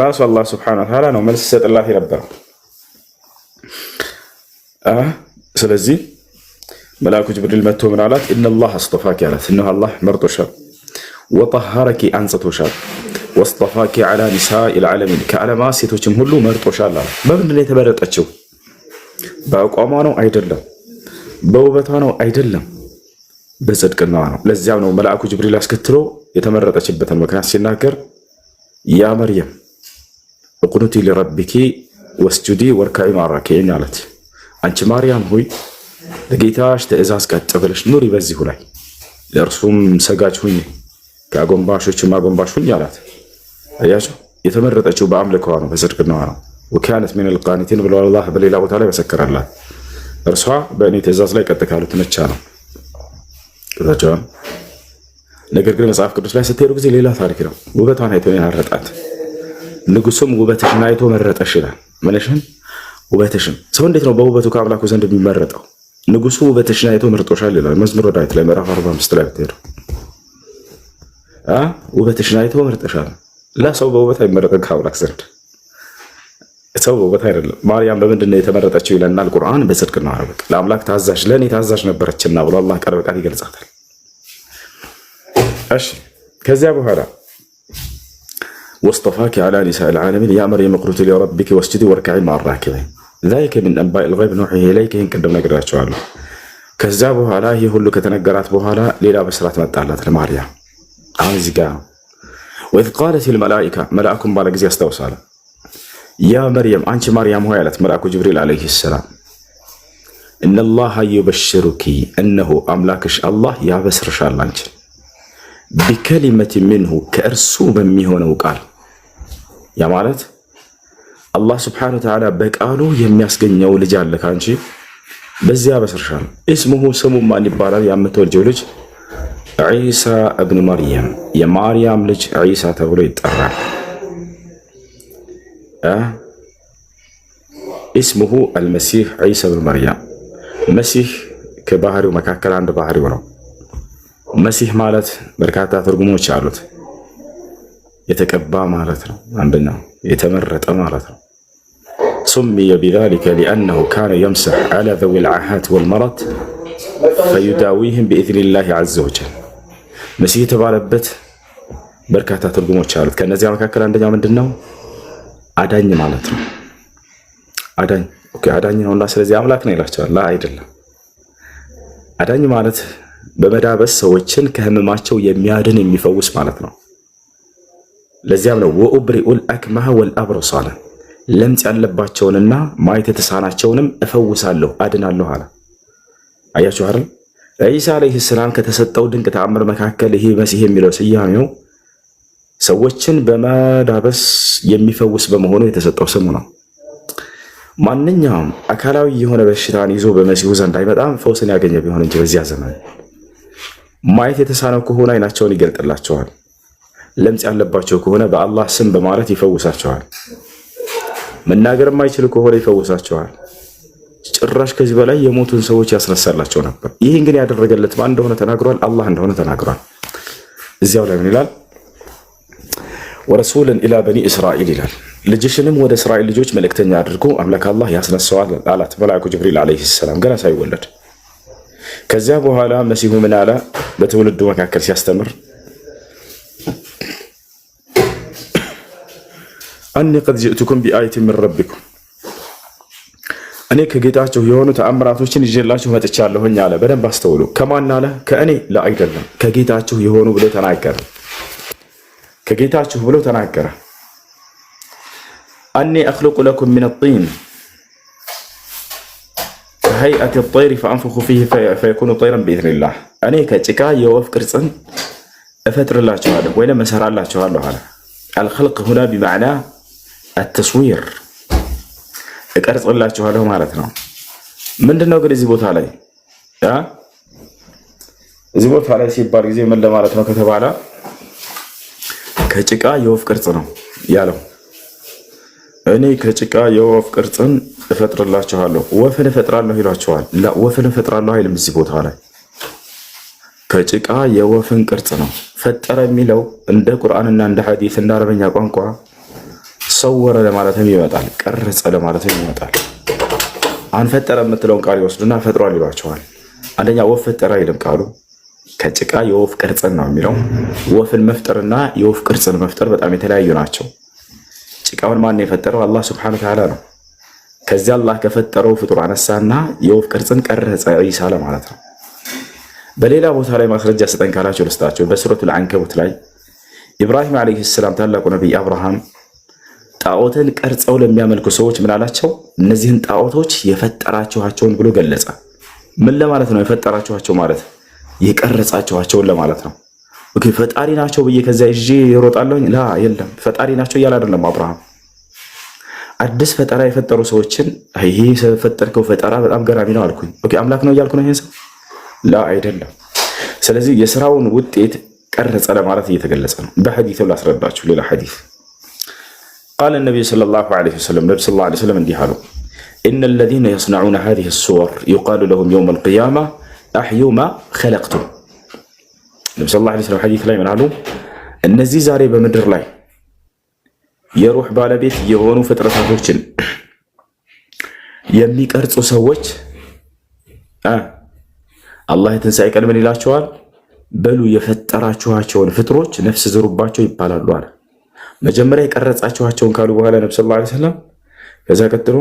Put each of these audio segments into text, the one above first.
ራሱ አላህ ሱብሓነሁ ወተዓላ ነው መልስ ሰጥላት የነበረው። ስለዚህ መልአኩ ጅብሪል መጥቶ ምን አላት? ኢነላህ አስጠፋኪ አላት። እነሆ አላህ መርጦሻል፣ ወጠሃረኪ አንጽቶሻል፣ ወስጠፋኪ ዐላ ኒሳኢል ዓለሚን ከዓለማት ሴቶችም ሁሉ መርጦሻል አላት። በምንድን ነው የተመረጠችው? በአቋሟ ነው አይደለም፣ በውበቷ ነው አይደለም፣ በጽድቅናዋ ነው። ለዚያም ነው መልአኩ ጅብሪል አስከትሎ የተመረጠችበትን ምክንያት ሲናገር ያ መርየም እቁኑቲ ሊረቢኪ ወስጁዲ ወርካዒ ማራኪዒን አለት። አንቺ ማርያም ሆይ ለጌታሽ ትእዛዝ ቀጥ ብለሽ ኑሪ በዚሁ ላይ ለእርሱም ሰጋጅ ሁኝ ከአጎንባሾችም አጎንባሽ ሁኝ አላት። አያቸው የተመረጠችው በአምልኮዋ ነው፣ በጽድቅናዋ ነው። ወካነት ሚነል ቃኒቲን ብሎ አላህ በሌላ ቦታ ላይ መሰከረላት። እርሷ በእኔ ትእዛዝ ላይ ቀጥ ካሉት ነቻ ነው። ነገር ግን መጽሐፍ ቅዱስ ላይ ስትሄዱ ጊዜ ሌላ ታሪክ ነው። ውበቷን አይቶ ያረጣት። ንጉሱም ውበትሽን አይቶ መረጠሽ ይላል። ምንሽን? ውበትሽን። ሰው እንዴት ነው በውበቱ ከአምላኩ ዘንድ የሚመረጠው? ንጉሱ ውበትሽን አይቶ መርጦሻል ይላል መዝሙረ ዳዊት ላይ ምዕራፍ 45 ላይ ብትሄዱ ውበትሽን አይቶ መርጦሻል። ለሰው በውበት አይመረጥም ከአምላክ ዘንድ። ሰው በውበት አይደለም። ማርያም በምንድን ነው የተመረጠችው ይለናል ቁርአን? በጽድቅና አረበቅ ለአምላክ ታዛዥ ለእኔ ታዛዥ ነበረችና ብሎ አላህ ቃል በቃል ይገልጻታል። እሺ ከዚያ በኋላ ወስጠፋኪ ዐላ ኒሳኢል ዓለሚን ያ መርየም እቅኑቲ ሊረቢኪ ወስጁዲ ወርካዒ መዐ ራኪዒን ዛሊከ ሚን አንባኢል ገይብ ኑሒሂ ኢለይከ። ይህን ቅድም ነግሬያቸዋለሁ። ከዚያ በኋላ ይህ ሁሉ ከተነገራት በኋላ ሌላ በስራት መጣላት ለማርያም። አሁን እዚህ ጋር ወኢዝ ቃለቲል መላኢካ መላእኩም ባለ ጊዜ ያስታውሳል። ያ መርየም አንቺ ማርያም ሆይ አላት መልአኩ ጅብሪል ዓለይሂ ሰላም እነላሃ ዩበሽሩኪ እነሆ አምላክሽ አላህ ያበስርሻል አንቺን ቢከሊመት ሚንሁ ከእርሱ በሚሆነው ቃል። ያ ማለት አላህ ስብሓነሁ ወተዓላ በቃሉ የሚያስገኘው ልጅ አለ ከአንቺ በዚያ ያበስርሻል። እስሙሁ ስሙ ማን ይባላል? የምትወልጀው ልጅ ዒሳ እብን መርየም የማርያም ልጅ ዒሳ ተብሎ ይጠራል። እስሙሁ አልመሲህ ዒሳ እብን መርየም። መሲህ ከባህሪው መካከል አንድ ባህሪው ነው። መሲህ ማለት በርካታ ትርጉሞች አሉት። የተቀባ ማለት ነው። አንደኛው የተመረጠ ማለት ነው። ሱሚየ ቢዛሊከ ሊአነሁ ካነ የምሰሕ ዐላ ዘዊል ዐሃት ወልመረት ፈዩዳዊህም ቢኢዝኒላሂ ዐዘ ወጀል። መሲህ የተባለበት በርካታ ትርጉሞች አሉት። ከእነዚያ መካከል አንደኛው ምንድን ነው? አዳኝ ማለት ነው። አዳኝ አዳኝ ነውና ስለዚህ አምላክ ነው ይላቸዋል። ላ አይደለም። አዳኝ ማለት በመዳበስ ሰዎችን ከህመማቸው የሚያድን የሚፈውስ ማለት ነው። ለዚያም ነው ወኡብሪኡል አክመሀ ወልአብረሰ አለ። ለምጽ ያለባቸውንና ማየት የተሳናቸውንም እፈውሳለሁ አድናለሁ አለ። አያችሁ አይደል? ዒሳ ዓለይሂ ሰላም ከተሰጠው ድንቅ ተአምር መካከል ይሄ መሲህ የሚለው ስያሜው ሰዎችን በመዳበስ የሚፈውስ በመሆኑ የተሰጠው ስሙ ነው። ማንኛውም አካላዊ የሆነ በሽታን ይዞ በመሲሁ ዘንድ አይመጣም ፈውስን ያገኘ ቢሆን እንጂ በዚያ ዘመን ማየት የተሳነው ከሆነ አይናቸውን ይገልጥላቸዋል። ለምጽ ያለባቸው ከሆነ በአላህ ስም በማለት ይፈውሳቸዋል። መናገር የማይችሉ ከሆነ ይፈውሳቸዋል። ጭራሽ ከዚህ በላይ የሞቱን ሰዎች ያስነሳላቸው ነበር። ይህን ግን ያደረገለት ማን እንደሆነ ተናግሯል። አላህ እንደሆነ ተናግሯል። እዚያው ላይ ምን ይላል? ወረሱልን ኢላ በኒ እስራኤል ይላል። ልጅሽንም ወደ እስራኤል ልጆች መልእክተኛ አድርጎ አምላክ አላህ ያስነሳዋል አላት መልአኩ ጅብሪል ዓለይሂ ሰላም ገና ሳይወለድ። ከዚያ በኋላ መሲሁ ምን አለ? በትውልዱ መካከል ሲያስተምር አኒ ቀድ ጅእቱኩም ቢአየትን ሚን ረቢኩም እኔ ከጌታችሁ የሆኑ ተአምራቶችን ይዤላችሁ መጥቻለሁኝ አለ። በደንብ አስተውሉ። ከማን አለ? ከእኔ ለአይደለም ከጌታችሁ የሆኑ ብሎ ተናገረ። ከጌታችሁ ብሎ ተናገረ። አኒ አኽሉቁ ለኩም ሚነ ጢን ከሀይአት ጠይር ፈአንፉኹ ፊህ ፈየኩኑ ጠይረን ቢኢዝኒላህ እኔ ከጭቃ የወፍ ቅርጽን እፈጥርላችኋለሁ ወይም እሰራላችኋለሁ አለ። አልኸልቅ ሁና ቢማዕና አተስዊር እቀርጽላችኋለሁ ማለት ነው። ምንድነው ግን እዚህ ቦታ ላይ ሲባል ጊዜ ምን ለማለት ነው ከተባለ ከጭቃ የወፍ ቅርጽ ነው ያለው። እኔ ከጭቃ የወፍ ቅርጽን እፈጥርላችኋለሁ። ወፍን እፈጥራለሁ ይሏቸዋል። ወፍን እፈጥራለሁ አይልም እዚህ ቦታ ላይ። ከጭቃ የወፍን ቅርጽ ነው ፈጠረ የሚለው እንደ ቁርአንና እንደ ሐዲስ እንደ አረበኛ ቋንቋ ሰወረ ለማለትም ይመጣል፣ ቀረጸ ለማለትም ይመጣል። አንፈጠረ የምትለውን ቃል ይወስዱና ፈጥሯል ይሏቸዋል። አንደኛ ወፍ ፈጠረ አይልም ቃሉ፣ ከጭቃ የወፍ ቅርጽን ነው የሚለው። ወፍን መፍጠርና የወፍ ቅርጽን መፍጠር በጣም የተለያዩ ናቸው። ጭቃውን ማን የፈጠረው? አላህ ሱብሓነሁ ወተዓላ ነው። ከዚያ አላህ ከፈጠረው ፍጡር አነሳና የወፍ ቅርጽን ቀረጸ ዒሳ ለማለት ነው። በሌላ ቦታ ላይ ማስረጃ ስጠን ካላቸው ልስጣቸው። በሱረቱል አንከቡት ላይ ኢብራሂም ዓለይሂ ሰላም ታላቁ ነቢይ አብርሃም ጣዖትን ቀርጸው ለሚያመልኩ ሰዎች ምን አላቸው? እነዚህን ጣዖቶች የፈጠራችኋቸውን ብሎ ገለጸ። ምን ለማለት ነው የፈጠራችኋቸው ማለት? የቀረጻችኋቸውን ለማለት ነው። ኦኬ ፈጣሪ ናቸው ብዬ ከዚያ ይዤ ይሮጣለሁኝ? ላ የለም፣ ፈጣሪ ናቸው እያለ አይደለም አብርሃም። አዲስ ፈጠራ የፈጠሩ ሰዎችን ይሄ የፈጠርከው ፈጠራ በጣም ገራሚ ነው አልኩኝ። ኦኬ አምላክ ነው እያልኩ ነው ይሄን ሰው? ላ አይደለም። ስለዚህ የስራውን ውጤት ቀረጸ ለማለት እየተገለጸ ነው። በሐዲሱ ላስረዳችሁ። ሌላ ሐዲስ ቃለ ነቢዩ ሰለላሁ ዐለይሂ ወሰለም ነቢ ሰለላሁ ዐለይሂ ወሰለም እንዲህ አሉ፣ ኢነ ለዚነ የስነዑነ ሃዚሂ ሱወር ዩቃሉ ለሁም የውመል ቂያማ አሕዩ ማ ኸለቅቱም። ነቢ ሰለላሁ ዐለይሂ ወሰለም ሐዲስ ላይ ምን አሉ? እነዚህ ዛሬ በምድር ላይ የሩህ ባለቤት የሆኑ ፍጥረታቶችን የሚቀርጹ ሰዎች አላህ የትንሣኤ ቀን ምን ይላቸዋል? በሉ የፈጠራችኋቸውን ፍጥሮች ነፍስ ዝሩባቸው ይባላሉ አለ። መጀመሪያ የቀረጻችኋቸውን ካሉ በኋላ ነቢ ሰለላሁ ዐለይሂ ወሰለም ከዛ ቀጥሎ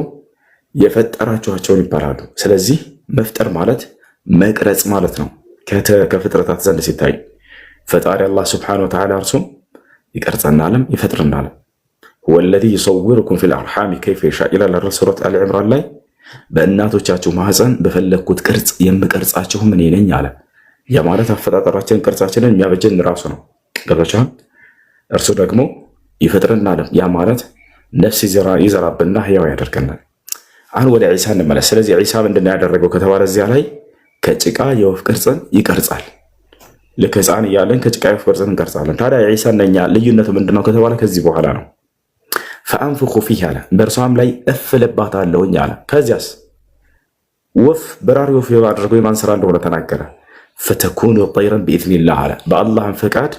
የፈጠራችኋቸውን ይባላሉ። ስለዚህ መፍጠር ማለት መቅረጽ ማለት ነው። ከፍጥረታት ዘንድ ሲታይ ፈጣሪ አላህ ሱብሓነሁ ወተዓላ እርሱም ይቀርጸናልም ይፈጥርናልም። ወለዚ ዩሰውሩኩም ፊል አርሓሚ ከይፈ የሻእ ይላል ሱረት አሊ ዒምራን ላይ በእናቶቻችሁ ማህፀን በፈለግኩት ቅርጽ የምቀርጻችሁ ምን ነኝ አለ። ያ ማለት አፈጣጠራችንን ቅርጻችንን የሚያበጀን ራሱ ነው። ገብቶቻል? እርሱ ደግሞ ይፈጥርናልም። ያ ማለት ነፍስ ይዘራብና ህያው ያደርገናል። አሁን ወደ ዒሳ እንመለስ። ስለዚህ ዒሳ ምንድን ነው ያደረገው ከተባለ እዚያ ላይ ከጭቃ የወፍ ቅርጽን ይቀርጻል። ልክ ህፃን እያለን ከጭቃ የወፍ ቅርጽን እንቀርጻለን። ታዲያ ዒሳ እነኛ ልዩነቱ ምንድነው ከተባለ ከዚህ በኋላ ነው። ፈአንፉኹ ፊህ አለ፣ በእርሷም ላይ እፍልባታለሁኝ አለ። ከዚያስ ወፍ በራሪ ወፍ የማድረገው የማን ስራ እንደሆነ ተናገረ። ፈተኩኑ ጠይረን ቢኢዝኒላህ አለ፣ በአላህም ፈቃድ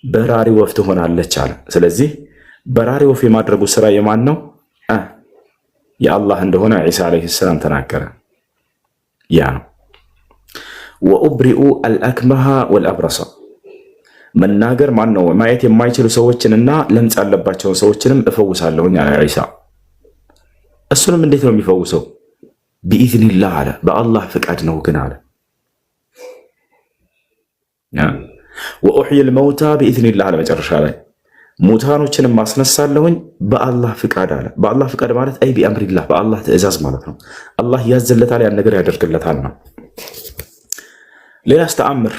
በራሪ ወፍ ትሆናለች አለ። ስለዚህ በራሪ ወፍ የማድረጉ ስራ የማን ነው? የአላህ እንደሆነ ዒሳ ዓለይሂ ሰላም ተናገረ። ያ ነው። ወኡብሪኡ አልአክመሃ ወልአብረሰ፣ መናገር ማን ነው? ማየት የማይችሉ ሰዎችንና ለምጽ ያለባቸውን ሰዎችንም እፈውሳለሁኝ አለ ዒሳ። እሱንም እንዴት ነው የሚፈውሰው? ቢኢዝኒላህ አለ፣ በአላህ ፍቃድ ነው ግን አለ። ወኡሕይል መውታ ቢኢዝኒላህ አለ መጨረሻ ላይ ሙታኖችን ማስነሳለሁኝ በአላህ ፍቃድ አለ። በአላህ ፍቃድ ማለት አይ ቢአምሪላህ በአላህ ትእዛዝ ማለት ነው። አላህ ያዘለታል፣ ያን ነገር ያደርግለታል ነው። ሌላስ ተአምር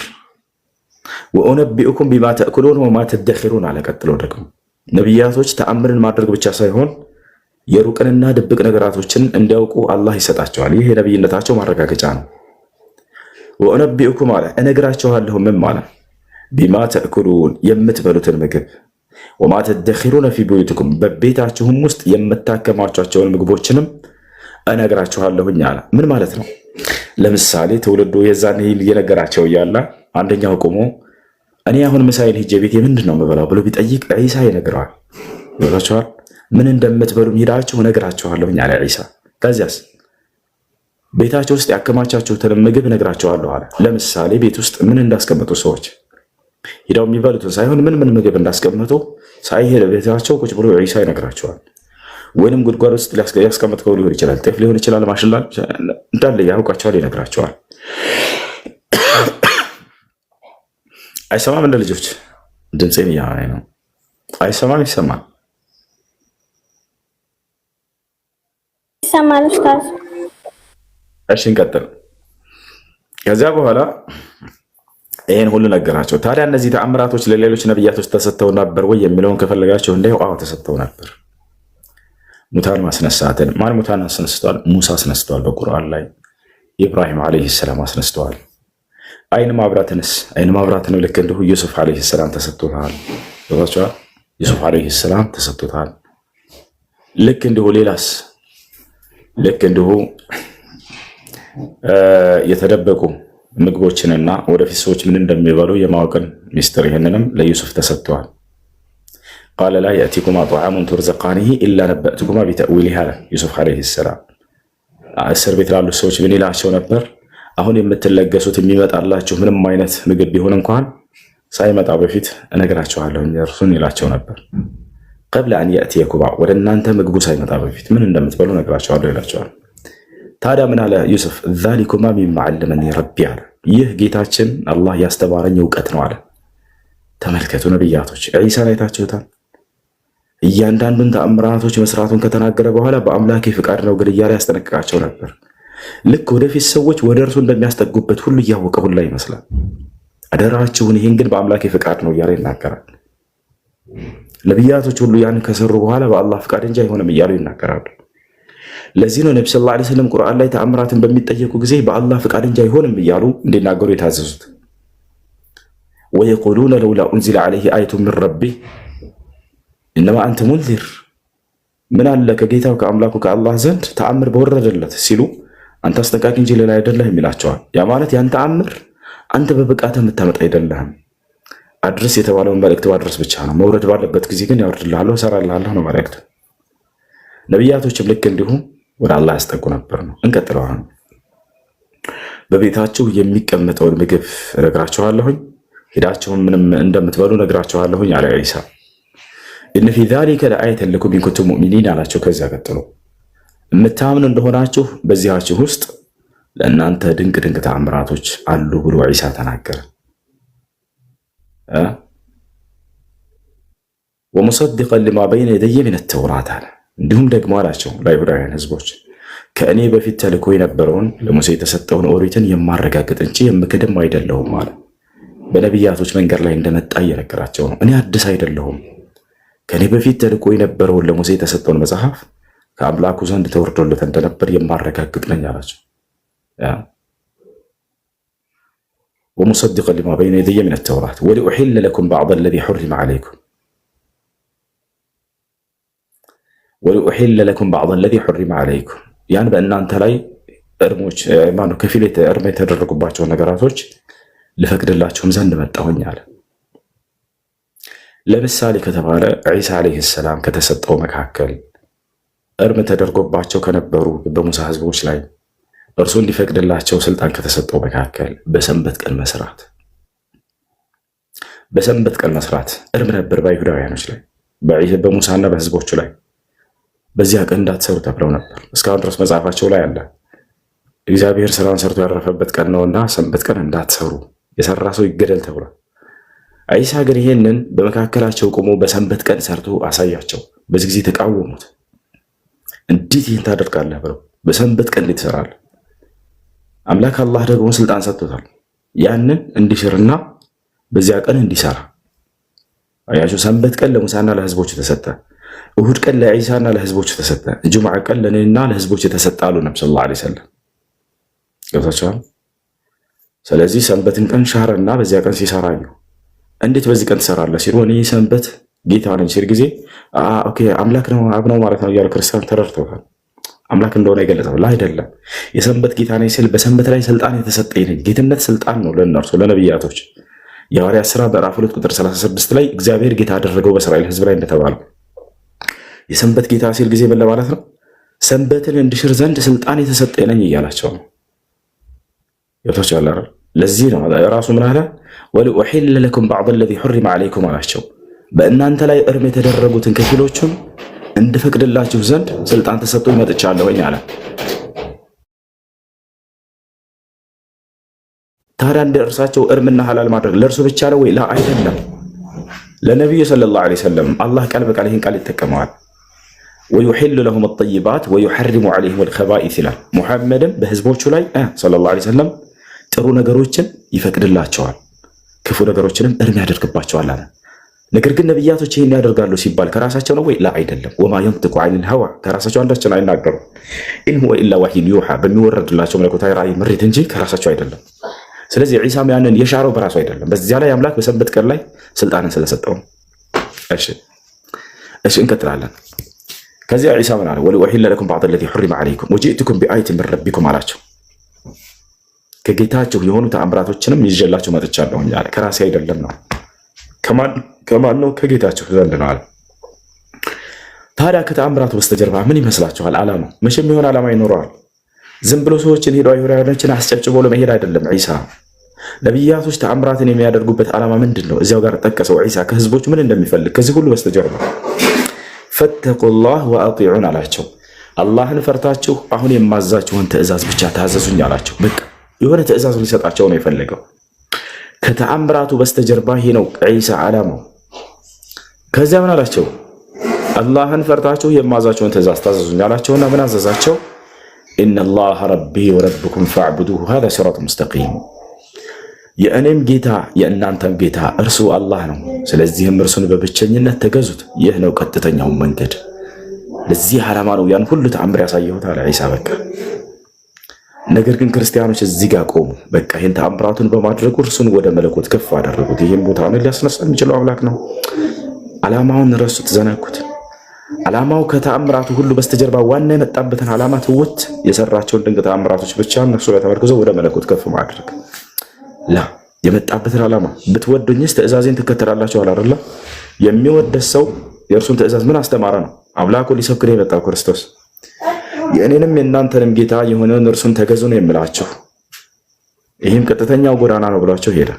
ወኡነቢኡኩም ቢማ ተእኩሉን ወማ ተደኺሩን አለ። ቀጥሎ ደግሞ ነቢያቶች ተአምርን ማድረግ ብቻ ሳይሆን የሩቅንና ድብቅ ነገራቶችን እንዲያውቁ አላህ ይሰጣቸዋል። ይህ የነቢይነታቸው ማረጋገጫ ነው። ወኡነቢኡኩም አለ እነግራቸዋለሁ ምን ማለት ቢማ ተእኩሉን የምትበሉትን ምግብ ወማ ተደኺሩነ ፊ ቡዩቲኩም በቤታችሁም ውስጥ የምታከማቿቸውን ምግቦችንም እነግራችኋለሁኝ አለ። ምን ማለት ነው? ለምሳሌ ትውልዱ የዛን ይል እየነገራቸው እያለ አንደኛው ቆሞ እኔ አሁን ምሳይል ሂጄ ቤቴ ምንድን ነው የምበላው ብሎ ቢጠይቅ ዒሳ ይነግረዋል። ይወራቸዋል። ምን እንደምትበሉ ሄዳችሁ እነግራችኋለሁኝ አለ ዒሳ። ከዚያስ ቤታቸው ውስጥ ያከማቻችሁትን ምግብ እነግራችኋለሁ አለ። ለምሳሌ ቤት ውስጥ ምን እንዳስቀመጡ ሰዎች ሄዳው የሚበሉትን ሳይሆን ምን ምግብ እንዳስቀመጡ ሳይሄድ ቤታቸው ቁጭ ብሎ ዒሳ ይነግራቸዋል። ወይንም ጉድጓድ ውስጥ ያስቀመጥከው ሊሆን ይችላል፣ ጤፍ ሊሆን ይችላል፣ ማሽላ እንዳለ ያውቃቸዋል፣ ይነግራቸዋል። አይሰማም? እንደ ልጆች ድምፄን እያወራኝ ነው። አይሰማም? ይሰማል? ይሰማል ኡስታዝ። እሺ እንቀጥል። ከዚያ በኋላ ይሄን ሁሉ ነገራቸው። ታዲያ እነዚህ ተአምራቶች ለሌሎች ነብያቶች ተሰጥተው ነበር ወይ የሚለውን ከፈለጋቸው እንደው አዎ ተሰጥተው ነበር። ሙታን ማስነሳትን ማን ሙታን አስነስተዋል? ሙሳ አስነስተዋል። በቁርአን ላይ ኢብራሂም ዓለይሂ ሰላም አስነስተዋል። አይን ማብራትንስ አይን ማብራትን ልክ እንዲሁ ዩሱፍ ዓለይሂ ሰላም ተሰጥቶታል። ይወጣቻ ዩሱፍ ዓለይሂ ሰላም ተሰጥቶታል። ልክ እንዲሁ ሌላስ ልክ እንዲሁ የተደበቁ ምግቦችንና ወደፊት ሰዎች ምን እንደሚበሉ የማወቅን ሚስጥር ይህንንም ለዩሱፍ ተሰጥተዋል። ቃለ ላ የእቲኩማ ጣዓሙን ቱርዘቃኒሂ ኢላ ነበእቱኩማ ቢተእዊሊሂ አለ ዩሱፍ ዓለይሂ ሰላም። እስር ቤት ላሉት ሰዎች ምን ይላቸው ነበር? አሁን የምትለገሱት የሚመጣላችሁ ምንም አይነት ምግብ ቢሆን እንኳን ሳይመጣ በፊት እነግራችኋለሁ እርሱን ይላቸው ነበር። ቀብለ አን የእትየኩማ ወደ እናንተ ምግቡ ሳይመጣ በፊት ምን እንደምትበሉ እነግራችኋለሁ ይላቸዋል። ታዲያ ምን አለ ዩሱፍ? ዛሊኩማ ሚማ ዐለመኒ ረቢ አለ። ይህ ጌታችን አላህ ያስተማረኝ እውቀት ነው አለ። ተመልከቱ ነቢያቶች፣ ዒሳን አይታችሁታል። እያንዳንዱን ተአምራቶች መስራቱን ከተናገረ በኋላ በአምላኬ ፍቃድ ነው ግን እያለ ያስጠነቅቃቸው ነበር። ልክ ወደፊት ሰዎች ወደ እርሱ እንደሚያስጠጉበት ሁሉ እያወቀ ሁላ ይመስላል። አደራችሁን ይህን ግን በአምላኬ ፍቃድ ነው እያለ ይናገራል። ነቢያቶች ሁሉ ያን ከሰሩ በኋላ በአላህ ፍቃድ እንጂ አይሆንም እያሉ ይናገራሉ። ለዚህ ነው ነቢ ሰለላሁ ዐለይሂ ወሰለም ቁርአን ላይ ተአምራትን በሚጠየቁ ጊዜ በአላህ ፍቃድ እንጂ አይሆንም እያሉ እንዲናገሩ የታዘዙት። ወየቁሉነ ለውላ ኡንዚለ ዐለይሂ አየቱን ሚን ረቢህ ኢነማ አንተ ሙንዚር፣ ምን አለ ከጌታው ከአምላኩ ከአላህ ዘንድ ተአምር በወረደለት ሲሉ አንተ አስጠንቃቂ እንጂ ሌላ አይደለህም ይላቸዋል። ያ ማለት ያን ተአምር አንተ በብቃት የምታመጣ አይደለህም፣ አድርስ የተባለውን መልእክት ማድረስ ብቻ ነው። መውረድ ባለበት ጊዜ ግን ያወርድልሃለሁ፣ እሰራልሃለሁ ነው መልእክት። ነቢያቶችም ልክ እንዲሁም ወደ አላህ ያስጠጉ ነበር ነው። እንቀጥለዋል። በቤታችሁ የሚቀመጠውን ምግብ እነግራችኋለሁኝ፣ ሄዳችሁም ምንም እንደምትበሉ እነግራችኋለሁኝ አለ ዒሳ። ኢነ ፊ ዛሊከ ለአየተን ለኩም ኢን ኩንቱም ሙእሚኒን አላቸው። ከዚያ ቀጥሎ የምታምኑ እንደሆናችሁ በዚያችሁ ውስጥ ለእናንተ ድንቅ ድንቅ ተአምራቶች አሉ ብሎ ዒሳ ተናገረ። ወሙሰዲቀን ሊማ በይነ የደየ ሚነ ተውራት አለ። እንዲሁም ደግሞ አላቸው ለአይሁዳውያን ህዝቦች ከእኔ በፊት ተልኮ የነበረውን ለሙሴ የተሰጠውን ኦሪትን የማረጋግጥ እንጂ የምክድም አይደለሁም አለ። በነቢያቶች መንገድ ላይ እንደመጣ እየነገራቸው ነው። እኔ አዲስ አይደለሁም። ከእኔ በፊት ተልኮ የነበረውን ለሙሴ የተሰጠውን መጽሐፍ ከአምላኩ ዘንድ ተወርዶለት እንደነበር የማረጋግጥ ነኝ አላቸው። ወሙሰዲቀን ሊማ በይነ የደየ ሚነ ተውራት ወሊኡሒለ ለኩም በዕደ አለዚ ሑሪመ ዐለይኩም ወሊኡሒለ ለኩም በዕደ አለዚ ሑሪመ ዐለይኩም ያን በእናንተ ላይ ከፊል እርም የተደረጉባቸውን ነገራቶች ልፈቅድላችሁም ዘንድ መጣሁኝ አለ። ለምሳሌ ከተባለ ዒሳ ዓለይሂ ሰላም ከተሰጠው መካከል እርም ተደርጎባቸው ከነበሩ በሙሳ ህዝቦች ላይ እርሱ እንዲፈቅድላቸው ስልጣን ከተሰጠው መካከል በሰንበት ቀን መስራት እርም ነበር በአይሁዳውያኖች ላይ በሙሳና በህዝቦቹ ላይ። በዚያ ቀን እንዳትሰሩ ተብለው ነበር። እስካሁን ድረስ መጽሐፋቸው ላይ አለ። እግዚአብሔር ስራውን ሰርቶ ያረፈበት ቀን ነውና ሰንበት ቀን እንዳትሰሩ፣ የሰራ ሰው ይገደል ተብሏል። ዒሳ ግን ይሄንን በመካከላቸው ቆሞ በሰንበት ቀን ሰርቶ አሳያቸው። በዚህ ጊዜ ተቃወሙት። እንዴት ይህን ታደርጋለህ ብለው በሰንበት ቀን እንዴት ትሰራለህ? አምላክ አላህ ደግሞ ስልጣን ሰጥቶታል ያንን እንዲሽርና በዚያ ቀን እንዲሰራ። አያችሁ፣ ሰንበት ቀን ለሙሳና ለህዝቦች ተሰጠ። እሁድ ቀን ለዒሳና ለህዝቦች ተሰጠ። ጁምዓ ቀን ለእኔና ለህዝቦች ተሰጠ አሉ ነብዩ ሰለላሁ ዐለይሂ ወሰለም። ገብታችኋል? ስለዚህ ሰንበትን ቀን ሻረና በዚያ ቀን ሲሰራዩ እንዴት በዚህ ቀን ትሰራለህ ሲሉ እኔ ሰንበት ጌታ ነኝ ሲል ጊዜ ኦኬ አምላክ ነው አብ ነው ማለት ነው እያሉ ክርስቲያን ተረድተውታል። አምላክ እንደሆነ የገለጸው አይደለም። የሰንበት ጌታ ነኝ ሲል በሰንበት ላይ ስልጣን የተሰጠኝ ነኝ። ጌትነት ስልጣን ነው ለእነርሱ ለነቢያቶች። የሐዋርያት ሥራ ምዕራፍ 2 ቁጥር 36 ላይ እግዚአብሔር ጌታ አደረገው በእስራኤል ህዝብ ላይ እንደተባለው የሰንበት ጌታ ሲል ጊዜ ምን ለማለት ነው? ሰንበትን እንድሽር ዘንድ ስልጣን የተሰጠኝ ነኝ እያላቸው ነው። ይወታቻላል። ለዚህ ነው ራሱ ምን አለ? ወሊኡሒለ ለኩም በዕደ አለዚ ሑሪመ ዐለይኩም አላቸው። በእናንተ ላይ እርም የተደረጉትን ከፊሎቹን እንድፈቅድላችሁ ዘንድ ስልጣን ተሰጥቶኝ መጥቻለሁኝ አለ። ታዲያ እንደ እርሳቸው እርምና ሐላል ማድረግ ለእርሱ ብቻ ነው ወይ? ላ አይደለም። ለነቢዩ ሰለላሁ ዐለይሂ ወሰለም አላህ ቃል በቃል ይህን ቃል ይጠቀመዋል። ወዩሒሉ ለሁም አጠይባት ወዩሐሪሙ ዐለይሂም አልኸባኢስ ይላል። ሙሐመድም በህዝቦቹ ላይ ሰለላሁ ዐለይሂ ወሰለም ጥሩ ነገሮችን ይፈቅድላቸዋል፣ ክፉ ነገሮችንም እርም ያደርግባቸዋል አለ። ነገር ግን ነቢያቶች ይህን ያደርጋሉ ሲባል ከራሳቸው ነው ወይ? ላ አይደለም። ወማ የንጢቁ ዐኒል ሀዋ ከራሳቸው አንዳችን አይናገሩም። ኢን ሁወ ኢላ ወሕዩን ዩሓ በሚወረድላቸው መለኮታዊ ራእይ ምሪት እንጂ ከራሳቸው አይደለም። ስለዚህ ዒሳም ያንን የሻረው በራሱ አይደለም። በዚያ ላይ አምላክ በሰንበት ቀን ላይ ስልጣንን ስለሰጠው ነው። እሺ እንቀጥላለን። ከዚያ ዒሳ ምን አለ? ወሊኡሒለ ለኩም በዕደ አለዚ ሑሪመ ዐለይኩም ወጂእቱኩም ቢአየትን ሚን ረቢኩም አላቸው። ከጌታችሁ የሆኑ ተአምራቶችንም ይዤላችሁ መጥቻለሁ አለ። ከራሴ አይደለም ነው። ከማን ነው? ከጌታችሁ ዘንድ ነው አለ። ታዲያ ከተአምራቱ በስተጀርባ ምን ይመስላችኋል? ዓላማ መቼም የሆነ ዓላማ ይኖረዋል። ዝም ብሎ ሰዎችን ሄዶ አይሁዳውያኖችን አስጨብጭቦ ለመሄድ አይደለም። ዒሳ ነቢያቶች ተአምራትን የሚያደርጉበት ዓላማ ምንድን ነው? እዚያው ጋር ጠቀሰው። ዒሳ ከህዝቦች ምን እንደሚፈልግ ከዚህ ሁሉ በስተጀርባ ፈተቁላህ ወአጢዑን አላቸው። አላህን ፈርታችሁ አሁን የማዛችሁን ትእዛዝ ብቻ ታዘዙኝ አላቸው። በቃ የሆነ ትእዛዝ ሊሰጣቸው ነው የፈለገው። ከተአምራቱ በስተጀርባ ይሄ ነው ዒሳ ዓላማው። ከዚያ ምን አላቸው? አላህን ፈርታችሁ የማዛችሁን ትእዛዝ ታዘዙኝ አላቸውና ምን አዘዛቸው? ኢነላህ ረቢ ወረብኩም ፈዕቡዱሁ ሃዛ ሲራጥ ሙስተቂም። የእኔም ጌታ የእናንተም ጌታ እርሱ አላህ ነው፣ ስለዚህም እርሱን በብቸኝነት ተገዙት፣ ይህ ነው ቀጥተኛውን መንገድ። ለዚህ ዓላማ ነው ያን ሁሉ ተአምር ያሳየሁት አለ ዒሳ። በቃ ነገር ግን ክርስቲያኖች እዚህ ጋር ቆሙ። በቃ ይህን ተአምራቱን በማድረጉ እርሱን ወደ መለኮት ከፍ አደረጉት። ይህም ቦታውን ሊያስነሳ የሚችለው አምላክ ነው። ዓላማውን ረሱት፣ ዘነኩት። ዓላማው ከተአምራቱ ሁሉ በስተጀርባ ዋና የመጣበትን ዓላማ ትውት የሰራቸውን ድንቅ ተአምራቶች ብቻ እነሱ ላይ ተመርክዘው ወደ መለኮት ከፍ ማድረግ ላ የመጣበትን ዓላማ ብትወዱኝስ ትእዛዜን ትከተላላችሁ አላረላ። የሚወደስ ሰው የእርሱን ትእዛዝ ምን አስተማረ ነው? አምላኩ ሊሰብክ ነው የመጣው ክርስቶስ። የእኔንም የእናንተንም ጌታ የሆነውን እርሱን ተገዙ ነው የምላችሁ፣ ይህም ቀጥተኛው ጎዳና ነው ብሏቸው ሄደ።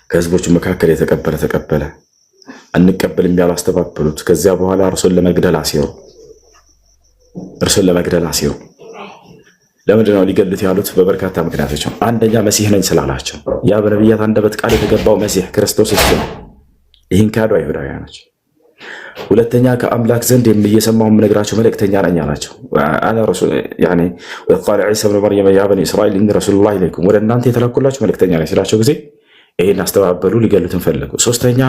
ከህዝቦቹ መካከል የተቀበለ ተቀበለ፣ አንቀበልም ያሉ አስተባበሉት። ከዚያ በኋላ እርሱን ለመግደል አሴሩ። ለምንድን ነው ሊገሉት ያሉት? በበርካታ ምክንያቶች ነው። አንደኛ መሲህ ነኝ ስላላቸው፣ ያ በነቢያት አንደበት ቃል የተገባው መሲህ ክርስቶስ እሱ ነው። ይህን ካዱ አይሁዳውያኖች። ሁለተኛ ከአምላክ ዘንድ እየሰማሁ የምነግራቸው መልእክተኛ ነኝ አላቸው። ቃለ ዒሳ ብኑ መርየም ያ በኒ እስራኤል ኢኒ ረሱሉላህ ኢለይኩም፣ ወደ እናንተ የተላኩላችሁ መልእክተኛ ነኝ ሲላቸው ጊዜ ይህን አስተባበሉ፣ ሊገሉትን ፈለጉ። ሶስተኛ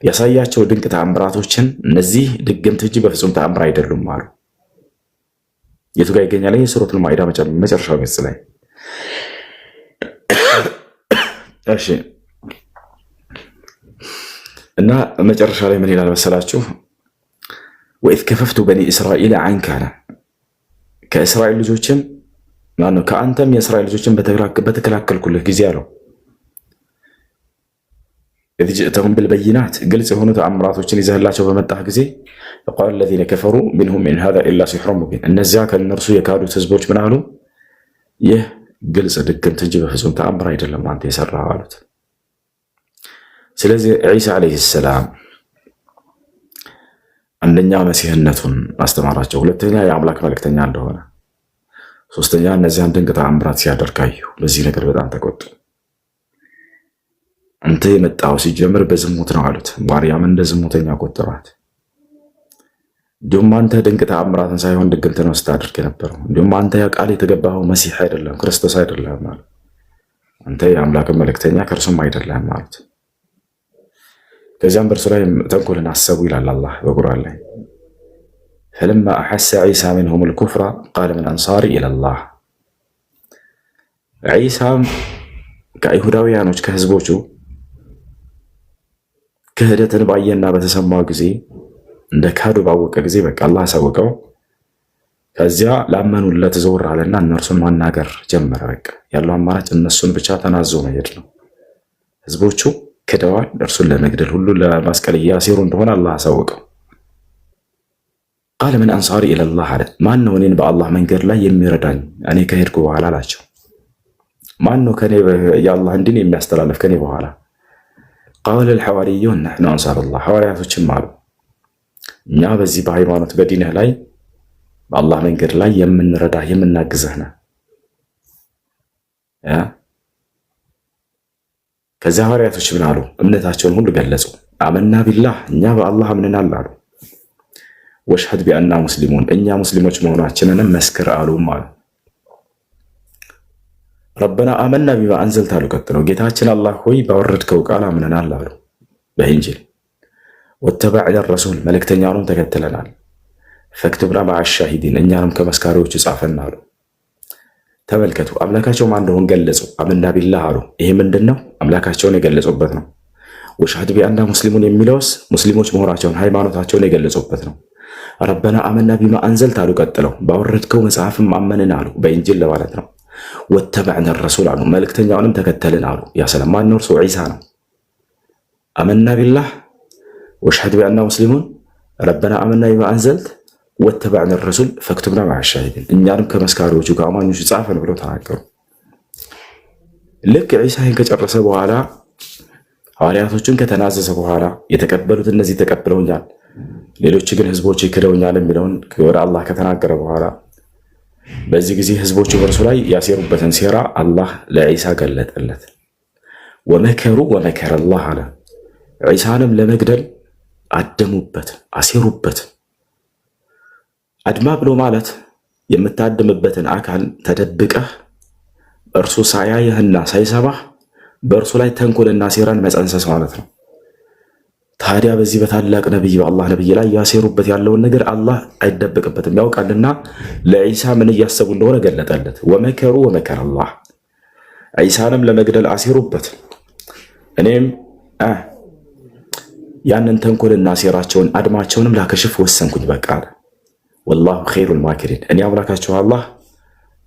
ያሳያቸው ድንቅ ተአምራቶችን እነዚህ ድግምት እንጂ በፍጹም ተአምር አይደሉም አሉ። የቱ ጋር ይገኛል? ይህ ሱረቱል ማኢዳ መጨረሻው ገጽ ላይ። እሺ እና መጨረሻ ላይ ምን ይላል መሰላችሁ? ወኢዝ ከፈፍቱ በኒ እስራኤል አንከ አለ። ከእስራኤል ልጆችም ማነው ከአንተም የእስራኤል ልጆችን በተከላከልኩልህ ጊዜ አለው። ኢዝ ጅእተሁም ቢልበይናት ግልጽ የሆኑ ተአምራቶችን ይዘህላቸው በመጣህ ጊዜ ፈቃለ ለዚነ ከፈሩ ሚንሁም ኢን ሃዛ ኢላ ሲሕሩን ሙቢን። እነዚያ ከእነርሱ የካዱት ህዝቦች ምን አሉ? ይህ ግልጽ ድግምት እንጂ በፍጹም ተአምር አይደለም አንተ የሰራኸው አሉት። ስለዚህ ዒሳ ዓለይሂ ሰላም አንደኛ መሲህነቱን አስተማራቸው፣ ሁለተኛ የአምላክ መልእክተኛ እንደሆነ፣ ሶስተኛ እነዚያን ድንቅ ተአምራት ሲያደርግ አዩ። በዚህ ነገር በጣም ተቆጡ። አንተ የመጣው ሲጀምር በዝሙት ነው አሉት። ማርያም እንደ ዝሙተኛ ቆጠሯት። እንዲሁም አንተ ድንቅ ተአምራትን ሳይሆን ድግምት ነው ስታደርግ የነበረው። እንዲሁም አንተ ያ ቃል የተገባኸው መሲህ አይደለም ክርስቶስ አይደለም አሉ። አንተ የአምላክ መልእክተኛ ከእርሱም አይደለም አሉት። ከዚያም በእርሱ ላይ ተንኮልን አሰቡ ይላል አላህ በቁርአን ላይ። ፈለማ አሐሰ ዒሳ ሚንሁም ልኩፍራ ቃለ መን አንሳሪ ኢለላህ። ዒሳም ከአይሁዳውያኖች ከህዝቦቹ ክህደትን ባየና በተሰማው ጊዜ እንደ ካዱ ባወቀ ጊዜ በቃ አላህ አሳወቀው። ከዚያ ላመኑለት ዘወር አለና እነርሱን ማናገር ጀመረ። በቃ ያለው አማራጭ እነሱን ብቻ ተናዞ መሄድ ነው። ህዝቦቹ ክደዋል። እርሱን ለመግደል ሁሉ ለማስቀል እያሴሩ እንደሆነ አላህ አሳወቀው። ቃለ መን አንሳሪ ኢለላህ አለ። ማን ነው እኔን በአላህ መንገድ ላይ የሚረዳኝ እኔ ከሄድኩ በኋላ አላቸው። ማን ነው ከኔ የአላህ እንዲን የሚያስተላልፍ ከኔ በኋላ? ቃለ ልሐዋርዩን ነሕኑ አንሳሩላህ። ሐዋርያቶችም አሉ እኛ በዚህ በሃይማኖት በዲንህ ላይ በአላህ መንገድ ላይ የምንረዳህ የምናግዘህ ነህ። ከዚያ ሐዋርያቶች ምን አሉ? እምነታቸውን ሁሉ ገለጹ። አመና ቢላህ እኛ በአላህ አምነናል አሉ። ወሽሀድ ቢአና ሙስሊሙን እኛ ሙስሊሞች መሆናችንንም መስክር አሉም አሉ። ረበና አመና ቢማ አንዘልት አሉ። ቀጥለው ጌታችን አላህ ሆይ ባወረድከው ቃል አምነናል አሉ በኢንጂል። ወተበዕነ ረሱል መልእክተኛውንም ተከትለናል። ፈክቱብና መዐ ሻሂዲን እኛንም ከመስካሪዎቹ ጻፈን አሉ። ተመልከቱ፣ አምላካቸው ማን እንደሆነ ገለጹ። አመና ቢላህ አሉ። ይሄ ምንድን ነው? አምላካቸውን የገለጹበት ነው። ወሽሀድ ቢአና ሙስሊሙን የሚለውስ ሙስሊሞች መሆናቸውን ሃይማኖታቸውን የገለጹበት ነው። ረበና አመና ቢማ አንዘልት አሉ። ቀጥለው ባወረድከው መጽሐፍም አመንን አሉ፣ በኢንጂል ለማለት ነው። ወተበዕነ ረሱል አሉ፣ መልእክተኛውንም ተከተልን አሉ። ያ ሰላም ማን ነው? እርሱ ዒሳ ነው። አመና ቢላህ ወሽሀድ ቢአና ሙስሊሙን ረበና አመና ቢማ አንዘልት ወተበዕነ ረሱል ፈክቱብና መዐ ሻሂዲን እኛንም ከመስካሪዎቹ ከአማኞቹ ጻፈን ብለው ተናገሩ። ልክ ዒሳ ይህን ከጨረሰ በኋላ ሐዋርያቶችን ከተናዘዘ በኋላ የተቀበሉት እነዚህ ተቀብለውኛል፣ ሌሎች ግን ህዝቦች ይክደውኛል የሚለውን ወደ አላህ ከተናገረ በኋላ በዚህ ጊዜ ህዝቦቹ በእርሱ ላይ ያሴሩበትን ሴራ አላህ ለዒሳ ገለጠለት። ወመከሩ ወመከረ አላህ አለ። ዒሳንም ለመግደል አደሙበት፣ አሴሩበት። አድማ ብሎ ማለት የምታድምበትን አካል ተደብቀህ እርሱ ሳያየህና ሳይሰማህ በእርሱ ላይ ተንኮልና ሴራን መጸንሰስ ማለት ነው። ታዲያ በዚህ በታላቅ ነብይ በአላህ ነብይ ላይ ያሴሩበት ያለውን ነገር አላህ አይደበቅበትም ያውቃልና ለዒሳ ምን እያሰቡ እንደሆነ ገለጠለት። ወመከሩ ወመከረ አላህ ዒሳንም ለመግደል አሴሩበት። እኔም ያንን ተንኮልና ሴራቸውን አድማቸውንም ላከሽፍ ወሰንኩኝ በቃ አለ። ወላሁ ኸይሩል ማኪሪን እኔ አምላካቸው አላህ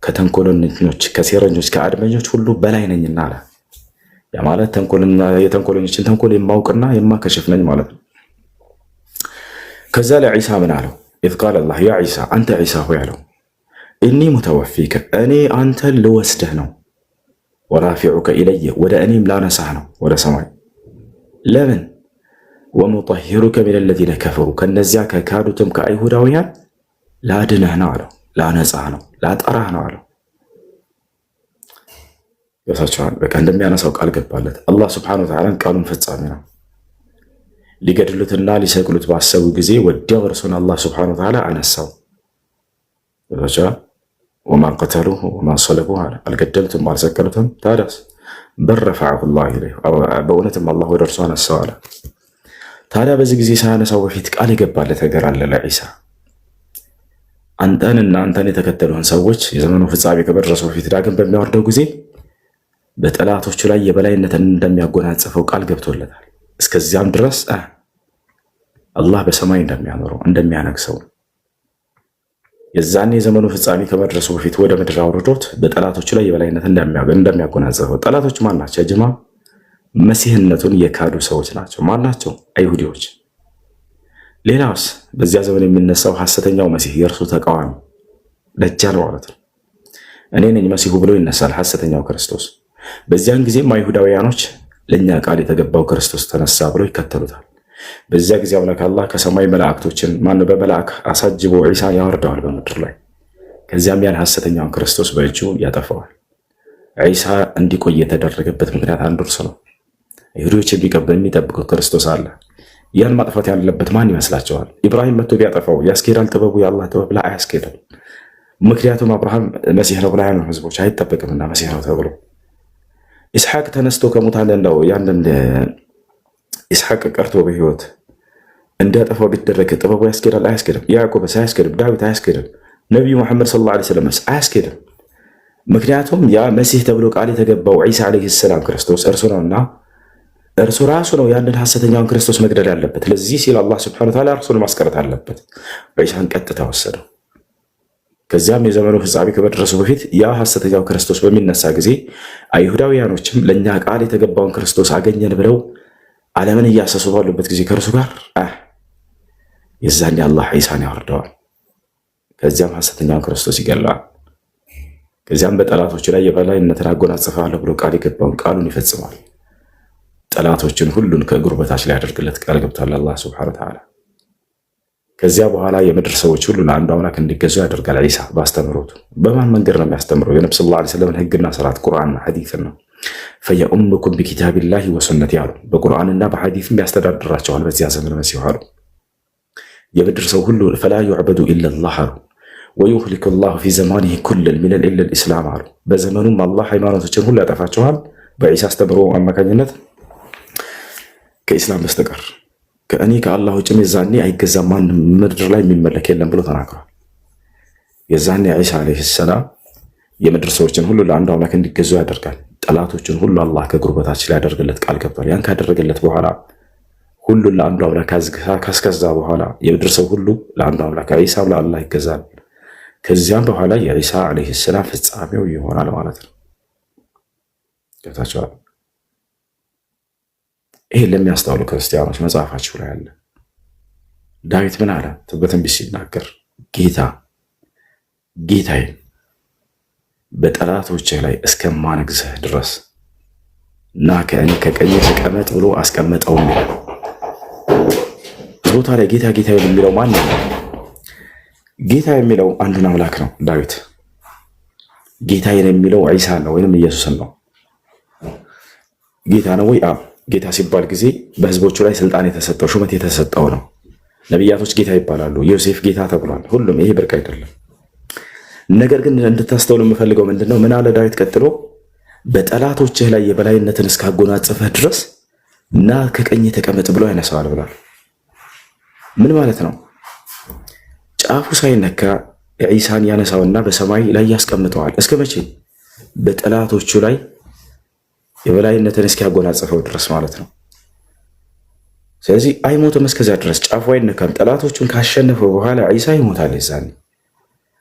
ከተንኮለኞች ከሴረኞች ከአድመኞች ሁሉ በላይ ነኝና አለ። ያ ማለት የተንኮለኞችን ተንኮል የማውቅና የማከሽፍ ነኝ ማለት ነው። ከዛ ለዒሳ ምን አለው? ኢዝ ቃለ አላህ ያ ዒሳ አንተ ዒሳ ሆይ አለው ኢኒ ሙተወፊከ እኔ አንተን ልወስድህ ነው፣ ወራፊዑከ ኢለየ ወደ እኔም ላነሳህ ነው ወደ ሰማይ። ለምን? ወሙጠሂሩከ ሚነ ለዚነ ከፈሩ ከነዚያ ከካዱትም ከአይሁዳውያን ላድነህ ነው አለው፣ ላነጻህ ነው፣ ላጠራህ ነው አለው። ያሳቸዋል በቃ እንደሚያነሳው ቃል ገባለት። አላህ ሱብሓነሁ ወተዓላ ቃሉን ፈጻሚ ነው። ሊገድሉትና ሊሰቅሉት ባሰቡ ጊዜ ወዲያው እርሱን አላህ ሱብሓነሁ ወተዓላ አነሳው። ያሳቸዋል ወማ ቀተሉሁ ወማ ሰለቡሁ አለ። አልገደሉትም አልሰቀሉትም። ታዲያስ በረፈዐሁ ላሁ ኢለይህ በእውነትም አላህ ወደ እርሱ አነሳው አለ። ታዲያ በዚህ ጊዜ ሳያነሳው በፊት ቃል የገባለት ነገር አለ ለዒሳ። አንተንና አንተን የተከተሉህን ሰዎች የዘመኑ ፍጻሜ ከመድረሱ በፊት ዳግም በሚያወርደው ጊዜ በጠላቶቹ ላይ የበላይነትን እንደሚያጎናጽፈው ቃል ገብቶለታል። እስከዚያም ድረስ አላህ በሰማይ እንደሚያኖረው እንደሚያነግሰው የዛኔ የዘመኑ ፍጻሜ ከመድረሱ በፊት ወደ ምድር አውርዶት በጠላቶቹ ላይ የበላይነት እንደሚያጎናጽፈው። ጠላቶች ማን ናቸው? ጅማ መሲህነቱን የካዱ ሰዎች ናቸው። ማን ናቸው? አይሁዲዎች። ሌላውስ በዚያ ዘመን የሚነሳው ሐሰተኛው መሲህ የእርሱ ተቃዋሚ ደጃል ማለት ነው። እኔ ነኝ መሲሁ ብሎ ይነሳል ሐሰተኛው ክርስቶስ። በዚያን ጊዜም አይሁዳውያኖች ለእኛ ቃል የተገባው ክርስቶስ ተነሳ ብሎ ይከተሉታል። በዚያ ጊዜ አምላክ አላህ ከሰማይ መላእክቶችን በመልአክ አሳጅቦ ዒሳን ያወርደዋል በምድር ላይ። ከዚያም ያን ሐሰተኛውን ክርስቶስ በእጁ ያጠፋዋል። ዒሳ እንዲቆይ የተደረገበት ምክንያት አንዱ እርሱ ነው። አይሁዶች የሚጠብቁት ክርስቶስ አለ። ያን ማጥፋት ያለበት ማን ይመስላቸዋል? ኢብራሂም መጥቶ ቢያጠፋው ያስኬዳል? ጥበቡ የአላህ ጥበብ ላይ አያስኬድም። ምክንያቱም አብርሃም መሲህ ነው ብላ ያኑ ህዝቦች አይጠበቅምና መሲህ ነው ተብሎ ኢስሐቅ ተነስቶ ከሙታን እንደው ያንን ኢስሐቅ ቀርቶ በህይወት እንዲያጠፋው ቢደረግ ጥበቡ ያስኬዳል? አያስኬድም። ያዕቆብስ አያስኬድም። ዳዊት አያስኬድም። ነቢዩ መሐመድ ሰለላሁ ዐለይሂ ወሰለም አያስኬድም። ምክንያቱም ያ መሲህ ተብሎ ቃል የተገባው ዒሳ ዐለይሂ ሰላም ክርስቶስ እርሱ ነውና እርሱ ራሱ ነው ያንን ሐሰተኛውን ክርስቶስ መግደል ያለበት። ለዚህ ሲል አላህ ሱብሓነሁ ወተዓላ እርሱን ማስቀረት አለበት። ዒሳን ቀጥታ ወሰደው። ከዚያም የዘመኑ ፍጻሜ ከመድረሱ በፊት ያ ሐሰተኛው ክርስቶስ በሚነሳ ጊዜ አይሁዳውያኖችም ለእኛ ቃል የተገባውን ክርስቶስ አገኘን ብለው ዓለምን እያሰሱ ባሉበት ጊዜ ከእርሱ ጋር የዛኔ አላህ ዒሳን ያወርደዋል። ከዚያም ሐሰተኛውን ክርስቶስ ይገለዋል። ከዚያም በጠላቶቹ ላይ የበላይነትን አጎናጽፋለሁ ብሎ ቃል የገባውን ቃሉን ይፈጽማል። ጠላቶችን ሁሉን ከእግሩ በታች ላይ ያደርግለት ቃል ገብቷል አላህ ሱብሓነሁ ወተዓላ። ከዚያ በኋላ የምድር ሰዎች ሁሉ ለአንዱ አምላክ እንዲገዙ ያደርጋል። ዒሳ በአስተምሮቱ በማን መንገድ ነው የሚያስተምረው? የነብዩ ሰለላሁ ዐለይሂ ወሰለም ህግና ስርዓት ቁርአንና ሐዲስን ነው። ፈየኡሙኩም ቢኪታቢላሂ ወሱነቲ አሉ። በቁርአንና በሐዲስም ያስተዳድራቸዋል በዚያ ዘመን መሲሁ አሉ። የምድር ሰው ሁሉ ፈላ ዩዕበዱ ኢለላህ አሉ። ወዩህሊኩ ላሁ ፊ ዘማኒሂ ኩለን ሚነል ኢለል ኢስላም አሉ። በዘመኑም አላህ ሃይማኖቶችን ሁሉ ያጠፋቸዋል በዒሳ አስተምሮ አማካኝነት ከኢስላም በስተቀር ከእኔ ከአላህ ውጭ የዛኔ አይገዛም ማንም ምድር ላይ የሚመለክ የለም ብሎ ተናግሯል። የዛኔ ዒሳ ዓለይሂ ሰላም የምድር ሰዎችን ሁሉ ለአንዱ አምላክ እንዲገዙ ያደርጋል። ጠላቶችን ሁሉ አላህ ከእግሩ በታች ሊያደርግለት ቃል ገብቷል። ያን ካደረገለት በኋላ ሁሉን ለአንዱ አምላክ ካስገዛ በኋላ የምድር ሰው ሁሉ ለአንዱ አምላክ ዒሳም ለአላህ ይገዛል። ከዚያም በኋላ የዒሳ ዓለይሂ ሰላም ፍጻሜው ይሆናል ማለት ነው። ገብታችኋል? ይሄ ለሚያስተውሉ ክርስቲያኖች መጽሐፋችሁ ላይ አለ። ዳዊት ምን አለ? በትንቢት ሲናገር ጌታዬ በጠላቶችህ ላይ እስከማነግስህ ድረስ እና ከእኔ ከቀኝ ተቀመጥ ብሎ አስቀመጠው። ቦታ ላይ ጌታ የሚለው ማን ነው? ጌታ የሚለው አንዱን አምላክ ነው። ዳዊት ጌታዬን የሚለው ዒሳን ነው ወይንም ኢየሱስን ነው። ጌታ ነው ወይ? ጌታ ሲባል ጊዜ በህዝቦቹ ላይ ስልጣን የተሰጠው ሹመት የተሰጠው ነው። ነቢያቶች ጌታ ይባላሉ። ዮሴፍ ጌታ ተብሏል። ሁሉም ይሄ ብርቅ አይደለም። ነገር ግን እንድታስተውሉ የምፈልገው ምንድነው? ምን አለ ዳዊት ቀጥሎ? በጠላቶችህ ላይ የበላይነትን እስካጎናጸፈህ ድረስ እና ከቀኝ ተቀመጥ ብሎ ያነሳዋል ብሏል። ምን ማለት ነው? ጫፉ ሳይነካ ዒሳን ያነሳውና በሰማይ ላይ ያስቀምጠዋል። እስከ መቼ? በጠላቶቹ ላይ የበላይነትን እስኪያጎናጸፈው ድረስ ማለት ነው። ስለዚህ አይሞትም እስከዚያ ድረስ ጫፉ አይነካም። ጠላቶቹን ካሸነፈው በኋላ ዒሳ ይሞታል ይዛኔ።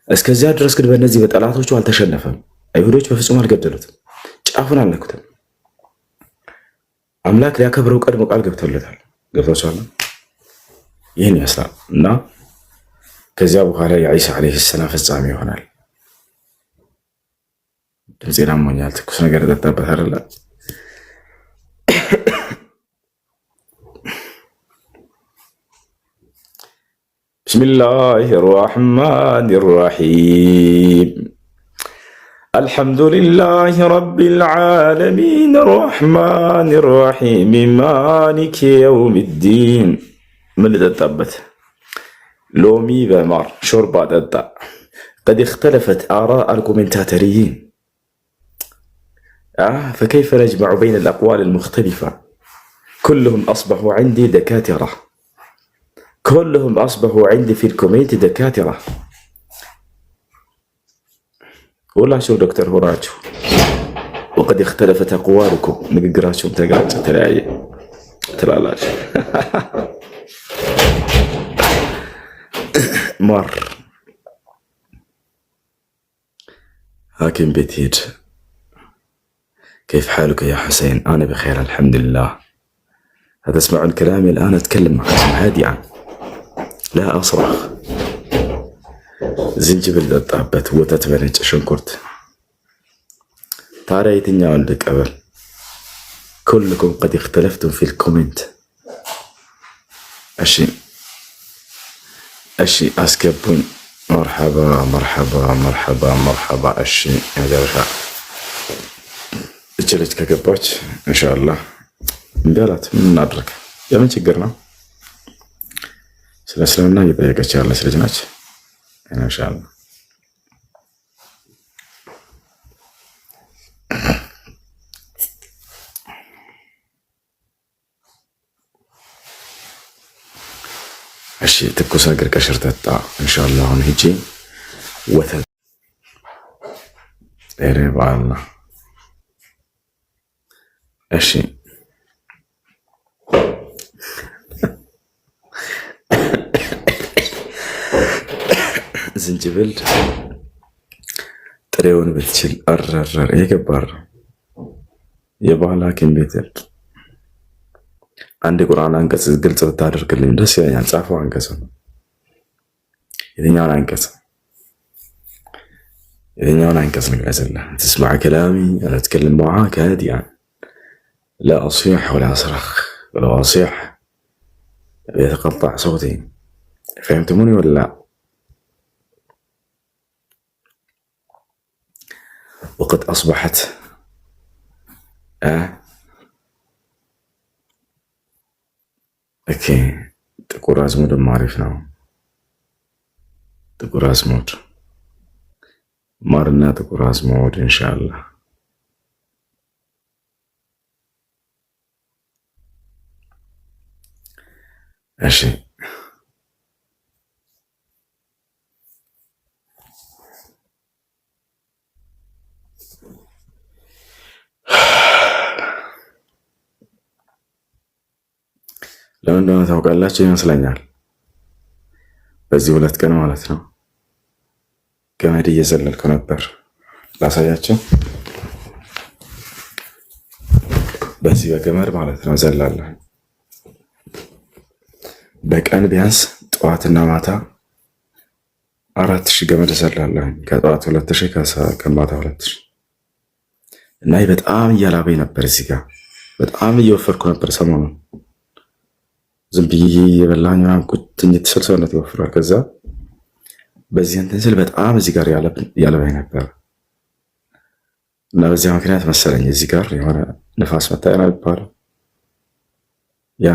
እስከዚያ ድረስ ግን በእነዚህ በጠላቶቹ አልተሸነፈም። አይሁዶች በፍጹም አልገደሉትም፣ ጫፉን አልነኩትም። አምላክ ሊያከብረው ቀድሞ ቃል ገብቶለታል። ገብቷችኋል? ይህን ይመስላል እና ከዚያ በኋላ የዒሳ ዓለይሂ ሰላም ፍጻሜ ይሆናል። ድምፄን አሞኛል። ትኩስ ነገር ጠጣበት አይደለ? ቢስሚላሂ ራሕማኒ ራሒም አልሐምዱሊላሂ ረቢል ዓለሚን ራሕማኒ ራሒም ማሊኪ የውሚዲን። ምን ልጠጣበት? ሎሚ በማር ሾርባ ጠጣ። ቀድ እክተለፈት አራእ አልኮሜንታተሪይን ፈከይፈ ነጅመዑ በይነ አልአቅዋል አልሙክተሊፋ ኩልሁም አስበሑ ዐንዲ ደካቲራ ኩልሁም አስበሑ ዐንዲ ፊል ኮሜንት ደካቲራ። ሁላችሁ ዶክተር ሆናችሁ ወቀድ እክተለፈት አቅዋልኩም ንግግራችሁም ተጋጨ ተለያየ ትላላችሁ። ማር ሐኪም ቤት ሂድ። كيف حالك يا حسين؟ أنا بخير الحمد لله. هتسمعون كلامي الآن؟ أتكلم معكم هادئا لا أصرخ. زنجبل ጠጣበት፣ ወተት በነጭ ሽንኩርት። ታዲያ የትኛውን ልቀበል? كلكم قد اختلفتم في الكومنت። እሺ አስገቡኝ። መርሐባ መርሐባ መርሐባ መርሐባ። እሺ ያጃውሻ እች ልጅ ከገባች ኢንሻአላህ እምቢ አላት። ምን እናድርግ? የምን ችግር ነው? ስለ እስልምና እየጠየቀች ያለች ልጅ ናች። ኢንሻአላህ እሺ ትኩስ ነገር ከሽር ጠጣ። ኢንሻአላህ አሁን ሂጂ ወተት ባላ። እሺ ዝንጅብል ጥሬውን ብትችል አረረር የገባር የባህል ሐኪም ቤት አንድ ቁርአን አንቀጽ ግልጽ ብታደርግልኝ ደስ ይለኛል። ጻፈው አንቀጽ ነው። የትኛውን አንቀጽ ንገረኝ። تسمع كلامي أنا أتكلم معاك هادئا لا أصيح ولا أصرخ ولو أصيح يتقطع صوتي. فهمتموني ولا لا؟ وقد أصبحت ኦኬ ጥቁር አዝሙድ አሪፍ ነው። ጥቁር አዝሙድ ማርና ጥቁር አዝሙድ ኢንሻአላህ። እሺ ለምን እንደሆነ ታውቃላችሁ ይመስለኛል። በዚህ 2 ቀን ማለት ነው ገመድ እየዘለልኩ ነበር። ላሳያችሁ። በዚህ በገመድ ማለት ነው ዘላለሁ። በቀን ቢያንስ ጠዋትና ማታ 4000 ገመድ ዘላለሁ። ከጠዋት 2000 ከማታ 2000 እና በጣም እያላበኝ ነበር። እዚህ ጋር በጣም እየወፈርኩ ነበር ሰሞኑን። ዝም ብዬ የበላኝ ምናምን ቁጥኝ ትስል ሰውነት ይወፍራል። ከዛ በዚህ እንትን ስል በጣም እዚህ ጋር ያለበኝ ነበር እና በዚያ ምክንያት መሰለኝ እዚህ ጋር የሆነ ንፋስ መታየት ነው የሚባለው ያ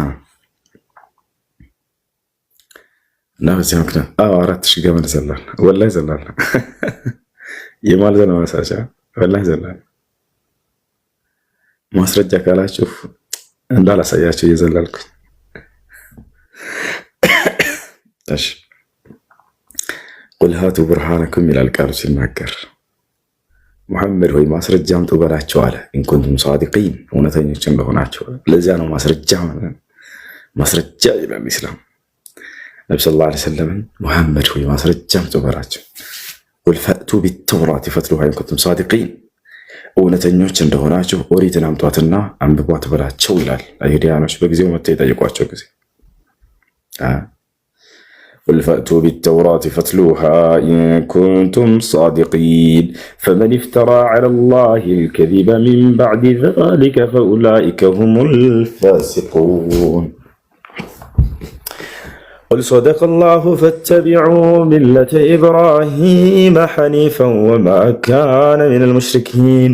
እና በዚያ ምክንያት 4000 ገመድ ዘላል ወላሂ ዘላል የማልዘና ማሳቻ ወላሂ ዘላል። ማስረጃ ካላችሁ እንዳላሳያችሁ እየዘላልኩ እሺ ቁል ሃቱ ቡርሃነኩም ይላል ቃሉ ሲናገር። ሙሐመድ ሆይ ማስረጃ አምጡ በላቸው አለ። ኢንኩንቱም ሷዲቂን እውነተኞች እንደሆናቸው። ለዚያ ነው ማስረጃ ይላል ኢስላም። ነብዩ ሰለላሁ ዐለይሂ ወሰለም ሙሐመድ ሆይ ማስረጃ አምጡ በላቸው። ቁል ፈእቱ ቢተውራት ፈትሉሃ ኢንኩንቱም ሷዲቂን እውነተኞች እንደሆናችሁ ኦሪትን አምጧትና አንብቧት በላቸው ይላል። አይሁዳኖች በጊዜው መጥተው የጠየቋቸው ጊዜ قل فأتوا بالتوراة فاتلوها إن كنتم صادقين فمن افترى على الله الكذب من بعد ذلك فأولئك هم الفاسقون قل صدق الله فاتبعوا ملة إبراهيم حنيفا وما كان من المشركين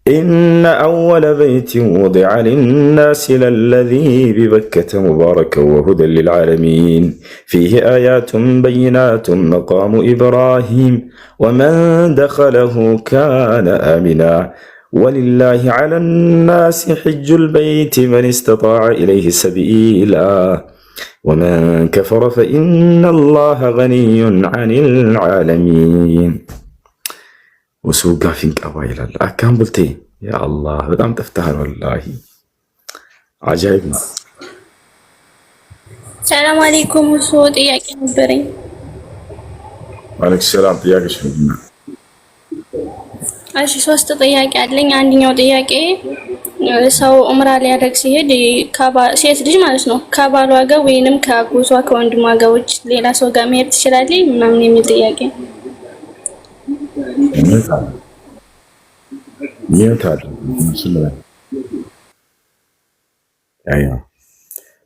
إن أول بيت وضع للناس للذي ببكة مباركا وهدى للعالمين فيه آيات بينات مقام إبراهيم ومن دخله كان آمنا ولله على الناس حج البيت من استطاع إليه سبيلا ومن كفر فإن الله غني عن العالمين وسوق فينك أوائل أكام بلتي يا الله بدأم تفتحر والله عجائب. السلام عليكم وسود إياك نبري. وعليك السلام طياك شنو እሺ ሶስት ጥያቄ አለኝ። አንደኛው ጥያቄ ሰው ዑምራ ሊያደርግ ሲሄድ ሴት ልጅ ማለት ነው ከባሏ ጋር ወይንም ከአጎቷ ከወንድሟ ጋር ውጭ ሌላ ሰው ጋር መሄድ ትችላለች ምናምን የሚል ጥያቄ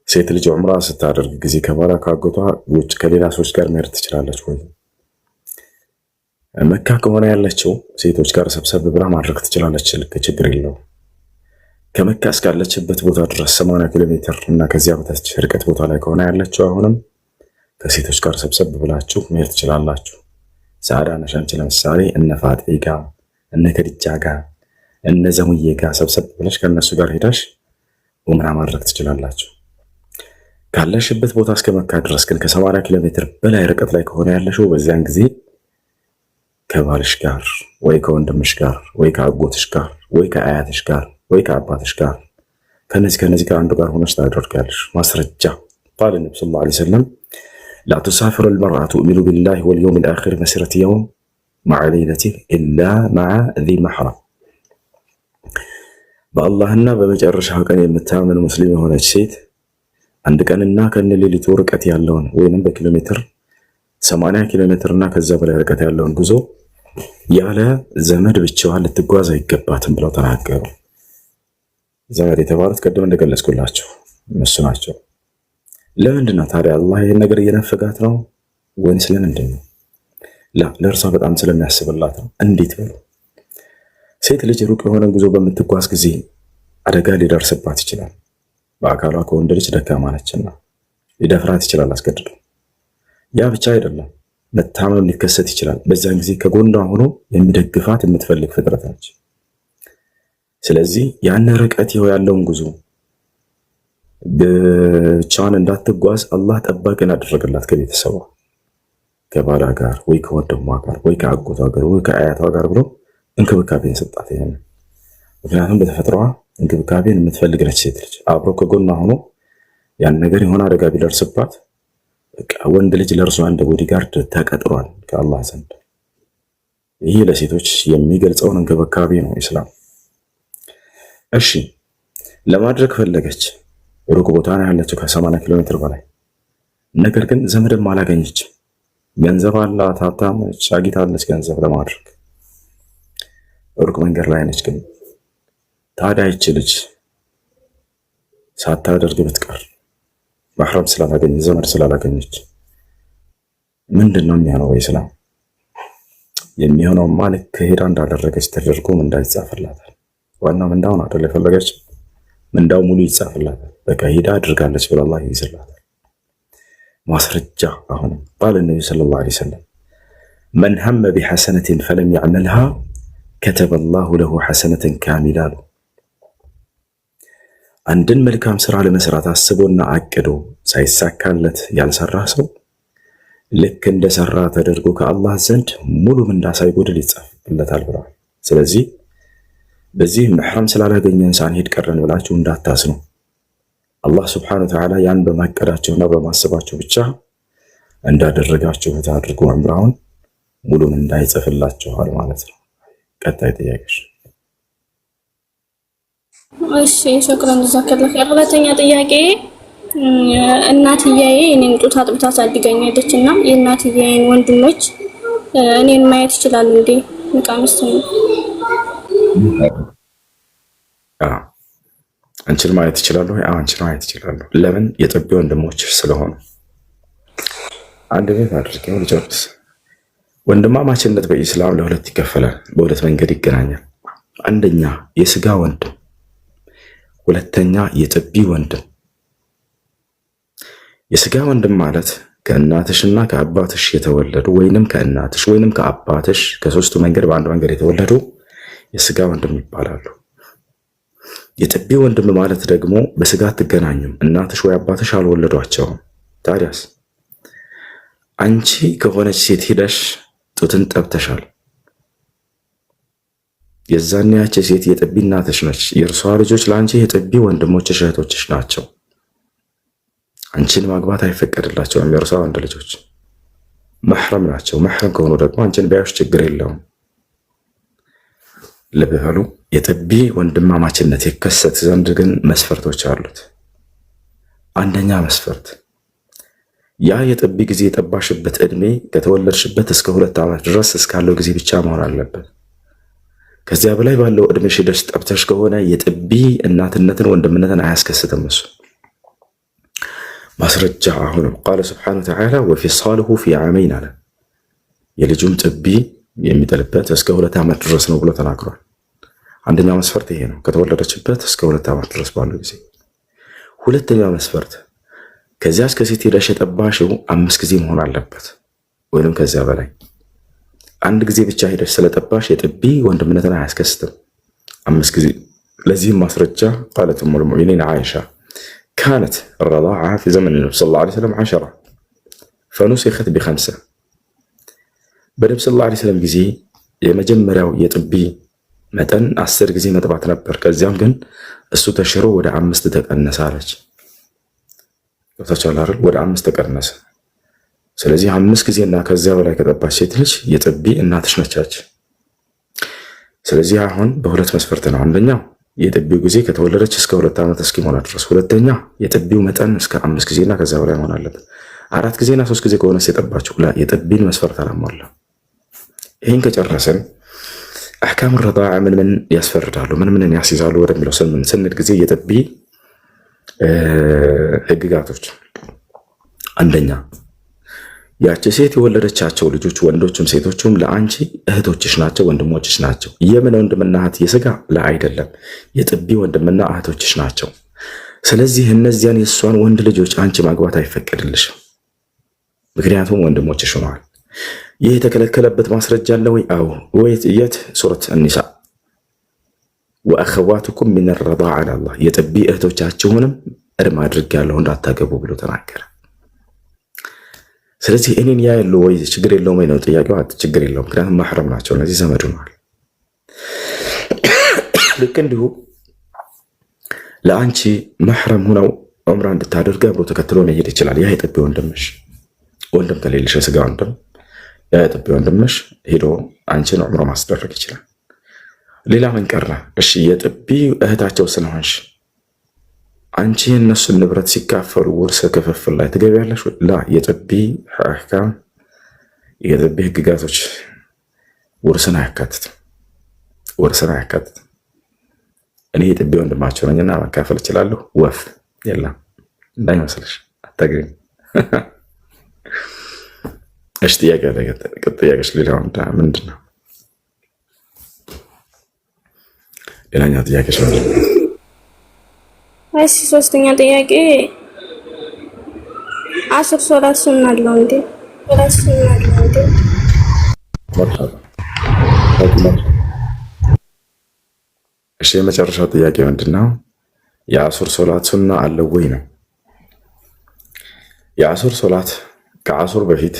ሴት ልጅ ዑምራ ስታደርግ ጊዜ ከባሏ ከአጎቷ ውጭ ከሌላ ሰዎች ጋር መሄድ ትችላለች ወይ? መካ ከሆነ ያለችው ሴቶች ጋር ሰብሰብ ብላ ማድረግ ትችላለች፣ ችግር የለው። ከመካ እስካለችበት ቦታ ድረስ 80 ኪሎ ሜትር እና ከዚያ በታች ርቀት ቦታ ላይ ከሆነ ያለችው አሁንም ከሴቶች ጋር ሰብሰብ ብላችሁ መሄድ ትችላላችሁ። ሳዳ ነሻንች ለምሳሌ እነ ፋጢ ጋር እነ ከድጃ ጋር እነ ዘሙዬ ጋር ሰብሰብ ብለሽ ከነሱ ጋር ሄዳሽ ዑምራ ማድረግ ትችላላችሁ። ካለሽበት ቦታ እስከ መካ ድረስ ግን ከ80 ኪሎ ሜትር በላይ ርቀት ላይ ከሆነ ያለሽው በዚያን ጊዜ ከባልሽ ጋር ወይ ከወንድምሽ ጋር ወይ ከአጎትሽ ጋር ወይ ከአያትሽ ጋር ወይ ከአባትሽ ጋር ከነዚህ ጋር አንዱ ጋር ሆነሽ ታደርጋለሽ። ማስረጃ قال النبي صلى الله عليه وسلم لا تسافر المرأة تؤمن بالله واليوم الآخر مسيرة يوم مع ليلته إلا مع ذي محرم በአላህና በመጨረሻው ቀን የምታምን ሙስሊም የሆነች ሴት አንድ ቀንና ከነ ሌሊቱ ርቀት ያለውን ወይንም በኪሎ ሜትር 80 ኪሎ ሜትር እና ከዛ በላይ ርቀት ያለውን ጉዞ ያለ ዘመድ ብቻዋን ልትጓዝ አይገባትም ብለው ተናገሩ። ዘመድ የተባሉት ቀደም እንደገለጽኩላችሁ እነሱ ናቸው። ለምንድን ነው ታዲያ አላህ ይሄን ነገር እየነፈጋት ነው ወይስ ለምንድን ነው? ለእርሷ በጣም ስለሚያስብላት ነው። እንዴት ብሎ ሴት ልጅ ሩቅ የሆነ ጉዞ በምትጓዝ ጊዜ አደጋ ሊደርስባት ይችላል። በአካሏ ከወንድ ልጅ ደካማ ነችና ሊደፍራት ይችላል አስገድዶ። ያ ብቻ አይደለም፣ መታመም ሊከሰት ይችላል። በዛን ጊዜ ከጎኗ ሆኖ የሚደግፋት የምትፈልግ ፍጥረት ነች። ስለዚህ ያን ርቀት ያለውን ጉዞ ብቻዋን እንዳትጓዝ አላህ ጠባቂን አደረገላት ከቤተሰቧ ከባሏ ጋር ወይ ከወንድሟ ጋር ወይ ከአጎቷ ጋር ወይ ከአያቷ ጋር ብሎ እንክብካቤን ሰጣት። ይሄን ምክንያቱም በተፈጥሮዋ እንክብካቤን የምትፈልግ ነች ሴት ልጅ። አብሮ ከጎኗ ሆኖ ያን ነገር የሆነ አደጋ ቢደርስባት ወንድ ልጅ ለእርሷ እንደ ቦዲጋርድ ተቀጥሯል ከአላህ ዘንድ። ይህ ለሴቶች የሚገልጸውን እንክብካቤ ነው ኢስላም። እሺ ለማድረግ ፈለገች፣ ሩቅ ቦታ ነው ያለችው ከ80 ኪሎ ሜትር በላይ። ነገር ግን ዘመድም አላገኘችም። ገንዘብ አላት፣ ሀብታም ነች፣ አጊታለች ገንዘብ ለማድረግ ሩቅ መንገድ ላይ ነች። ግን ታዲያ ይች ልጅ ሳታደርግ ብትቀር ማህረም ስላላገኘች ዘመድ ስላላገኘች ምንድን ነው የሚሆነው? ኢስላም የሚሆነው ማለት ከሄዳ እንዳደረገች ተደርጎ ምንዳ ይጻፍላታል። ዋናው ምንዳውን አይደል የፈለገች ምንዳው ሙሉ ይጻፍላታል። በቃ ሄዳ አድርጋለች ብሎ አላህ ይይዝላታል። ማስረጃ አሁን ቃል ነብዩ ሰለላሁ ዐለይሂ ወሰለም መን ሀመ ቢሐሰነትን ፈለም ያዕመልሃ ከተበ ላሁ ለሁ ሐሰነተን ካሚላ። አንድን መልካም ስራ ለመስራት አስቦና አቅዶ ሳይሳካለት ያልሰራ ሰው ልክ እንደሰራ ተደርጎ ከአላህ ዘንድ ሙሉ ምንዳ ሳይጎድል ይጻፍለታል ብለዋል። ስለዚህ በዚህ መሕረም ስላላገኘን ሳንሄድ ቀረን ብላችሁ እንዳታስኑ። አላህ ስብሓነሁ ወተዓላ ያን በማቀዳቸውና በማሰባቸው ብቻ እንዳደረጋችሁት አድርጎ ዑምራውን ሙሉ ምንዳ ይጽፍላችኋል ማለት ነው። ቀጣይ ጥያቄሽ። እሺ ሸክራን ጀዛከላህ ኸይር። ሁለተኛ ጥያቄ እናትዬ እኔን ጡት አጥብታ አሳድገኛለች እና የእናትዬን ወንድሞች እኔን ማየት ይችላሉ እንዴ? ንቃምስ ነው አንቺን ማየት ይችላሉ? አንቺን ማየት ይችላሉ። ለምን? የጥቢ ወንድሞች ስለሆኑ። አንድ ቤት አድርገው ልጨርስ። ወንድማማችነት በኢስላም ለሁለት ይከፈላል፣ በሁለት መንገድ ይገናኛል። አንደኛ የስጋ ወንድም፣ ሁለተኛ የጥቢ ወንድም። የስጋ ወንድም ማለት ከእናትሽና ከአባትሽ የተወለዱ ወይንም ከእናትሽ ወይንም ከአባትሽ ከሶስቱ መንገድ በአንድ መንገድ የተወለዱ የስጋ ወንድም ይባላሉ። የጥቢ ወንድም ማለት ደግሞ በስጋ አትገናኙም፣ እናትሽ ወይ አባትሽ አልወለዷቸውም። ታዲያስ አንቺ ከሆነች ሴት ሂደሽ ጡትን ጠብተሻል። የዛኔ ያቺ ሴት የጥቢ እናትሽ ነች። የእርሷ ልጆች ለአንቺ የጥቢ ወንድሞችሽ እህቶችሽ ናቸው። አንቺን ማግባት አይፈቀድላቸውም። የእርሷ ወንድ ልጆች መሕረም ናቸው። መሕረም ከሆኑ ደግሞ አንቺን ቢያዩሽ ችግር የለውም። ልብ በሉ። የጥቢ ወንድማማችነት ይከሰት ዘንድ ግን መስፈርቶች አሉት። አንደኛ መስፈርት ያ የጥቢ ጊዜ የጠባሽበት ዕድሜ ከተወለድሽበት እስከ 2 ዓመት ድረስ እስካለው ጊዜ ብቻ መሆን አለበት። ከዚያ በላይ ባለው ዕድሜሽ ሂደሽ ጠብተሽ ከሆነ የጥቢ እናትነትን ወንድምነትን አያስከስትም እሱ። ማስረጃ አሁንም ቃለ ስብሓነሁ ወተዓላ ወፊሳሉሁ ፊ ዓመይን አለ። የልጁም ጥቢ የሚጥልበት እስከ 2 ዓመት ድረስ ነው ብሎ ተናግሯል። አንደኛው መስፈርት ይሄ ነው፣ ከተወለደችበት እስከ 2 ዓመት ድረስ ባለው ጊዜ። ሁለተኛው መስፈርት ከዚያ እስከ ሴት ሄደሽ የጠባሽው 5 ጊዜ መሆን አለበት ወይንም ከዚያ በላይ። አንድ ጊዜ ብቻ ሄደሽ ስለጠባሽ የጥቢ ወንድምነትን አያስከስትም፣ 5 ጊዜ። ለዚህም ማስረጃ ቃለት ኡሙል ሙእሚኒን ዓኢሻ ካነት ረዳዓ ፊ ዘመን ነቢ ሰለላሁ ዐለይሂ ወሰለም 10 ፈኑሲኸት ቢ5። በነቢ ሰለላሁ ዐለይሂ ወሰለም ጊዜ የመጀመሪያው የጥቢ መጠን 10 ጊዜ መጥባት ነበር። ከዚያም ግን እሱ ተሽሮ ወደ 5 ተቀነሰ አለች። ተቻላል ወደ 5 ተቀነሰ። ስለዚህ 5 ጊዜና ከዚያ በላይ ከጠባች ሴት ልጅ የጥቢ እናትሽ ነቻች። ስለዚህ አሁን በሁለት መስፈርት ነው። አንደኛው የጥቢው ጊዜ ከተወለደች እስከ 2 ዓመት እስኪሞላ ድረስ፣ ሁለተኛ የጥቢው መጠን እስከ 5 ጊዜና ከዚያ በላይ መሆን አለበት። 4 ጊዜና 3 ጊዜ ከሆነስ የጠባችው የጥቢን መስፈርት አላሟላም። ይህን ከጨረስን አሕካም ረዳዓ ምን ምን ያስፈርዳሉ፣ ምን ምን ያስይዛሉ ወደሚለው ስንል ጊዜ የጥቢ ህግጋቶች፣ አንደኛ ያቺ ሴት የወለደቻቸው ልጆች ወንዶችም ሴቶችም ለአንቺ እህቶችሽ ናቸው፣ ወንድሞችሽ ናቸው። የምን ወንድምና እህት? የስጋ አይደለም፣ የጥቢ ወንድምና እህቶችሽ ናቸው። ስለዚህ እነዚያን የእሷን ወንድ ልጆች አንቺ ማግባት አይፈቀድልሽም፣ ምክንያቱም ወንድሞችሽ ሆነዋል። ይህ የተከለከለበት ማስረጃ አለ ወይ? አዎ። የት? ሱረት አኒሳ ወአኸዋቱኩም ሚን ረዳዓ አላህ፣ የጥቢ እህቶቻችሁንም እርም አድርጌያለሁ እንዳታገቡ ብሎ ተናገረ። ስለዚህ እኔን ያ ያለው ወይ ችግር የለውም ወይ ነው ጥያቄው? ችግር የለውም፣ ምክንያቱም ማህረም ናቸው፣ እነዚህ ዘመድ ሆነዋል። ልክ እንዲሁ ለአንቺ ማህረም ሆነው ዑምራ እንድታደርግ አብሮ ተከትሎ መሄድ ይችላል። ያ የጥቢ ወንድምሽ፣ ወንድም ከሌለሽ የስጋ ወንድም፣ ያ የጥቢ ወንድምሽ ሄዶ አንቺን ዑምራ ማስደረግ ይችላል። ሌላ ምን ቀረ? እሺ የጥቢ እህታቸው ስለሆንሽ አንቺ እነሱን ንብረት ሲካፈሉ ውርስ ክፍፍል ላይ ትገቢያለሽ? ላ የጥቢ አህካም የጥቢ ህግጋቶች ውርስን አያካትትም። እኔ የጥቢ ወንድማቸው ነኝና መካፈል እችላለሁ። ወፍ የለም እንዳይመስልሽ አታገኝ። እሺ ጥያቄሽ ሌላው ምንድን ነው? ሌላኛው ጥያቄሽ ምንድን ነው? እሺ ሶስተኛ ጥያቄ አስር ሶላት ሱና አለው እንዴ? እሺ የመጨረሻው ጥያቄ ምንድነው? የአሱር ሶላት ሱና አለው ወይ ነው። የአሱር ሶላት ከአሱር በፊት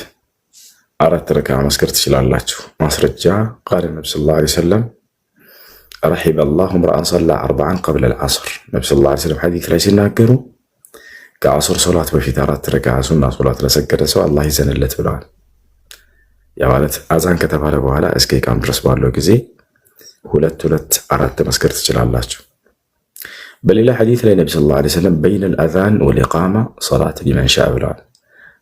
4 ረካ መስገድ ትችላላችሁ። ማስረጃ ቃል ነብዩ ሰለላሁ ዐለይሂ ወሰለም ረሒበ አላሁ ምርአን ሰላ 40 ቀብለ አልዓስር ነብዩ ሰለላሁ ዐለይሂ ወሰለም ሐዲስ ላይ ሲናገሩ ከአሱር ሶላት በፊት 4 ረካ ሱና ሶላት ለሰገደ ሰው አላህ ይዘንለት ብለዋል። ያ ማለት አዛን ከተባለ በኋላ እስከ ኢቃም ድረስ ባለው ጊዜ 2 መስገድ ትችላላችሁ። በሌላ ሐዲስ ላይ ነብዩ ሰለላሁ ዐለይሂ ወሰለም በይነ አልአዛን ወልኢቃማ ሶላት ሊመን ሻአ ብለዋል።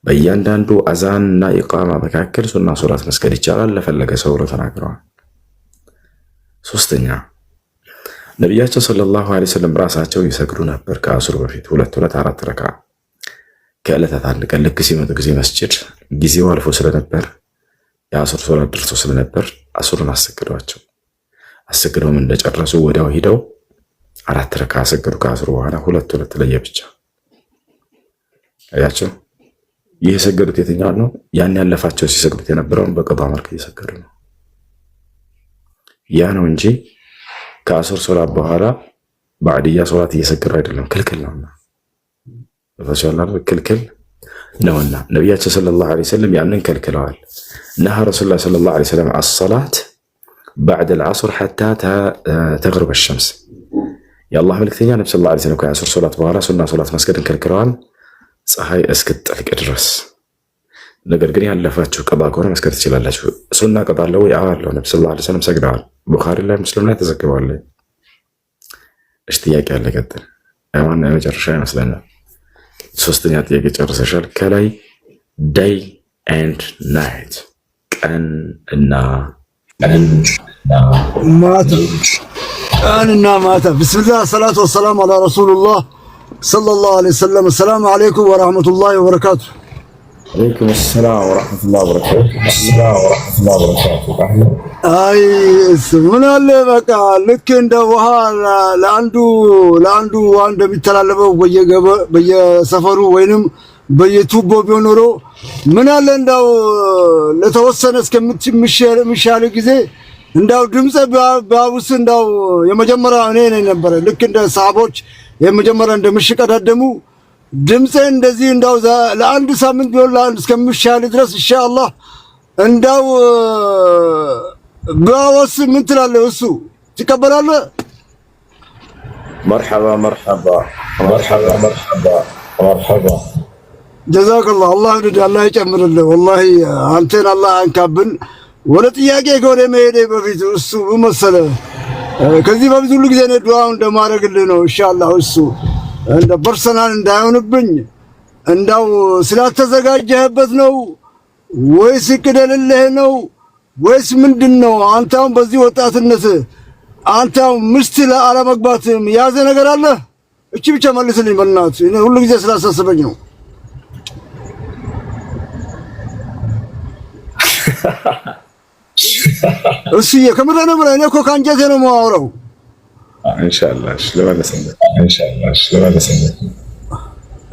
በእያንዳንዱ አዛን እና ኢቃማ መካከል ሱና ሶላት መስገድ ይቻላል ለፈለገ ሰው ብለው ተናግረዋል። ሶስተኛ ነቢያቸው ሰለላሁ ዐለይሂ ወሰለም ራሳቸው ይሰግዱ ነበር ከአሱር በፊት 2 ረካ። ከዕለታት አንድ ቀን ልክ ሲመጡ ጊዜ መስጂድ ጊዜው አልፎ ስለነበር የአሱር ሶላት ደርሶ ስለነበር አሱርን አሰግደውም እንደጨረሱ ወዲያው ሂደው 4 ረካ ሰገዱ። ከአሱር በኋላ 2 ለየብቻ አያቸው። ይህ የሰገዱት የትኛው ነው? ያን ያለፋቸው ሲሰግዱት የነበረውን በቀዷ መልክ እየሰገዱ ነው። ያ ነው እንጂ ከአሱር ሶላት በኋላ ባዕድያ ሶላት እየሰገዱ አይደለም። ክልክል ነውና ክልክል ነውና ነቢያችን ሰለላሁ ዐለይሂ ወሰለም ያንን ከልክለዋል። ነሃ ረሱሉላህ ሰለላሁ ዐለይሂ ወሰለም አሰላት ባዕድ አልዓስር ሐታ ተግርበ ሸምስ። የአላህ መልክተኛ ነብዩ ሰለላሁ ዐለይሂ ወሰለም ከአሱር ሶላት በኋላ ሱና ሶላት መስገድን ከልክለዋል ፀሐይ እስክትጠልቅ ድረስ። ነገር ግን ያለፋችሁ ቀባ ከሆነ መስገድ ትችላላችሁ። ሱና ቀባ አለው ወይ? አዎ አለው። ነብዩ ሰለላሁ ዐለይሂ ወሰለም ሰግደዋል። ቡኻሪ ላይ ሙስሊም ላይ ተዘግቧል። እሺ ጥያቄ አለ። ቀጥል። አይዋን የመጨረሻ ይመስለኛል። ሶስተኛ ጥያቄ ጨርሰሻል። ከላይ ዴይ ኤንድ ናይት ቀን እና ማታ። ቢስሚላህ ሰላቱ ወሰላም አላ ረሱልላህ ሰለላሁ ዐለይሂ ወሰለም። ሰላም አለይኩም ወራህመቱላሂ ወበረካቱ። ወአለይኩም ሰላም ወራህመቱላሂ ወበረካቱ። አይ ምን አለ በቃ ልክ እንደ ውሃ ለአንዱ ውሃ እንደሚተላለፈው በየሰፈሩ ወይንም በየቱቦ ቢሆን ኖሮ ምን አለ እንዳው ለተወሰነ እስከምትምሻል ጊዜ እንዳው ድምጽ ባውስ እንዳው የመጀመሪያ እኔ ነኝ ነበር። ልክ እንደ ሰሃቦች የመጀመሪያ እንደምሽቀዳደሙ ድምጽ እንደዚህ እንዳው ለአንድ ሳምንት ቢሆን ለአንድ እስከምሻል ድረስ ኢንሻአላህ እንዳው ባውስ ምን ትላለህ? እሱ ትቀበላለህ? መርሐባ ጀዛከላህ አላህ ይጨምርልህ። ወላሂ አንተን አላህ አንካብን። ወደ ጥያቄ ከሆነ መሄዴ በፊት እሱ መሰለህ ከዚህ በፊት ሁሉ ጊዜ ነው ዱዓው እንደማረግልህ ነው ኢንሻአላህ። እሱ እንደ ፐርሰናል እንዳይሆንብኝ እንዳው ስላተዘጋጀህበት ነው ወይስ ይቅደልልህ ነው ወይስ ምንድነው? አንተው በዚህ ወጣትነት አንተው ምስት ለአለመግባት ያዘ ነገር አለ? እቺ ብቻ መልስልኝ በእናትህ። እኔ ሁሉ ጊዜ ስላሳሰበኝ ነው። እሺ ከምር ነው ብለህ እኔ እኮ ከአንጀቴ ነው የማወራው። ኢንሻአላህ ለማለሰለት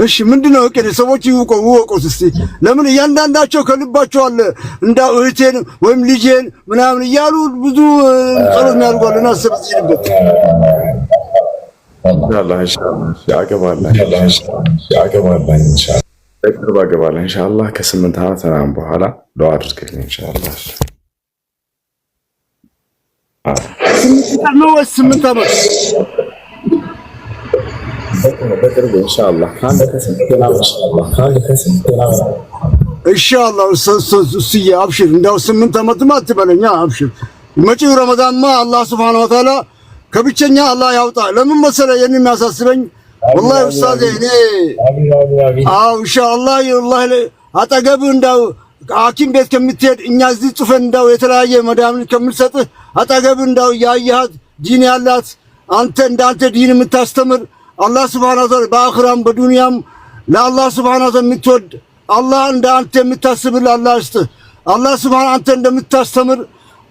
እሺ ምንድነው? እኔ ሰዎች ይወቁት እስቲ። ለምን እያንዳንዳቸው ከልባቸው አለ እንዳው እህቴን ወይም ልጄን ምናምን እያሉ ብዙ ጸሎት የሚያደርጓል እና አስበዝይበት ኢንሻአላህ ያገባላህ በቅርብ አገባለሁ ኢንሻአላህ። ከ8 ዓመት ምናምን በኋላ ዱዓ አድርግልኝ ኢንሻአላህ። 8 ዓመት በቅርብ ኢንሻአላህ ኢንሻአላህ። እሱዬ አብሽር፣ እንዳው 8 ዓመትማ አትበለኛ አብሽር። መጪው ረመዳንማ አላህ ሱብሓነሁ ወተዓላ ከብቸኛ አላህ ያውጣ። ለምን መሰለህ የሚያሳስበኝ والله أستاذ إني إن شاء الله والله أتقبل እንዳው ሐኪም ቤት ከምትሄድ እኛ እዚህ ጽፈን እንዳው የተለያየ መድኃኒት ከምትሰጥህ አጠገብህ እንዳው ያያት ዲን ያላት አንተ እንዳንተ ዲን የምታስተምር አላህ Subhanahu Wa Ta'ala በአኺራም በዱንያም ለአላህ Subhanahu Wa Ta'ala የምትወድ አላህ እንዳንተ የምታስብል አላህ እስተ አላህ Subhanahu አንተ እንደምታስተምር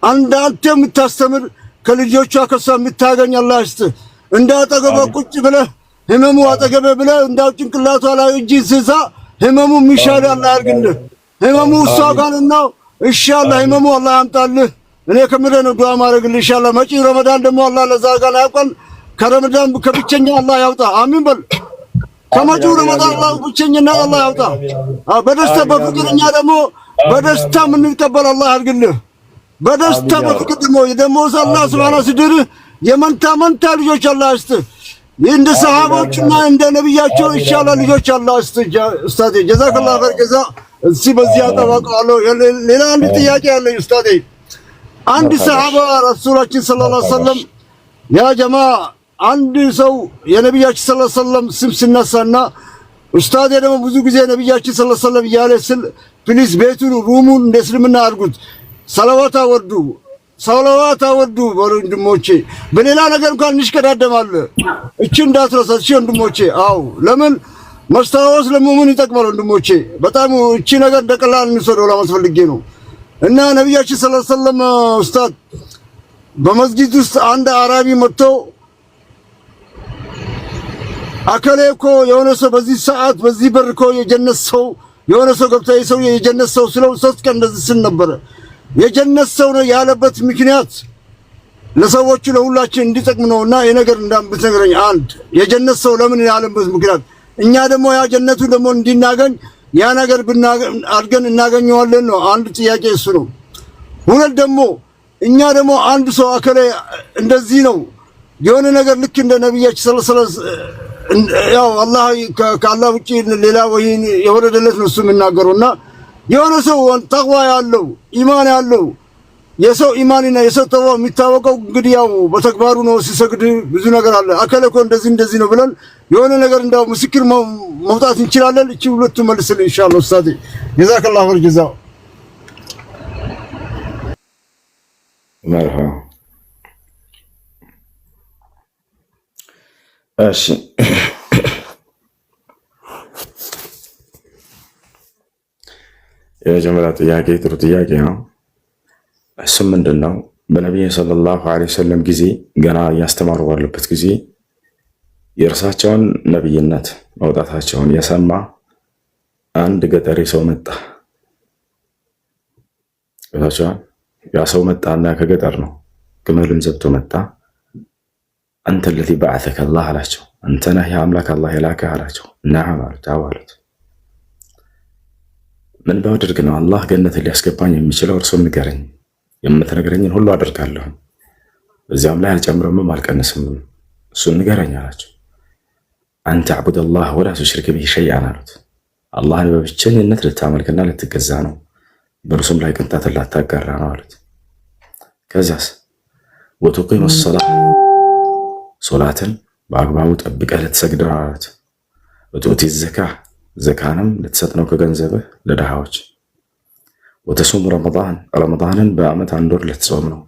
አንዳንተ የምታስተምር ከልጆቿ ከሷ የምታገኝ አላህ እስተ እንዳጠገበ ቁጭ ብለህ ህመሙ አጠገበ ብለህ እንዳው ጭንቅላቷ ላይ እጅ ስሳ ህመሙ የሚሻል አላህ ያርግልህ ህመሙ እሷ ጋር ነው ኢንሻአላህ ህመሙ አላህ ያምጣልህ እኔ ከምረ ነው ዱዓ ማድረግልህ ኢንሻአላህ መጪ ረመዳን ደግሞ አላህ ለዛ ጋር ያውቃል ከረመዳን ከብቸኛ አላህ ያውጣ አሚን በል ከመጪው ረመዳን አላህ ብቸኝና አላህ ያውጣ በደስታ በፍቅርኛ ደግሞ በደስታ ምን ይቀበል አላህ ያርግልህ በደስታ በፍቅር ደግሞ አላህ Subhanahu ሲድር የመንታ ልጆች አላህ እስተ እንደ ሰሃቦችና እንደ ነብያቸው ኢንሻአላህ ልጆች አላህ እስተ ኡስታዝ ጀዛከላሁ ኸይር ጀዛ እዚህ በዚህ አጠባቃለሁ ሌላ አንድ ጥያቄ አለኝ ኡስታዝ አንድ ሰሃባ ረሱላችን ሰለላሁ ዐለይሂ ወሰለም ያ ጀማ አንድ ሰው የነብያችን ሰለላሁ ዐለይሂ ወሰለም ስም ሲነሳና ኡስታዝ ደግሞ ብዙ ጊዜ ነብያችን ሰለላሁ ዐለይሂ ወሰለም ያለ ስል ፕሊዝ ቤቱን ሩሙን እንደ እስልምና አድርጉት ሰላዋት አወርዱ ወንድሞቼ በሌላ ነገር እንኳን እንሽከዳደማል እቺ እንዳትረሳች ወንድሞቼ አው ለምን መስታወስ ለሙሙን ይጠቅማል ወንድሞቼ በጣም እቺ ነገር እንደቀላል እንሰደው ለማስፈልጌ ነው እና ነብያችን ሰለላሁ ዐለይሂ ወሰለም ኡስታዝ በመስጊድ ውስጥ አንድ አራቢ መጥቶ አከለኮ የሆነ ሰው በዚህ ሰዓት በዚህ በር እኮ የጀነት ሰው የሆነ ሰው ገብቶ የሰው የጀነት ሰው ስለው ሶስት ቀን እንደዚህ ስን ነበር የጀነት ሰው ነው ያለበት ምክንያት ለሰዎቹ ለሁላችን እንዲጠቅም ነውና የነገር እንዳምብትነግረኝ አንድ የጀነት ሰው ለምን ያለበት ምክንያት እኛ ደግሞ ያ ጀነቱ ደግሞ እንዲናገኝ ያ ነገር አድርገን እናገኘዋለን ነው አንድ ጥያቄ እሱ ነው ሁለት ደግሞ እኛ ደግሞ አንድ ሰው አከለ እንደዚህ ነው የሆነ ነገር ልክ እንደ ነብያችን ሰለላሁ ዐለይሂ ወሰለም ያው አላህ ከአላህ ውጪ ሌላ ወይ የወረደለት ነው እሱ የሚናገሩና የሆነ ሰው ተቅዋ ያለው ኢማን ያለው የሰው ኢማንና የሰው ተቅዋ የሚታወቀው እንግዲህ ያው በተግባሩ ነው ሲሰግድ ብዙ ነገር አለ አከለኮ እንደዚህ ነው ብለን የሆነ ነገር እንዳው ምስክር መውጣት እንችላለን እቺ ሁለቱ መልስልኝ ኢንሻአላህ ኡስታዝ ጀዛከላሁ ኸይር ጀዛው መርሃ እሺ የመጀመሪያ ጥያቄ ጥሩ ጥያቄ ነው እሱም ምንድነው በነብዩ ሰለላሁ ዐለይሂ ወሰለም ጊዜ ገና ያስተማሩ ባሉበት ጊዜ የእርሳቸውን ነብይነት መውጣታቸውን የሰማ አንድ ገጠሪ ሰው መጣ ያ ሰው መጣና ከገጠር ነው ግመሉን ዘብቶ መጣ አንተ الذي بعثك الله አላቸው አንተ ነህ የአምላክ አላህ የላከህ አላቸው ነዓም አሉት ምን ባደርግ ነው አላህ ገነት ሊያስገባኝ የሚችለው እርሱን ንገረኝ የምትነግረኝን ሁሉ አደርጋለሁ በዚያም ላይ አልጨምርም አልቀንስም እሱን ንገረኝ አላቸው አንተ አዕቡድ الله ولا تشرك به شيئا አሉት አላህን በብቸኝነት ልታመልክና ልትገዛ ነው በእርሱም ላይ ቅንጣት ላታጋራ ነው አሉት ከዛስ ወተቂሙ الصلاة ሶላትን በአግባቡ ጠብቀህ ልትሰግድ ነው አሉት ወቱቲ الزكاة ዘካንም ልትሰጥ ነው ከገንዘብህ ለድሃዎች ወተሱም ረመዳንን በአመት አንድ ወር ልትጾም ነው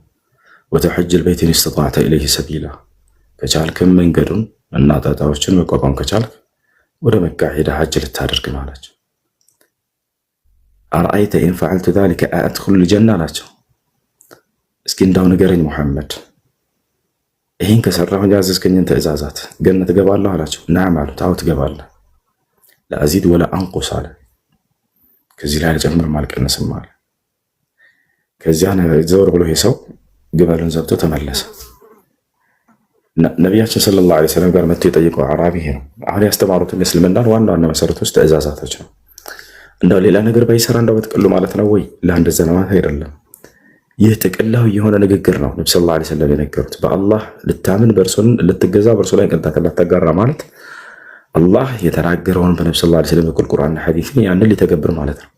ወተሐጅ البيت إن استطعت إليه سبيلا ከቻልክም መንገዱን እና ጣጣዎችን መቋቋም ከቻልክ ወደ መካ ሄደህ ሐጅ ልታደርግ ነው አላቸው አርአይተ ኢን ፈዐልቱ ذلك أدخل الجنة አላቸው እስኪ እንዳው ንገረኝ ሙሐመድ ይሄን ከሰራሁኝ ያዘዝከኝን ትእዛዛት ገነት እገባለሁ አላቸው ነዓም አሉት አዎ ትገባለህ ለአዚድ ወላ አንቁስ አለ ከዚህ ላይ አልጨምርም አልቀንስም አለ ከዚያ ዘወር ብሎ ይሄ ሰው ግመሉን ዘብቶ ተመለሰ ነብያችን ሰለላሁ ዐለይሂ ወሰለም ጋር መጥቶ የጠየቀው አራቢ ነው አሁን ያስተማሩትን እስልምናን ዋና መሰረቶች ትእዛዛቶች ነው እንደው ሌላ ነገር ባይሰራ እንደው በጥቅሉ ማለት ነው ወይ ለአንድ ዘመናት አይደለም ይህ ጥቅላው የሆነ ንግግር ነው ነብዩ ሰለላሁ ዐለይሂ ወሰለም የነገሩት በአላህ ልታምን በእርሱን ልትገዛ በእርሱ ላይ ቅንጣት ላታጋራ ማለት አላህ የተናገረውን በነብዩ ሰለላሁ ዐለይሂ ወሰለም ቁርአንና ሐዲስን ያንን ሊተገብር ማለት ነው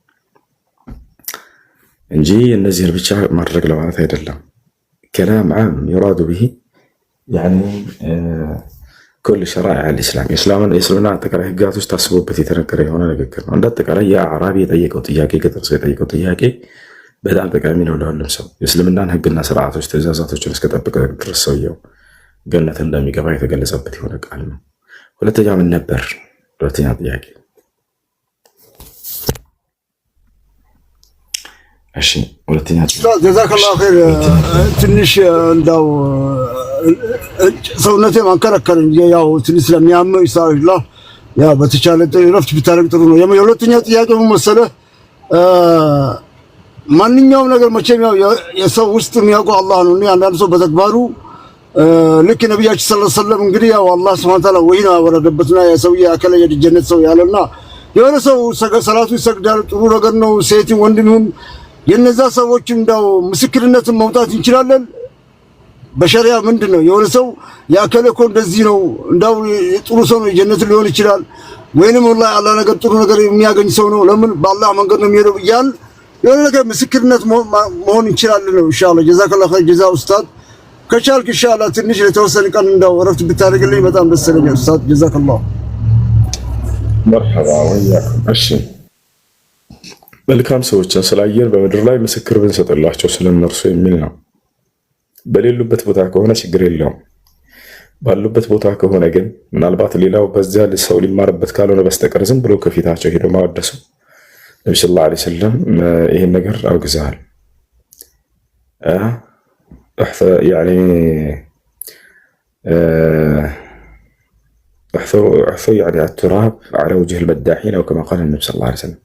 እንጂ እነዚህን ብቻ ማድረግ ለማለት አይደለም كلام عام يراد به يعني ኩል ሸራኢዕ አልኢስላም የእስልምና አጠቃላይ ህጋቶች ታስቦበት የተነገረ የሆነ ንግግር ነው። እንደ አጠቃላይ የአዕራቢ የጠየቀው ጥያቄ ገጠር ሰው የጠየቀው ጥያቄ በጣም ጠቃሚ ነው ለሁሉም ሰው። የእስልምናን ህግና ስርዓቶች ትእዛዛቶችን እስከጠበቀ ድረስ ሰውየው ገነት እንደሚገባ የተገለጸበት የሆነ ቃል ነው። ሁለተኛ ምን ነበር? ሁለተኛ ጥያቄ እሺ፣ ሁለተኛ ጀዛከላሁ ኸይር። ትንሽ እንዳው ሰውነቴ ማንከረከር እንጂ ያው ትንሽ ስለሚያመው ኢንሻአላህ ያው በተቻለ ረፍት ብታረግ ጥሩ ነው። የሁለተኛው ጥያቄ ምን መሰለህ? ማንኛውም ነገር መቼም ያው የሰው ውስጥ የሚያውቀው አላህ ነው። አንዳንድ ሰው በተግባሩ ልክ ነብያችን ሰለላሁ ዐለይሂ ወሰለም እንግዲህ ያው አላህ ሱብሓነሁ ወተዓላ ወይና ወረደበትና የሰውዬ አከለ የጀነት ሰው ያለና የሆነ ሰው ሰላቱ ይሰግዳል፣ ጥሩ ነገር ነው። ሴት ወንድም የነዛ ሰዎች እንዳው ምስክርነትን መውጣት እንችላለን። በሸሪያ ምንድነው የሆነ ሰው ያከለ እኮ እንደዚህ ነው እንዳው ጥሩ ሰው ነው የጀነት ሊሆን ይችላል፣ ወይንም ወላሂ አላህ ነገር ጥሩ ነገር የሚያገኝ ሰው ነው፣ ለምን በአላህ መንገድ ነው የሚሄደው እያል የሆነ ነገር ምስክርነት መሆን እንችላለን ነው። ኢንሻአላህ ጀዛከላሁ ኸይር ጀዛ ኡስታዝ። ከቻልክ ኢንሻአላህ ትንሽ ለተወሰነ ቀን እንዳው እረፍት ብታደርግልኝ በጣም ደስ ይለኛል ኡስታዝ። ጀዛከላሁ መርሐባ ወያኩም። እሺ መልካም ሰዎችን ስላየን በምድር ላይ ምስክር ብንሰጥላቸው ስለነርሱ የሚል ነው። በሌሉበት ቦታ ከሆነ ችግር የለውም። ባሉበት ቦታ ከሆነ ግን ምናልባት ሌላው በዚያ ሰው ሊማርበት ካልሆነ በስተቀር ዝም ብሎ ከፊታቸው ሄዶ ማወደሱ ነቢ ሰለላሁ ዐለይሂ ወሰለም ይህን ነገር አውግዘዋል። احثوا يعني التراب على وجه المداحين او كما قال النبي صلى الله عليه وسلم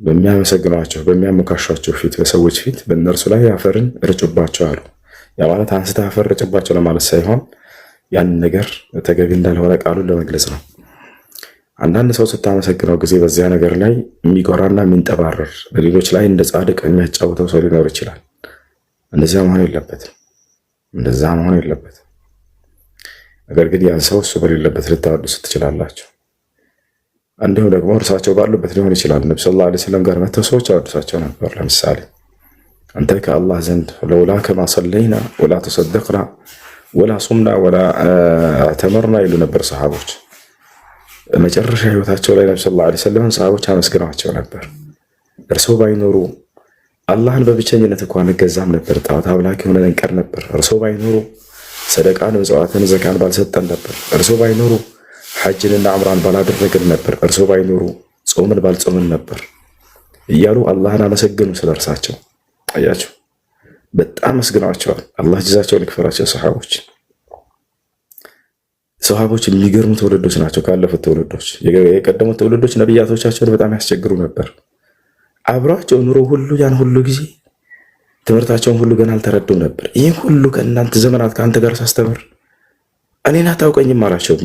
በሚያመሰግኗቸው በሚያሞካሿቸው ፊት በሰዎች ፊት በእነርሱ ላይ አፈርን ርጩባቸው አሉ። ያ ማለት አንስተህ አፈር ርጭባቸው ለማለት ሳይሆን ያንን ነገር ተገቢ እንዳልሆነ ቃሉን ለመግለጽ ነው። አንዳንድ ሰው ስታመሰግነው ጊዜ በዚያ ነገር ላይ የሚቆራና የሚንጠባረር በሌሎች ላይ እንደ ጻድቅ የሚያጫውተው ሰው ሊኖር ይችላል። እንደዛ መሆን የለበትም። ነገር ግን ያን ሰው እሱ በሌለበት ልታወድሱ ትችላላችሁ። እንዲሁም ደግሞ እርሳቸው ባሉበት ሊሆን ይችላል። ነብዩ ሰለላሁ ዐለይሂ ወሰለም ጋር መጥተው ሰዎች አወድሷቸው ነበር። ለምሳሌ አንተ ከአላህ ዘንድ ለውላ ከማ ሰለይና ወላ ተሰደቅና ወላ ሱምና ወላ ተመርና ይሉ ነበር ሰሃቦች። መጨረሻ ህይወታቸው ላይ ነብዩ ሰለላሁ ዐለይሂ ወሰለም ሰሃቦች አመስግነዋቸው ነበር። እርሶ ባይኖሩ አላህን በብቸኝነት እንኳን እንገዛም ነበር፣ ጣዖት አምላኪ ሆነን እንቀር ነበር። እርሶ ባይኖሩ ሰደቃን፣ ምጽዋትን፣ ዘካን ባልሰጠን ነበር። እርሶ ባይኖሩ ሐጅንና ዑምራን ባላደረግን ነበር። እርሶ ባይኖሩ ጾምን ባልጾምን ነበር እያሉ አላህን አመሰገኑ ስለርሳቸው። አያችሁ፣ በጣም መስግነዋቸዋል። አላህ ጀዛቸውን ይክፈላቸው። ሰሃቦች የሚገርሙ ትውልዶች ናቸው። ካለፉት ትውልዶች የቀደሙት ትውልዶች ነቢያቶቻቸውን በጣም ያስቸግሩ ነበር። አብሯቸው ኑሮ ሁሉ ያን ሁሉ ጊዜ ትምህርታቸውን ሁሉ ገና አልተረዱም ነበር። ይህን ሁሉ ከእናንተ ዘመናት ከአንተ ጋር ሳስተምር እኔን አታውቀኝም አላቸው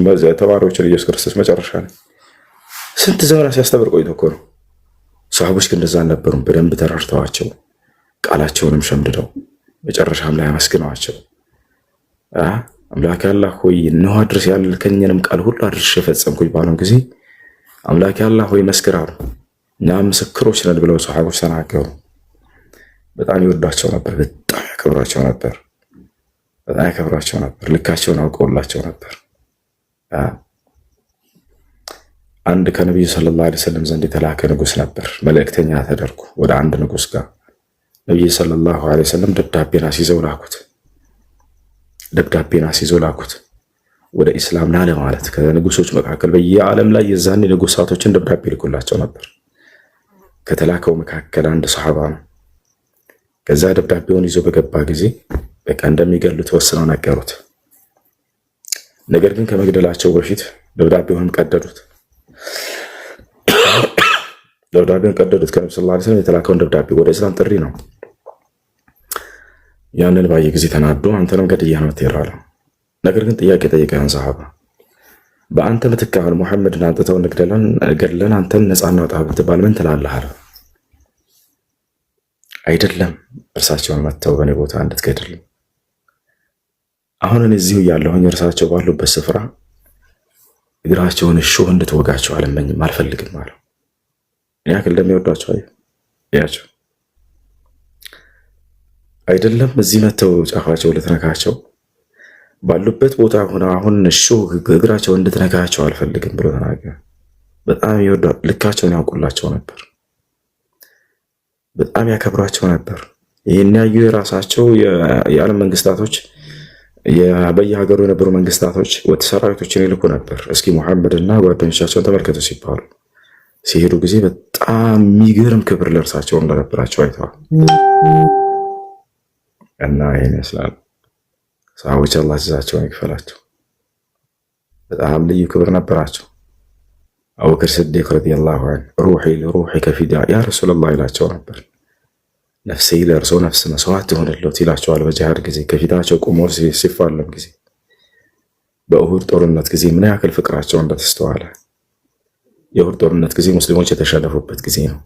ተማሪዎችን ኢየሱስ ክርስቶስ መጨረሻ ላይ። ስንት ዘመናት ሲያስተምር ቆይቶ እኮ ነው። ሰሃቦች ግን እንደዛ አልነበሩም። በደንብ ተረድተዋቸው ቃላቸውንም ሸምድደው መጨረሻም ላይ አመስግነዋቸው አምላክ አላህ ሆይ እነሆ አድርስ ያልከኝንም ቃል ሁሉ አድርሼ የፈጸምኩኝ ባለው ጊዜ አምላክ አላህ ሆይ መስክር አሉ። እኛ ምስክሮች ነን ብለው ሰሃቦች ተናገሩ። በጣም ይወዷቸው ነበር። በጣም ያከብሯቸው ነበር። ልካቸውን አውቀውላቸው ነበር። አንድ ከነቢዩ ሰለላሁ ዐለይሂ ወሰለም ዘንድ የተላከ ንጉስ ነበር። መልእክተኛ ተደርጎ ወደ አንድ ንጉስ ጋር ነቢዩ ሰለላሁ ዐለይሂ ወሰለም ደብዳቤን አስይዘው ላኩት ወደ ኢስላም ና ለማለት። ከንጉሶች መካከል በየዓለም ላይ የዛኔ ንጉሳቶችን ደብዳቤ ልኮላቸው ነበር። ከተላከው መካከል አንድ ሰሃባ ነው። ከዛ ደብዳቤውን ይዞ በገባ ጊዜ በቃ እንደሚገሉት ወስነው ነገሩት። ነገር ግን ከመግደላቸው በፊት ደብዳቤውን ቀደዱት። ከነብዩ ሰለላሁ ዐለይሂ ወሰለም የተላከውን ደብዳቤ ወደ እስላም ጥሪ ነው። ያንን ባየ ጊዜ ተናዶ አንተንም ገድያ ነው ትራለው። ነገር ግን ጥያቄ ጠየቀን ሰሃባ፣ በአንተ ምትክ አሁን ሙሐመድን አንጥተው ገድለን አንተን ነፃ እናውጣ ብትባል ምን ትላለህ? አይደለም እርሳቸውን መተው በእኔ ቦታ እንድትገድል አሁን እኔ እዚሁ ያለሁኝ እርሳቸው ባሉበት ስፍራ እግራቸውን እሾህ እንድትወጋቸው አልመኝም፣ አልፈልግም አለው። ያክል እንደሚወዷቸው አያቸው። አይደለም እዚህ መተው ጫፋቸው ልትነካቸው ባሉበት ቦታ ሆነው አሁን እሺ እግራቸው እንድትነካቸው አልፈልግም ብሎ ተናገረ። በጣም ይወዳሉ። ልካቸውን ያውቁላቸው ነበር። በጣም ያከብሯቸው ነበር። ይህን ያዩ የራሳቸው የዓለም መንግስታቶች በየሀገሩ የነበሩ መንግስታቶች ወጥ ሰራዊቶችን ይልኩ ነበር። እስኪ ሙሐመድና ጓደኞቻቸውን ተመልከቱ ሲባሉ ሲሄዱ ጊዜ በጣም የሚገርም ክብር ለእርሳቸው እንደነበራቸው አይተዋል። እና ይህን ይመስላል። ሰሃቦች አላህ ጀዛቸውን ይክፈላቸው። በጣም ልዩ ክብር ነበራቸው። አቡበክር ስዲቅ ረዲየላሁ ዐንሁ ሩሒ ለሩሒከ ፊዳ ያ ረሱለላህ ይላቸው ነበር። ነፍሴ ለእርሶ ነፍስ መስዋዕት ትሆንልዎት ይላቸዋል። በጂሃድ ጊዜ ከፊታቸው ቆሞ ሲፋለም ጊዜ፣ በኡሁድ ጦርነት ጊዜ ምን ያክል ፍቅራቸው እንደተስተዋለ። የኡሁድ ጦርነት ጊዜ ሙስሊሞች የተሸነፉበት ጊዜ ነው።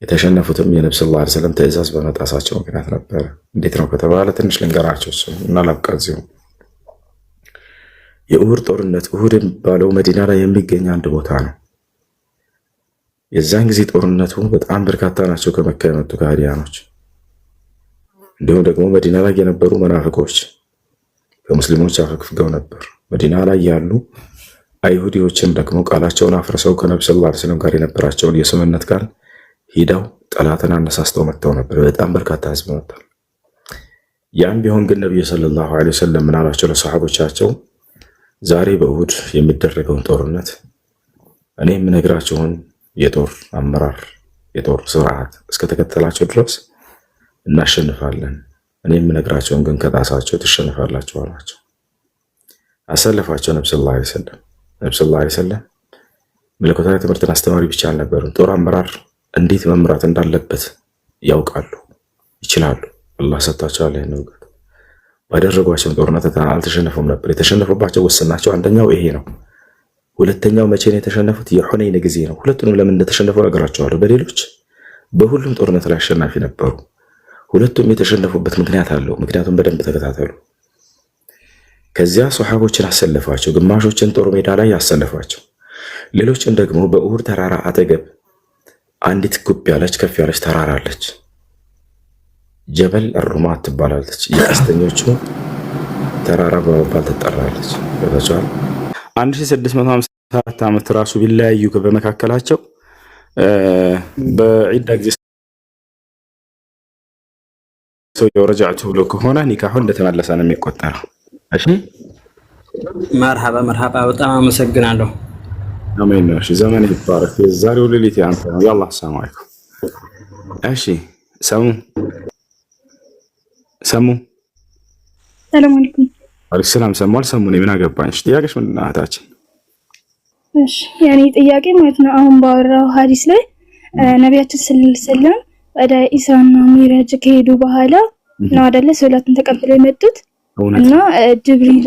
የተሸነፉትም የነብዩ ሰለላሁ ዐለይሂ ወሰለም ትዕዛዝ በመጣሳቸው ምክንያት ነበረ። እንዴት ነው ከተባለ ትንሽ ልንገራቸው እና ላብቃ እዚሁ። የኡሁድ ጦርነት ኡሁድ የሚባለው መዲና ላይ የሚገኝ አንድ ቦታ ነው። የዛን ጊዜ ጦርነቱ በጣም በርካታ ናቸው ከመካ የመጡ ከሃዲያኖች፣ እንዲሁም ደግሞ መዲና ላይ የነበሩ መናፍቆች ከሙስሊሞች አፈግፍገው ነበር። መዲና ላይ ያሉ አይሁዲዎችም ደግሞ ቃላቸውን አፍርሰው ከነብዩ ሰለላሁ ዐለይሂ ወሰለም ጋር የነበራቸውን የስምምነት ቃል ሂደው ጠላትን አነሳስተው መጥተው ነበር። በጣም በርካታ ህዝብ መጥቷል። ያም ቢሆን ግን ነብዩ ሰለላሁ ዐለይሂ ወሰለም ምን አሏቸው ለሰሃቦቻቸው? ዛሬ በኡሁድ የሚደረገውን ጦርነት እኔ የምነግራችሁን የጦር አመራር የጦር ስርዓት እስከተከተላቸው ድረስ እናሸንፋለን፣ እኔ የምነግራቸውን ግን ከጣሳቸው ትሸንፋላችሁ አሏቸው። አሰለፏቸው። ነብዩ ሰለላሁ ዐለይሂ ወሰለም መለኮታዊ ትምህርትን አስተማሪ ብቻ አልነበሩም። ጦር አመራር እንዴት መምራት እንዳለበት ያውቃሉ፣ ይችላሉ። አላህ ሰጥቷቸዋል ይህን እውቀት። ባደረጓቸውን ጦርነት አልተሸነፉም ነበር። የተሸነፉባቸው ወስናቸው አንደኛው ይሄ ነው። ሁለተኛው መቼ ነው የተሸነፉት? የሁነይን ጊዜ ነው። ሁለቱንም ለምን እንደተሸነፉ ነገራቸዋለሁ። በሌሎች በሁሉም ጦርነት ላይ አሸናፊ ነበሩ። ሁለቱም የተሸነፉበት ምክንያት አለው። ምክንያቱም በደንብ ተከታተሉ። ከዚያ ሶሐቦችን አሰለፏቸው። ግማሾችን ጦር ሜዳ ላይ ያሰለፏቸው፣ ሌሎችን ደግሞ በኡሁድ ተራራ አጠገብ አንዲት ጉብ ያለች ከፍ ያለች ተራራ አለች። ጀበል አሩማት ትባላለች። የቀስተኞቹ ተራራ በመባል ትጠራለች። በተቻለ 1654 ዓመት ራሱ ቢለያዩ በመካከላቸው በዒዳ ጊዜ ሰው ረጃዕቱ ብሎ ከሆነ ኒካሁ እንደተመለሰ ነው የሚቆጠረው። እሺ መርሐባ መርሐባ። በጣም አመሰግናለሁ። አሜን ነው። እሺ ዘመን ይባረክ። የዛሬው ሌሊት ያንተ ነው። ያላህ ሰላም አለይኩም። እሺ ሰሙ ሰላም አለይኩም። አለይኩም ሰላም። ሰማል ሰሙ ነው። ምን አገባኝ? እሺ ጥያቄሽ ምንድን ነው እህታችን? እሺ ያኔ ጥያቄ ማለት ነው አሁን ባወራው ሐዲስ ላይ ነቢያችን ሰለላሁ ዐለይሂ ወሰለም ወደ ኢስራና ሚዕራጅ ከሄዱ በኋላ ነው አይደለ ሶላትን ተቀብለው የመጡት እና ጅብሪል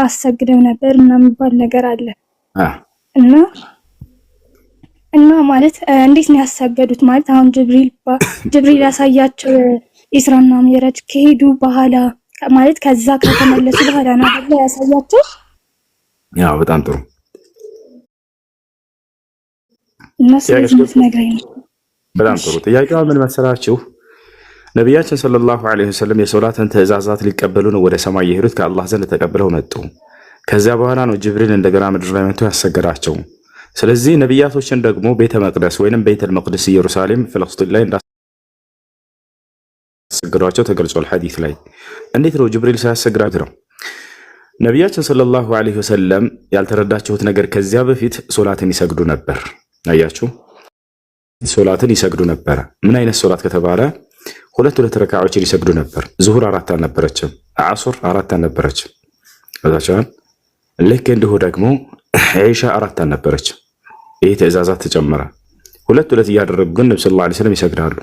አሰግደው ነበር እና የሚባል ነገር አለ እና ማለት እንዴት ነው ያሰገዱት? ማለት አሁን ጅብሪል ያሳያቸው ኢስራና ሚዕራጅ ከሄዱ በኋላ ማለት ከዛ ከተመለሱ በኋላ ነው አይደል ያሳያቸው? ያው በጣም ጥሩ በጣም ጥሩ ጥያቄው ምን መሰላችሁ? ነቢያችን ሰለላሁ ዐለይሂ ወሰለም የሶላትን ትእዛዛት ሊቀበሉ ነው ወደ ሰማይ የሄዱት። ከአላህ ዘንድ ተቀብለው መጡ። ከዚያ በኋላ ነው ጅብሪል እንደገና ምድር ላይ መጥቶ ያሰገዳቸው። ስለዚህ ነቢያቶችን ደግሞ ቤተ መቅደስ ወይንም ቤተል መቅደስ ኢየሩሳሌም ፍልስጤም ላይ እንዳሰገዷቸው ተገልጿል ሐዲስ ላይ። እንዴት ነው ጅብሪል ሳያሰግዳቸው ነው? ነቢያችን ሰለላሁ ዐለይሂ ወሰለም ያልተረዳችሁት ነገር ከዚያ በፊት ሶላትን ይሰግዱ ነበር። አያችሁ፣ ሶላትን ይሰግዱ ነበር። ምን አይነት ሶላት ከተባለ ሁለት ረካዓዎችን ይሰግዱ ነበር። ዙሁር 4 አልነበረችም፣ ዓሱር 4 አልነበረችም። አዛቻን ልክ እንዲሁ ደግሞ ዒሻ 4 አልነበረችም። ይህ ትእዛዛት ተጨመረ። ሁለት እያደረጉ ግን ነብዩ ሰለላሁ ዐለይሂ ወሰለም ይሰግዳሉ።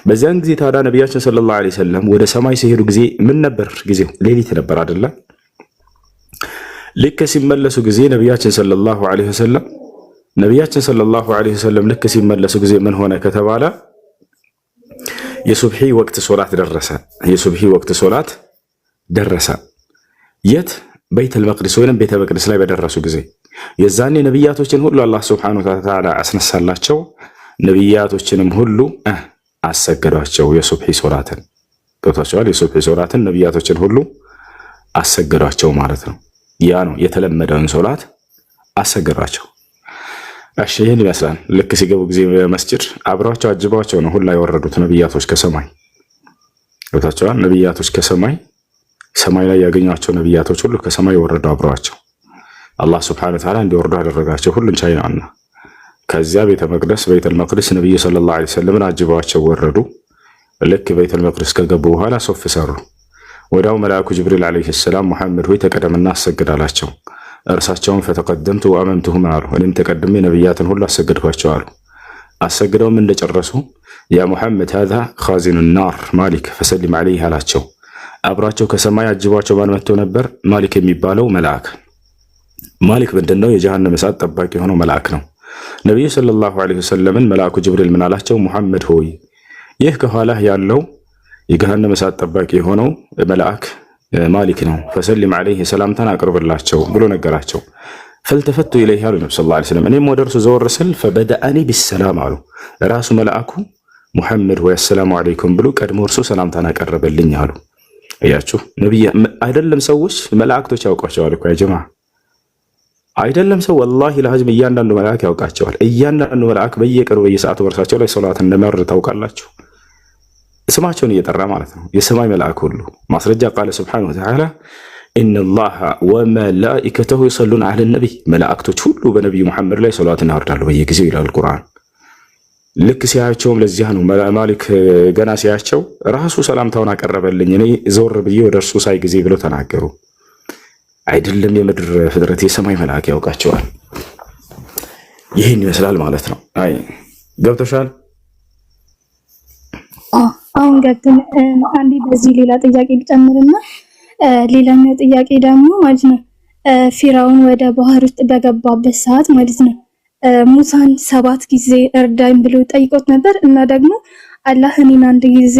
በዚያን ጊዜ ታዲያ ነቢያችን ሰለላሁ ዐለይሂ ወሰለም ወደ ሰማይ ሲሄዱ ጊዜ ምን ነበር? ጊዜው ሌሊት ነበር አይደለ? ልክ ሲመለሱ ጊዜ ነቢያችን ሰለላሁ ዐለይሂ ወሰለም ልክ ሲመለሱ ጊዜ ምን ሆነ ከተባለ የሱብሒ ወቅት ሶላት ደረሰ። የት? ቤተል መቅደስ ወይንም ቤተ መቅደስ ላይ በደረሱ ጊዜ የዛኔ ነብያቶችን ሁሉ አላህ Subhanahu Wa Ta'ala አስነሳላቸው። ነብያቶችንም ሁሉ አሰገዷቸው የሱብሒ ሶላትን ገብቷቸዋል። የሱብሒ ሶላትን ነብያቶችን ሁሉ አሰገዷቸው ማለት ነው። ያ ነው የተለመደውን ሶላት አሰገዷቸው። እሺ ይሄን ይመስላል። ልክ ሲገቡ ጊዜ መስጂድ አብረዋቸው አጅበዋቸው ነው ሁላ የወረዱት ነብያቶች ከሰማይ ገብቷቸዋል። ነብያቶች ከሰማይ ሰማይ ላይ ያገኟቸው ነብያቶች ሁሉ ከሰማይ ወረዱ አብረዋቸው። አላህ Subhanahu Wa Ta'ala እንዲወርዱ አደረጋቸው ሁሉን ቻይ ነውና። ከዚያ ቤተ መቅደስ ነብዩ ሰለላሁ ዐለይሂ ወሰለም አጅበዋቸው ወረዱ። ልክ ቤተ መቅደስ ከገቡ በኋላ ሶፍ ሰሩ። ወዲያው መልአኩ ጅብሪል ዐለይሂ ሰላም መሐመድ ሆይ ተቀደምና አሰግድ አላቸው። እርሳቸውም ፈተቀደምቱ ወአመንቱሁም አሉ። እኔም ተቀድሜ ነብያትን ሁሉ አሰግድኳቸው አሉ። አሰግደውም እንደጨረሱ ያ ሙሐመድ هذا خازن النار ማሊክ ፈሰሊም ዐለይሂ አላቸው። አብራቸው ከሰማይ አጅቧቸው ማን መጥቶ ነበር? ማሊክ የሚባለው መልአክ። ማሊክ ምንድነው? የጀሃነም እሳት ጠባቂ የሆነው መልአክ ነው። ነብዩ ሰለላሁ ዐለይሂ ወሰለምን መልአኩ ጅብሪል ምን አላቸው? ሙሐመድ ሆይ ይህ ከኋላህ ያለው የጀሃነም እሳት ጠባቂ የሆነው መልአክ ማሊክ ነው። ፈሰሊም ዐለይሂ ሰላምታን አቅርብላቸው ብሎ ነገራቸው። ፈልተፈቱ ኢለይሂ አሉ ነብዩ ሰለላሁ ዐለይሂ ወሰለም። እኔም ወደ እርሱ ዘወር ስል ፈበደአኒ ቢሰላም አሉ። ራሱ መልአኩ ሙሐመድ ሆይ አሰላሙ ዐለይኩም ብሎ ቀድሞ እርሱ ሰላምታን አቀረበልኝ አሉ። እያችሁ ነብይ አይደለም ሰዎች መላእክቶች ያውቋቸዋል እኮ ያ ጀማዓ አይደለም ሰው ወላሂ ለሐጅም እያንዳንዱ መልአክ ያውቃቸዋል። እያንዳንዱ መልአክ በየቀኑ በየሰዓቱ በርሳቸው ላይ ሶላት እንደመር ታውቃላችሁ። ስማቸውን እየጠራ ማለት ነው። የሰማይ መልአክ ሁሉ ማስረጃ ቃለ Subhanahu Wa Ta'ala ኢነላህ ወመላኢከተሁ ይሰሉን ዐለ ነቢይ መላእክቶች ሁሉ በነብዩ መሐመድ ላይ ሶላትን ያወርዳሉ በየጊዜው ይላል ቁርአን። ልክ ሲያያቸውም ለዚያ ነው ማሊክ ገና ሲያያቸው ራሱ ሰላምታውን አቀረበልኝ እኔ ዞር ብዬ ወደ እርሱ ሳይ ጊዜ ብለው ተናገሩ። አይደለም የምድር ፍጥረት የሰማይ መልአክ ያውቃቸዋል። ይህን ይመስላል ማለት ነው። አይ ገብቶሻል? አሁን ገብተን አንዴ በዚህ ሌላ ጥያቄ ልጨምርና ሌላኛው ጥያቄ ደግሞ ማለት ነው ፊራውን ወደ ባህር ውስጥ በገባበት ሰዓት ማለት ነው ሙሳን 7 ጊዜ እርዳኝ ብሎ ጠይቆት ነበር እና ደግሞ አላህ እኔን አንድ ጊዜ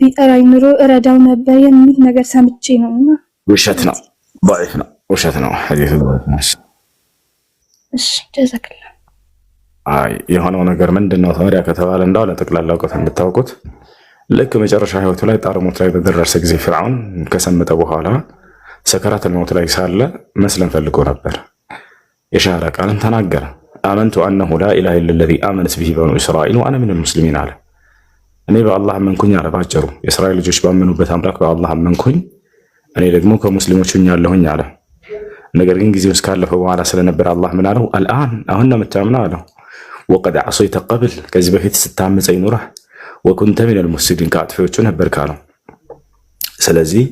ቢጠራኝ ኑሮ እረዳው ነበር የሚል ነገር ሰምቼ ነውና ውሸት ነው፣ ضعيف ነው፣ ውሸት ነው ሐዲሱ ማሽ። እሺ ጀዛከላ። አይ የሆነው ነገር ምንድነው ታዲያ ከተባለ እንዳው ለጠቅላላ እውቀት እንድታውቁት ልክ መጨረሻ ህይወቱ ላይ ጣርሞት ላይ በደረሰ ጊዜ ፍርዓውን ከሰመጠ በኋላ ሰከራት الموت ላይ ሳለ መስለም ፈልጎ ነበር። የሻሃዳ ቃልን ተናገረ። አመንቱ አነሁ ላ ኢላሃ ኢላ الذي آمنت به بنو إسرائيل وأنا من المسلمين አለ። እኔ በአላህ አመንኩኝ አለ። ባጭሩ የእስራኤል ልጆች ባመኑበት አምላክ በአላህ አመንኩኝ እኔ ደግሞ ከሙስሊሞች ሆኛለሁኝ አለ። ነገር ግን ጊዜው እስካለፈ በኋላ ስለነበር አላህ ምን አለው? አልአን አሁን ነው የምታምነው አለው። ወቀድ ዐሰይተ ቀብል ከዚህ በፊት ስታመፀኝ ኑረህ ወኩንተ ሚነል ሙፍሲዲን ከአጥፊዎቹ ነበር ካለው። ስለዚህ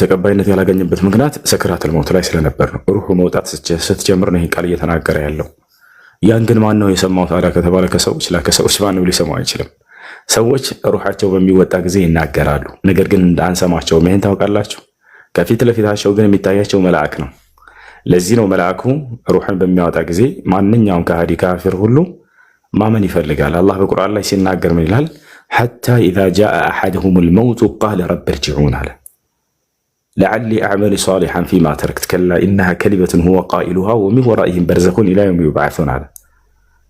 ተቀባይነት ያላገኘበት ምክንያት ሰክራተል ሞት ላይ ስለነበር ነው። ሩሁ መውጣት ስትጀምር ነው ይሄ ቃል እየተናገረ ያለው። ያን ግን ማን ነው የሰማው ታዲያ ከተባለ ከሰዎች ከሰዎች ማንም ሊሰማው አይችልም። ሰዎች ሩሃቸው በሚወጣ ጊዜ ይናገራሉ፣ ነገር ግን እንዳንሰማቸው ይሄን ታውቃላችሁ። ከፊት ለፊታቸው ግን የሚታያቸው መልአክ ነው። ለዚህ ነው መልአኩ ሩህን በሚያወጣ ጊዜ ማንኛውም ከሃዲ ካፊር ሁሉ ማመን ይፈልጋል። አላህ በቁርአን ላይ ሲናገር ምን ይላል? ሐታ ኢዛ ጃአ አሐደሁሙል መውቱ ቃለ ረቢ እርጅዑን አለ ለዐሊ አዕመሉ ሷሊሐን ፊማ ተረክት ከላ ኢነሃ ከሊመቱን ሁወ ቃኢሉሃ ወሚን ወራኢሂም በርዘኹን ኢላ የውሚ ዩብዐሱን አለ።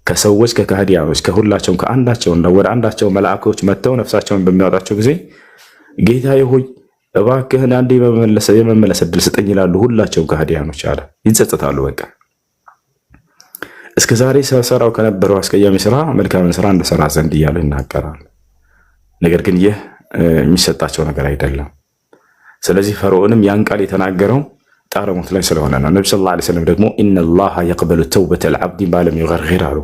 ከሰዎች ከካህዲያኖች ከሁላቸውም ከአንዳቸው ወደ አንዳቸው መላእክቶች መጥተው ነፍሳቸውን በሚያወጣቸው ጊዜ ጌታዬ ሆይ እባክህን አንዴ የመመለስ ዕድል ስጠኝ ይላሉ። ሁላቸውም ካህዲያኖች አለ ይጸጸታሉ። በቃ እስከ ዛሬ ሰራው ከነበረው አስቀያሚ ስራ መልካምን ስራ እንደሰራ ዘንድ እያሉ ይናገራሉ። ነገር ግን ይህ የሚሰጣቸው ነገር አይደለም። ስለዚህ ፈርዖንም ያን ቃል የተናገረው ጣረሞት ላይ ስለሆነ ነው። ነብዩ ሰለላሁ ዐለይሂ ወሰለም ደግሞ ኢነላሃ የቅበሉ ተውበተል ዐብዲ ማለም ይገርግር አሉ።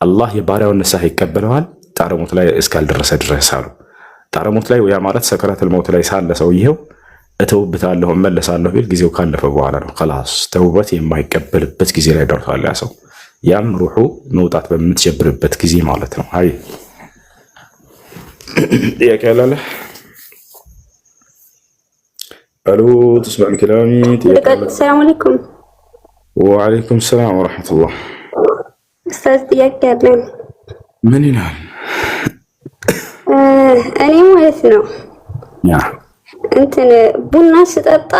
አላህ የባሪያውን ንስሐ ይቀበለዋል ጣረሞት ላይ እስካልደረሰ ድረስ አሉ። ጣረሞት ላይ ያ ማለት ሰከራተል ሞት ላይ ሳለ ሰውየው እተውብታለሁ እመለሳለሁ ቢል ጊዜው ካለፈ በኋላ ነው። خلاص ተውበት የማይቀበልበት ጊዜ ላይ ደርሷል ያ ሰው። ያም ሩሑ መውጣት በምትጀብርበት ጊዜ ማለት ነው። አይ ጥያቄ ያላለ አሉ تسمع كلامي؟ السلام عليكم. وعليكم السلام ورحمة الله. أستاذ ጥያቄ አለኝ። ምን ይላል? እኔ ማለት ነው እንትን ቡና ስጠጣ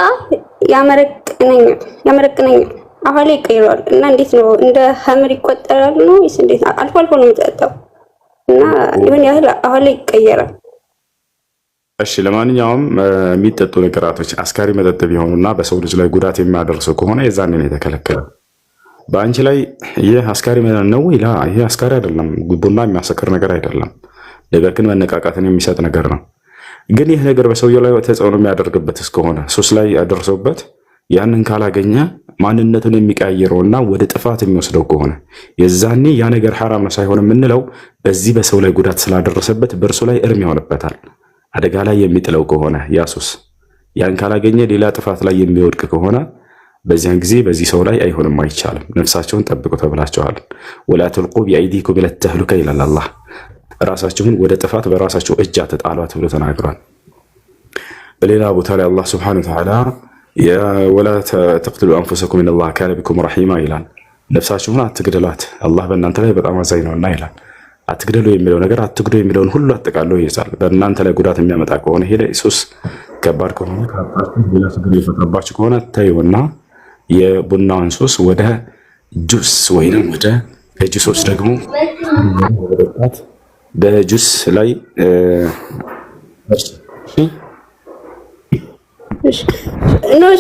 ያመረቅነኛል አሁን ላይ ይቀይሯል እና እንዴት ነው እንደ ሀምር ይቆጠራል ነው ወይስ እንዴት? አልፎ አልፎ ነው የሚጠጣው እና ይሁን ያህል አሁን ላይ ይቀየራል። እሺ ለማንኛውም የሚጠጡ ነገራቶች አስካሪ መጠጥ ቢሆኑና በሰው ልጅ ላይ ጉዳት የሚያደርሱ ከሆነ የዛኔ ነው የተከለከለው። በአንቺ ላይ ይህ አስካሪ ነው ወይ? ይሄ አስካሪ አይደለም፣ ቡና የሚያሰክር ነገር አይደለም። ነገር ግን መነቃቃትን የሚሰጥ ነገር ነው። ግን ይህ ነገር በሰውየው ላይ ተጽዕኖ የሚያደርግበት እስከሆነ ሱስ ላይ ያደርሰውበት ያንን ካላገኘ ማንነቱን የሚቀያየረውና ወደ ጥፋት የሚወስደው ከሆነ የዛኔ ያ ነገር ሐራም ነው ሳይሆን የምንለው በዚህ በሰው ላይ ጉዳት ስላደረሰበት በእርሱ ላይ እርም ይሆንበታል። አደጋ ላይ የሚጥለው ከሆነ ያ ሱስ ያን ካላገኘ ሌላ ጥፋት ላይ የሚወድቅ ከሆነ በዚያን ጊዜ በዚህ ሰው ላይ አይሆንም፣ አይቻልም። ነፍሳቸውን ጠብቁ ተብላችኋል። ወላ ተልቁ ቢአይዲኩም ኢለ ተህሉከ ይላል አላህ። ራሳችሁን ወደ ጥፋት በራሳችሁ እጅ አትጣሏት ብሎ ተናግሯል። በሌላ ቦታ ላይ አላህ ሱብሓነሁ ወተዓላ ወላ ተቅትሉ አንፉሰኩም ኢነላህ ካነ ቢኩም ረሒማ ይላል። ነፍሳችሁን አትግደሏት አላህ በእናንተ ላይ በጣም አዛኝ ነውና ይላል። አትግደሉ የሚለው ነገር አትግዱ የሚለውን ሁሉ አጠቃሎ ይይዛል። በእናንተ ላይ ጉዳት የሚያመጣ ከሆነ ይሄ ሱስ ከባድ ከሆነ ሌላ ችግር የፈጠረባችሁ ከሆነ ታዩና የቡናውን ሱስ ወደ ጁስ ወይንም ወደ ጁሶች ደግሞ በጁስ ላይ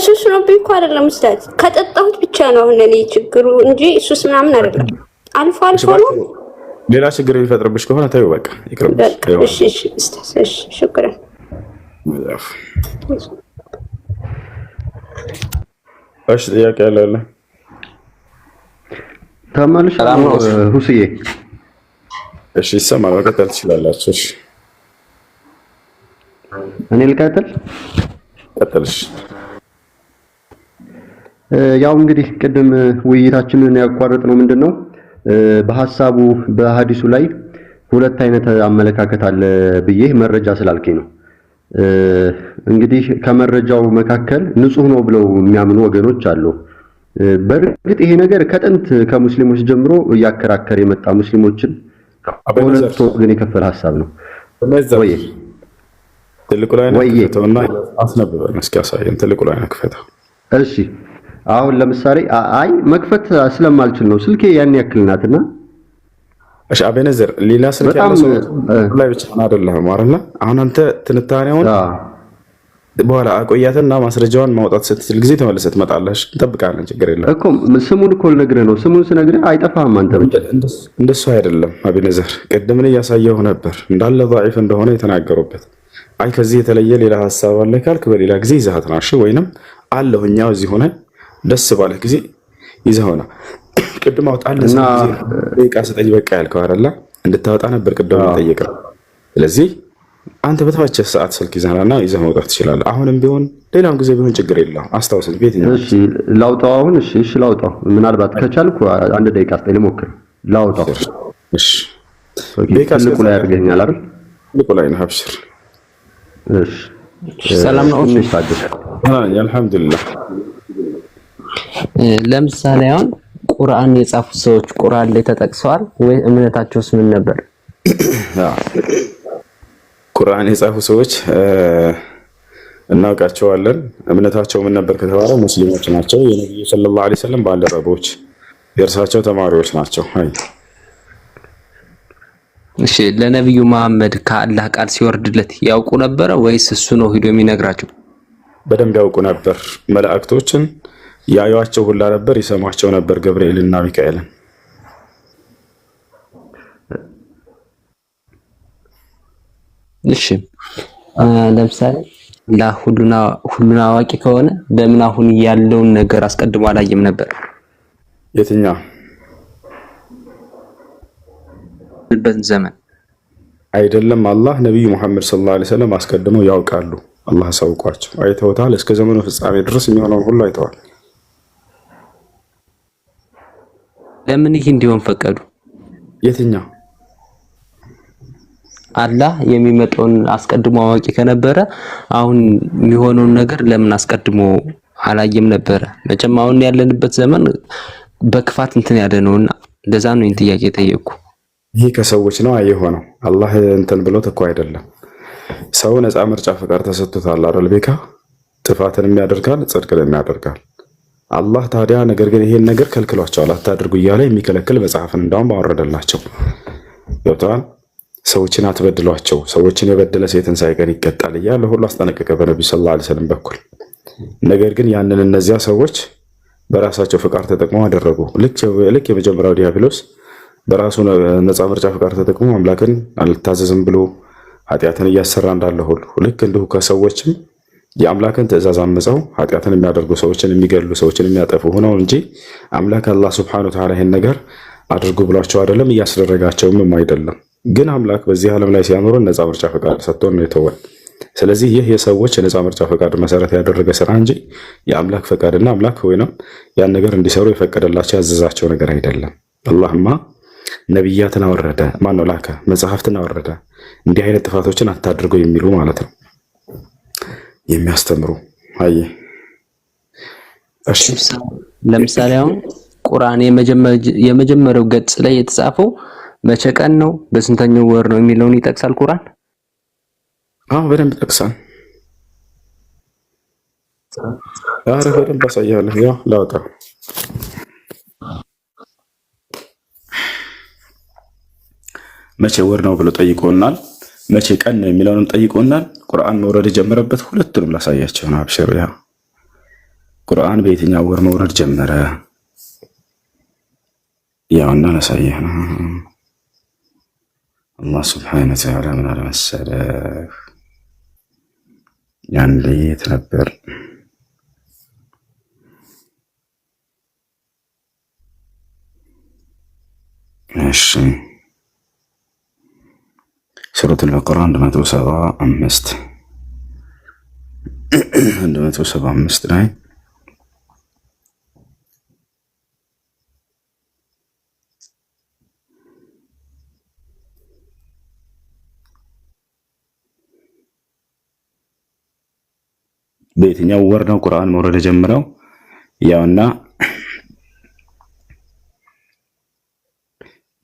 ሱስ ነው ቢኮ አይደለም ኡስታዝ፣ ከጠጣሁት ብቻ ነው አሁን እኔ ችግሩ እንጂ ሱስ ምናምን አይደለም። አልፎ አልፎ ነው። ሌላ ችግር የሚፈጥርብሽ ከሆነ ታዩ በቃ ይቅርብሽ። እሺ እሺ ኡስታዝ እሺ ሽክራን። እሺ ጥያቄ አለ ተመልሽ ሁስዬ። እሺ ይሰማል፣ መቀጠል ትችላላችሁ። እሺ እኔ ልቀጥል? ቀጥልሽ። ያው እንግዲህ ቅድም ውይይታችንን ያቋረጥነው ምንድነው በሐሳቡ በሐዲሱ ላይ ሁለት አይነት አመለካከት አለ ብዬ መረጃ ስላልከኝ ነው። እንግዲህ ከመረጃው መካከል ንጹህ ነው ብለው የሚያምኑ ወገኖች አሉ። በእርግጥ ይሄ ነገር ከጥንት ከሙስሊሞች ጀምሮ እያከራከረ የመጣ ሙስሊሞችን በሁለት ወገን የከፈለ ሐሳብ ነው። ወይ ትልቁ ላይ ነው ከተውና አስነብበን እስኪ ያሳየን። ትልቁ ላይ ነው ከፈተው። እሺ አሁን ለምሳሌ አይ መክፈት ስለማልችል ነው ስልኬ ያን ያክል ናትና። እሺ አቤነዘር ሌላ ስልክ ያለው ሰው ላይ ብቻ አይደለም አይደል? አሁን አንተ ትንታኔውን በኋላ አቆያትና ማስረጃውን ማውጣት ስትችል ጊዜ ተመለሰት ትመጣለሽ። እንጠብቃለን፣ ችግር የለም እኮ ስሙን እኮ ልነግርህ ነው። ስሙን ስነግርህ አይጠፋህም አንተ ብቻ። እንደሱ አይደለም አቤነዘር፣ ቅድም ላይ ያሳየው ነበር እንዳለ ضعيف እንደሆነ የተናገሩበት። አይ ከዚህ የተለየ ሌላ ሐሳብ አለ ካልክ በሌላ ጊዜ ይዘሃት ነው። እሺ ወይንም አለሁኛው እዚህ ሆነ ደስ ባለ ጊዜ ይዘውና ቅድም አውጣለና ደቂቃ ሰጠኝ በቃ ያልከው አይደለ? እንድታወጣ ነበር ቅድም ጠየቀው። ስለዚህ አንተ በተመቸህ ሰዓት ስልክ ይዘህና ይዘህ መውጣት ትችላለህ። አሁንም ቢሆን ሌላም ጊዜ ቢሆን ችግር የለውም። አስታውሰኝ ቤትኛው። እሺ ላውጣው አሁን? እሺ ላውጣው። ምናልባት ከቻልኩ አንድ ደቂቃ ስጠኝ ልሞክር። ላውጣው። እሺ ትልቁ ላይ ያርገኛል አይደል? ትልቁ ላይ ነው። አብሽር። እሺ ሰላም ነው። እሺ ታደሰ። አልሐምዱሊላህ። ለምሳሌ አሁን ቁርአን የጻፉ ሰዎች ቁርአን ላይ ተጠቅሰዋል ወይ? እምነታቸውስ ምን ነበር? ቁርአን የጻፉ ሰዎች እናውቃቸዋለን። እምነታቸው ምን ነበር ከተባለ ሙስሊሞች ናቸው። የነብዩ ሰለላሁ ዐለይሂ ወሰለም ባልደረቦች፣ የእርሳቸው ተማሪዎች ናቸው። አይ እሺ ለነብዩ መሐመድ ከአላህ ቃል ሲወርድለት ያውቁ ነበረ ወይስ እሱ ነው ሄዶ የሚነግራቸው? በደንብ ያውቁ ነበር። መላእክቶችን ያዩዋቸው ሁላ ነበር፣ ይሰማቸው ነበር ገብርኤልና ሚካኤልን። እሺ ለምሳሌ ሁሉን አዋቂ ከሆነ በምን አሁን ያለውን ነገር አስቀድሞ አላየም ነበር? የትኛው ዘመን አይደለም። አላህ ነብዩ መሐመድ ሰለላሁ ዐለይሂ ወሰለም አስቀድመው ያውቃሉ። አላህ አሳውቋቸው አይተውታል። እስከ ዘመኑ ፍጻሜ ድረስ የሚሆነውን ሁሉ አይተዋል። ለምን ይህ እንዲሆን ፈቀዱ? የትኛው አላህ የሚመጣውን አስቀድሞ አዋቂ ከነበረ አሁን የሚሆነውን ነገር ለምን አስቀድሞ አላየም ነበረ? መቼም አሁን ያለንበት ዘመን በክፋት እንትን ያለ ነውና እንደዛ ነው ይሄን ጥያቄ ጠየቁ። ይሄ ከሰዎች ነው የሆነው። አላህ እንትን ብሎት እኮ አይደለም። ሰው ነፃ ምርጫ ፈቃድ ተሰጥቶታል አይደል? ቤካ ጥፋትንም ያደርጋል ጽድቅንም ያደርጋል። አላህ ታዲያ ነገር ግን ይሄን ነገር ከልክሏቸዋል አታድርጉ እያለ የሚከለክል መጽሐፍን እንዳውም አወረደላቸው። ገብተዋል። ሰዎችን አትበድሏቸው፣ ሰዎችን የበደለ የትንሣኤ ቀን ይቀጣል እያለ ሁሉ አስጠነቀቀ በነቢዩ ሰለላሁ ዐለይሂ ወሰለም በኩል። ነገር ግን ያንን እነዚያ ሰዎች በራሳቸው ፍቃድ ተጠቅመው አደረጉ። ልክ የመጀመሪያው ዲያብሎስ በራሱ ነፃ ምርጫ ፍቃድ ተጠቅሞ አምላክን አልታዘዝም ብሎ ኃጢአትን እያሰራ እንዳለ ሁሉ ልክ እንዲሁ ከሰዎችም የአምላክን ትእዛዝ አመፀው ኃጢአትን የሚያደርጉ ሰዎችን የሚገሉ ሰዎችን የሚያጠፉ ሆነው እንጂ አምላክ አላህ ሱብሓነሁ ወተዓላ ይሄን ነገር አድርጉ ብሏቸው አይደለም፣ እያስደረጋቸውም አይደለም። ግን አምላክ በዚህ ዓለም ላይ ሲያኖረን ነፃ ምርጫ ፈቃድ ሰጥቶን ነው የተወን። ስለዚህ ይህ የሰዎች የነፃ ምርጫ ፈቃድ መሰረት ያደረገ ስራ እንጂ የአምላክ ፈቃድና አምላክ ወይንም ያን ነገር እንዲሰሩ የፈቀደላቸው ያዘዛቸው ነገር አይደለም። አላህማ ነቢያትን አወረደ፣ ማነው ላከ፣ መጽሐፍትን አወረደ፣ እንዲህ አይነት ጥፋቶችን አታድርጉ የሚሉ ማለት ነው የሚያስተምሩ። አይ እሺ፣ ለምሳሌ አሁን ቁርአን የመጀመሪያው ገጽ ላይ የተጻፈው መቼ ቀን ነው በስንተኛው ወር ነው የሚለውን ይጠቅሳል ቁርአን? አዎ በደንብ ይጠቅሳል። አረ በደንብ አሳያለሁ። ያው ላውጣ መቼ ወር ነው ብሎ ጠይቆናል። መቼ ቀን ነው የሚለውንም ጠይቆናል። ቁርአን መውረድ የጀመረበት ሁለቱንም ላሳያቸው ነው። አብሽሩ። ያ ቁርአን በየትኛው ወር መውረድ ጀመረ? ያውና ላሳየህ ነው። አላህ ሱብሓነሁ ወተዓላ ምን አለ መሰለህ? ያን ለየት ነበር እሺ ሱረቱል በቀራ 175 ላይ በየትኛው ወር ነው ቁርአን መውረድ የጀመረው? ያውና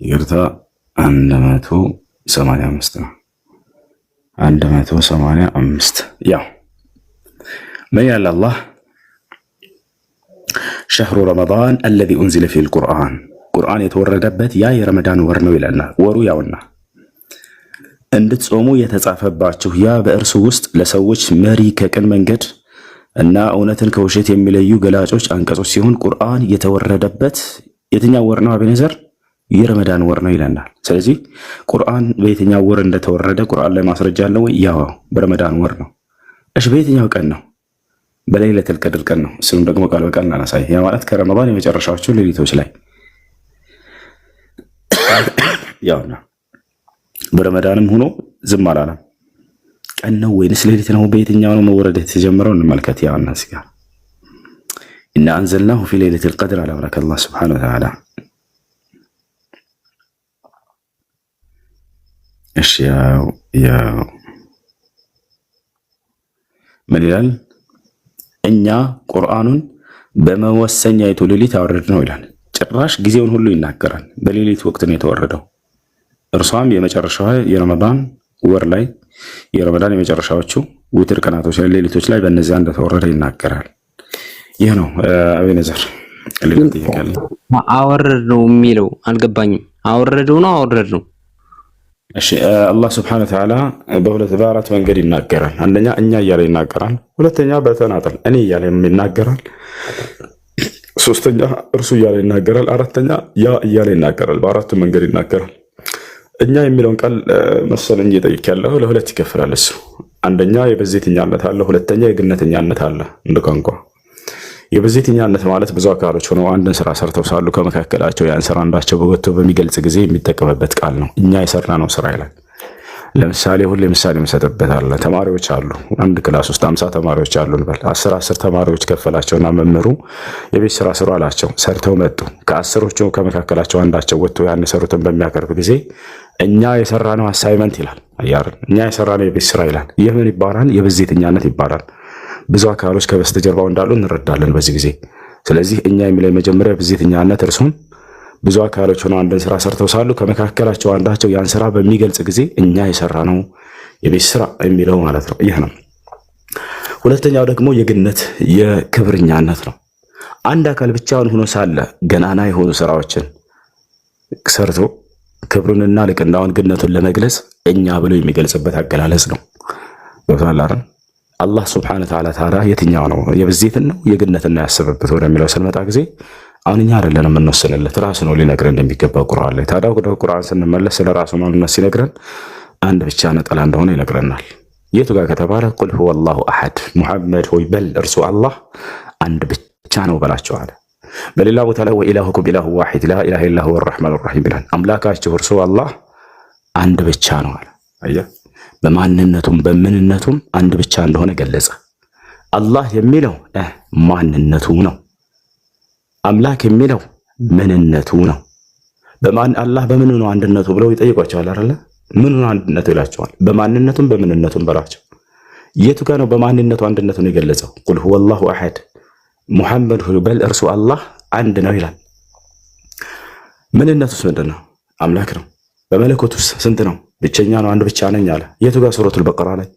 ይርታ 185 ነው። 185 ያው ምን ያለ አላህ ሸህሩ ረመዳን الذي انزل فيه القرآن ቁርአን የተወረደበት ያ የረመዳን ወር ነው ይላልና ወሩ ያውና እንድትጾሙ የተጻፈባችሁ ያ በእርሱ ውስጥ ለሰዎች መሪ ከቅን መንገድ እና እውነትን ከውሸት የሚለዩ ገላጮች አንቀጾች ሲሆን ቁርአን የተወረደበት የትኛው ወር ነው አቤኔዘር? የረመዳን ወር ነው ይለናል። ስለዚህ ቁርአን በየትኛው ወር እንደተወረደ ቁርአን ላይ ማስረጃ አለ ወይ? ያው በረመዳን ወር ነው። እሺ በየትኛው ቀን ነው? በለይለቱል ቀድር ቀን ነው። እሱም ደግሞ ቃል በቃል እናሳይ። ያ ማለት ከረመዳን የመጨረሻዎቹ ሌሊቶች ላይ ያውና በረመዳንም ሆኖ ዝም አላለም። ቀን ነው ወይንስ ሌሊት ነው? በየትኛው ነው መወረድ የተጀመረው? እንመልከት። ያውና እስኪ ኢና አንዘልናሁ ፊ ለይለቱል ቀድር አለ አላህ ሱብሓነሁ ወተዓላ። እሺ ያው ምን ይላል? እኛ ቁርአኑን በመወሰኛይቱ ሌሊት አወረድነው ይላል። ጭራሽ ጊዜውን ሁሉ ይናገራል። በሌሊት ወቅት ነው የተወረደው። እርሷም የመጨረሻዋ የረመዳን ወር ላይ የረመዳን የመጨረሻዎቹ ውትር ቀናቶች ላይ ሌሊቶች ላይ በእነዚያ እንደተወረደ ይናገራል። ይህ ነው አቤኔዘር። አወረድ ነው የሚለው አልገባኝም። አወረደው ነው አወረድ ነው? እሺ አላህ ሱብሓነሁ ወተዓላ በአራት መንገድ ይናገራል። አንደኛ እኛ እያለ ይናገራል። ሁለተኛ በተናጠል እኔ እያለ ይናገራል። ሶስተኛ እርሱ እያለ ይናገራል። አራተኛ ያ እያለ ይናገራል። በአራቱ መንገድ ይናገራል። እኛ የሚለውን ቃል መሰለኝ እየጠየቅ ያለው ለሁለት ይከፍላል። እሱ አንደኛ የበዜትኛነት አለ፣ ሁለተኛ የግነተኛነት አለ። እንደ ቋንቋ የበዜትኛነት ማለት ብዙ አካሎች ሆነው አንድን ስራ ሰርተው ሳሉ ከመካከላቸው ያን ስራ አንዳቸው በወጥቶ በሚገልጽ ጊዜ የሚጠቀምበት ቃል ነው። እኛ የሰራነው ስራ ይላል። ለምሳሌ ሁሌ ምሳሌ መሰጠበት አለ። ተማሪዎች አሉ። አንድ ክላስ ውስጥ 50 ተማሪዎች አሉ እንበል። 10 ተማሪዎች ከፈላቸውና መምህሩ የቤት ስራ ስሩ አላቸው። ሰርተው መጡ። ከአስሮቹ ከመካከላቸው አንዳቸው ወጥቶ ያን የሰሩትን በሚያቀርብ ጊዜ እኛ የሰራነው አሳይመንት ይላል። አያርን እኛ የሰራነው የቤት ስራ ይላል። ይህ ምን ይባላል? የበዜትኛነት ይባላል። ብዙ አካሎች ከበስተጀርባው እንዳሉ እንረዳለን በዚህ ጊዜ። ስለዚህ እኛ የሚለው የመጀመሪያ የበዜትኛነት እርሱም ብዙ አካሎች ሆነው አንድን ስራ ሰርተው ሳሉ ከመካከላቸው አንዳቸው ያን ስራ በሚገልጽ ጊዜ እኛ የሰራነው የቤት ስራ የሚለው ማለት ነው። ይህ ነው። ሁለተኛው ደግሞ የግነት የክብርኛነት ነው። አንድ አካል ብቻውን ሆኖ ሳለ ገናና የሆኑ ስራዎችን ሰርቶ ክብሩንና ልቅናውን ግነቱን ለመግለጽ እኛ ብሎ የሚገልጽበት አገላለጽ ነው። ገብቶሃል አይደል? አላህ ሱብሓነሁ ወተዓላ ታዲያ የትኛው ነው የብዜትን ነው የግነትን ነው ያሰበበት ወደሚለው ስንመጣ ጊዜ አሁን እኛ አይደለንም የምንወስንለት፣ ራሱ ነው ሊነግረን እንደሚገባው ቁርአን ላይ። ታዲያ ወደ ቁርአን ስንመለስ ስለ ራሱ ማንነት ሲነግረን አንድ ብቻ ነጠላ እንደሆነ ይነግረናል። የቱ ጋር ከተባለ ቁል ሁወ አላሁ አሐድ፣ ሙሐመድ ሆይ በል እርሱ አላህ አንድ ብቻ ነው በላቸው አለ። በሌላ ቦታ ላይ ወኢላሁኩም ኢላሁ ዋሂድ ላ ኢላሃ ኢላ ሁወ አርረሕማኑ ረሒም ይላል። አምላካችሁ እርሱ አላህ አንድ ብቻ ነው አለ። አየህ፣ በማንነቱም በምንነቱም አንድ ብቻ እንደሆነ ገለጸ። አላህ የሚለው ማንነቱ ነው። አምላክ የሚለው ምንነቱ ነው። አላህ በምን ነው አንድነቱ ብለው ይጠይቋቸዋል አይደለ? ምን ነው አንድነቱ ይላቸዋል። በማንነቱም በምንነቱም በላቸው። የቱ ጋር ነው በማንነቱ አንድነቱን የገለጸው? ቁል ሁወ አላሁ አሐድ ሙሐመድ ሆይ በል እርሱ አላህ አንድ ነው ይላል። ምንነቱስ ምንድን ነው? አምላክ ነው። በመለኮቱስ ስንት ነው? ብቸኛ ነው፣ አንድ ብቻ ነኝ አለ። የቱ ጋር? ሱረቱል በቀራ ላይ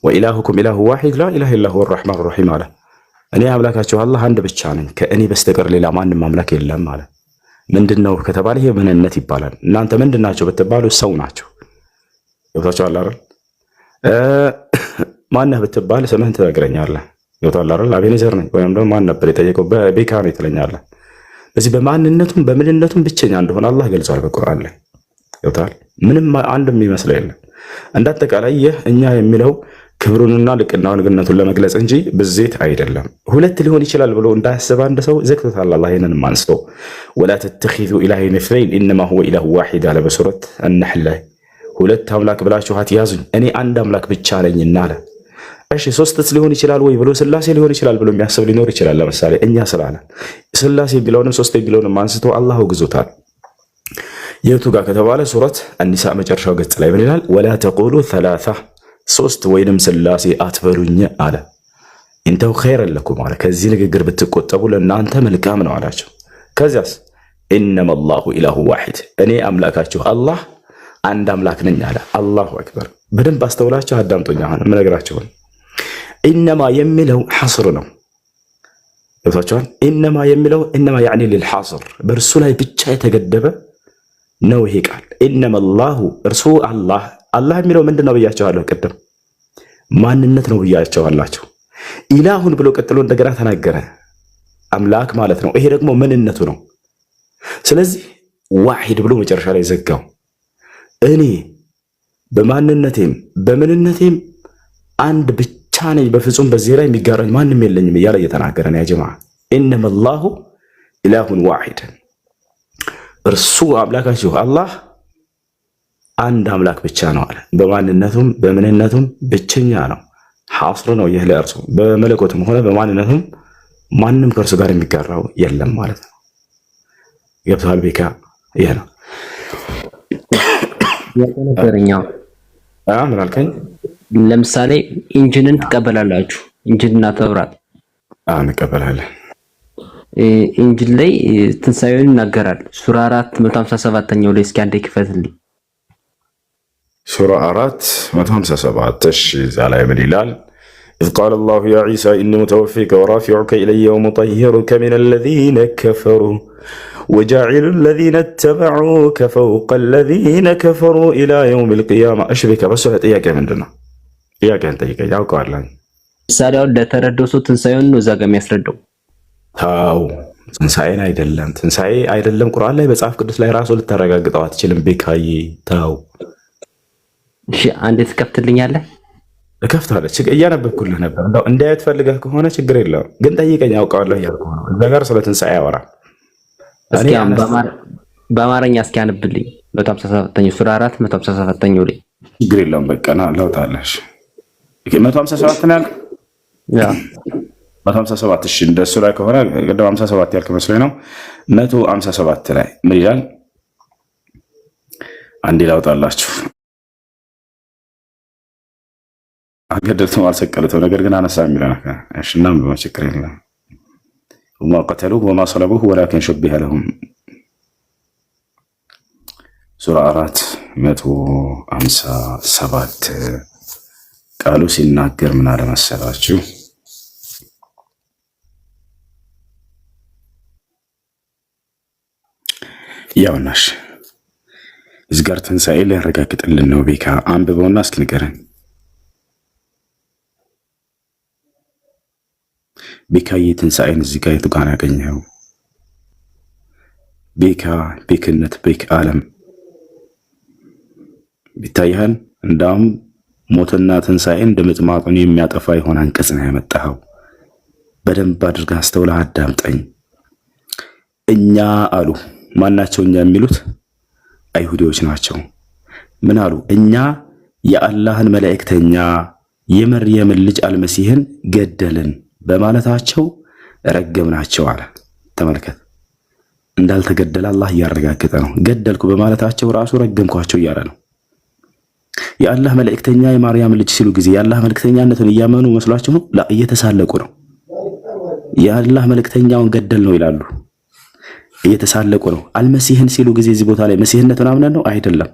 ወኢላሁኩም ኢላሁ ዋሂድ ላ ኢላሃ ኢላ ሁወ አርረሕማኑ ረሒም አለ። እኔ አምላካችሁ አላህ አንድ ብቻ ነኝ፣ ከእኔ በስተቀር ሌላ ማንም አምላክ የለም አለ። ምንድነው ከተባለ ይሄ ምንነት ይባላል። እናንተ ምንድናችሁ ብትባሉ ሰው ናችሁ። ገብታችኋል አይደል? ማነህ ብትባል ስምህን ትነግረኛለህ። ገብቶሃል አይደል? አቤኔዘር ነኝ ወይም ደግሞ ማን ነበር የጠየቀው? በቤካ ነው ትለኛለህ። በዚህ በማንነቱም በምንነቱም ብቸኛ እንደሆነ አላህ ገልጿል በቁርአን ላይ። ገብቶሃል? ምንም አንድም የሚመስለው የለም። እንዳጠቃላይ ይህ እኛ የሚለው ክብሩንና ልቅናውን ግነቱን ለመግለጽ እንጂ ብዜት አይደለም። ሁለት ሊሆን ይችላል ብሎ እንዳያስብ አንድ ሰው ዘግቶታል። አላህ ይሄንንም አንስቶ ወላ ተተኺዙ ኢላሂን ኢስነይን ኢነማ ሁወ ኢላሁ ዋሂድ አለ በሱረት አን-ነሕል ላይ። ሁለት አምላክ ብላችሁ አትያዙኝ እኔ አንድ አምላክ ብቻ ነኝና አለ። እሺ ሶስትስ ሊሆን ይችላል ወይ ብሎ ስላሴ ሊሆን ይችላል ብሎ የሚያስብ ሊኖር ይችላል። ለምሳሌ እኛ ስላለ ስላሴ ቢለውንም ሶስት ቢለውንም አንስቶ አላህ አውግዞታል። የቱ ጋር ከተባለ ሱረት አኒሳ መጨረሻው ገጽ ላይ ምን ይላል? ወላ ተቁሉ ሰላሳ ሶስት ወይንም ስላሴ አትበሉኝ አለ። እንተው ኸይረን ለኩም አለ። ከዚህ ንግግር ብትቆጠቡ ለእናንተ መልካም ነው አላቸው። ከዚያስ ኢነማ አላሁ ኢላሁ ዋሂድ እኔ አምላካችሁ አላህ አንድ አምላክ ነኝ አለ። አላሁ አክበር። በደንብ አስተውላችሁ አዳምጦኛ አሁን የምነግራችሁን ኢነማ የሚለው ሐስር ነው። ገብታችኋል? ኢነማ የሚለው ኢነማ ያዕኒ ሊልሐስር በእርሱ ላይ ብቻ የተገደበ ነው ይሄ ቃል። ኢነማ አላሁ እርሱ አላህ። አላህ የሚለው ምንድን ነው ብያቸዋለሁ ቅድም? ማንነት ነው ብያቸዋላችሁ። ኢላሁን ብሎ ቀጥሎ እንደገና ተናገረ። አምላክ ማለት ነው። ይሄ ደግሞ ምንነቱ ነው። ስለዚህ ዋሂድ ብሎ መጨረሻ ላይ ዘጋው። እኔ በማንነቴም በምንነቴም አንድ ብቻ ነኝ፣ በፍጹም በዚህ ላይ የሚጋራኝ ማንም የለኝም እያለ እየተናገረ ነው። ያ ጀማዓ ኢነማ አላሁ ኢላሁን ዋሂድ እርሱ አምላካችሁ አላህ አንድ አምላክ ብቻ ነው አለ። በማንነቱም በምንነቱም ብቸኛ ነው። ሐስር ነው ይህ ለእርሱ። በመለኮቱም ሆነ በማንነቱም ማንም ከእርሱ ጋር የሚጋራው የለም ማለት ነው። ገብቶሃል ቤካ? ይህ ነው የነበረኛው። ምን አልከኝ? ለምሳሌ ኢንጂንን ትቀበላላችሁ? ኢንጂንና መብራት እንቀበላለን። ኢንጂን ላይ ትንሳኤውን ይናገራል። ሱራ 457ኛው ላይ እስኪ አንዴ ክፈትልኝ። ሱራ 457 እሺ፣ እዛ ላይ ምን ይላል? إذ قال الله يا عيسى إني متوفيك ورافعك إلي ومطهرك من الذين كفروا وجاعل الذين اتبعوك فوق الذين كفروا إلى يوم القيامة أشبك بس ጥያቄ ምንድነው? ጥያቄን ጠይቀኝ ያውቀዋለሁ። ምሳሌ አሁን ለተረዳው ሰው ትንሳኤውን ነው እዛ ጋር የሚያስረዳው። ታው ትንሳኤን አይደለም፣ ትንሳኤ አይደለም። ቁርአን ላይ መጽሐፍ ቅዱስ ላይ ራሱ ልታረጋግጠው አትችልም ቤካዬ። ታው እሺ፣ አንዴ ትከፍትልኛለህ? እከፍታለሁ። እያነበብኩልህ ነበር። እንደው እንዳያት ፈልገህ ከሆነ ችግር የለውም፣ ግን ጠይቀኝ ያውቀዋለሁ እያልኩ ነው። እዛ ጋር ስለ ትንሳኤ ያወራ። እስኪ በአማርኛ እስኪ አንብልኝ 157ኛው ሱራ 457ኛው ላይ። ችግር የለውም በቃ ና ለውጣለሽ። 157 ነው ያልከው? ያ 157 እሺ፣ እንደሱ ላይ ከሆነ ቅድም 57 ያልክ መስሎኝ ነው። 157 ላይ ምን ይላል? አንዴ ላውጣላችሁ። አገደልተው አልሰቀለተው ነገር ግን አነሳ የሚለው ነው። እሺ እና ምን ችግር የለም። وما قتلوه وما صلبوه ولكن شبه لهم ሱራ 457 ቃሉ ሲናገር ምን አለ መሰላችሁ? ያውናሽ እዚህ ጋር ትንሣኤ ሊያረጋግጥልን ነው። ቤካ አንብበውና እስኪ ንገረን። ቤካዬ ትንሣኤን እዚህ ጋር የቱ ጋር ያገኘኸው? ቤካ ቤክነት ቤክ ዓለም ይታያል። እንዳውም ሞትና ትንሣኤን ድምጥማጡን የሚያጠፋ የሆነ አንቀጽ ነው ያመጣኸው። በደንብ አድርገህ አስተውለህ አዳምጠኝ። እኛ አሉ ማናቸው? እኛ የሚሉት አይሁዲዎች ናቸው። ምን አሉ? እኛ የአላህን መልእክተኛ የመርየምን ልጅ አልመሲህን ገደልን በማለታቸው ረገምናቸው አለ። ተመልከት፣ እንዳልተገደለ አላህ እያረጋገጠ ነው። ገደልኩ በማለታቸው ራሱ ረገምኳቸው እያለ ነው። የአላህ መልእክተኛ የማርያም ልጅ ሲሉ ጊዜ የአላህ መልእክተኛነትን እያመኑ መስሏቸው ነው? እየተሳለቁ ነው። የአላህ መልእክተኛውን ገደል ነው ይላሉ፣ እየተሳለቁ ነው። አልመሲህን ሲሉ ጊዜ እዚህ ቦታ ላይ መሲህነቱን አምነን ነው አይደለም፣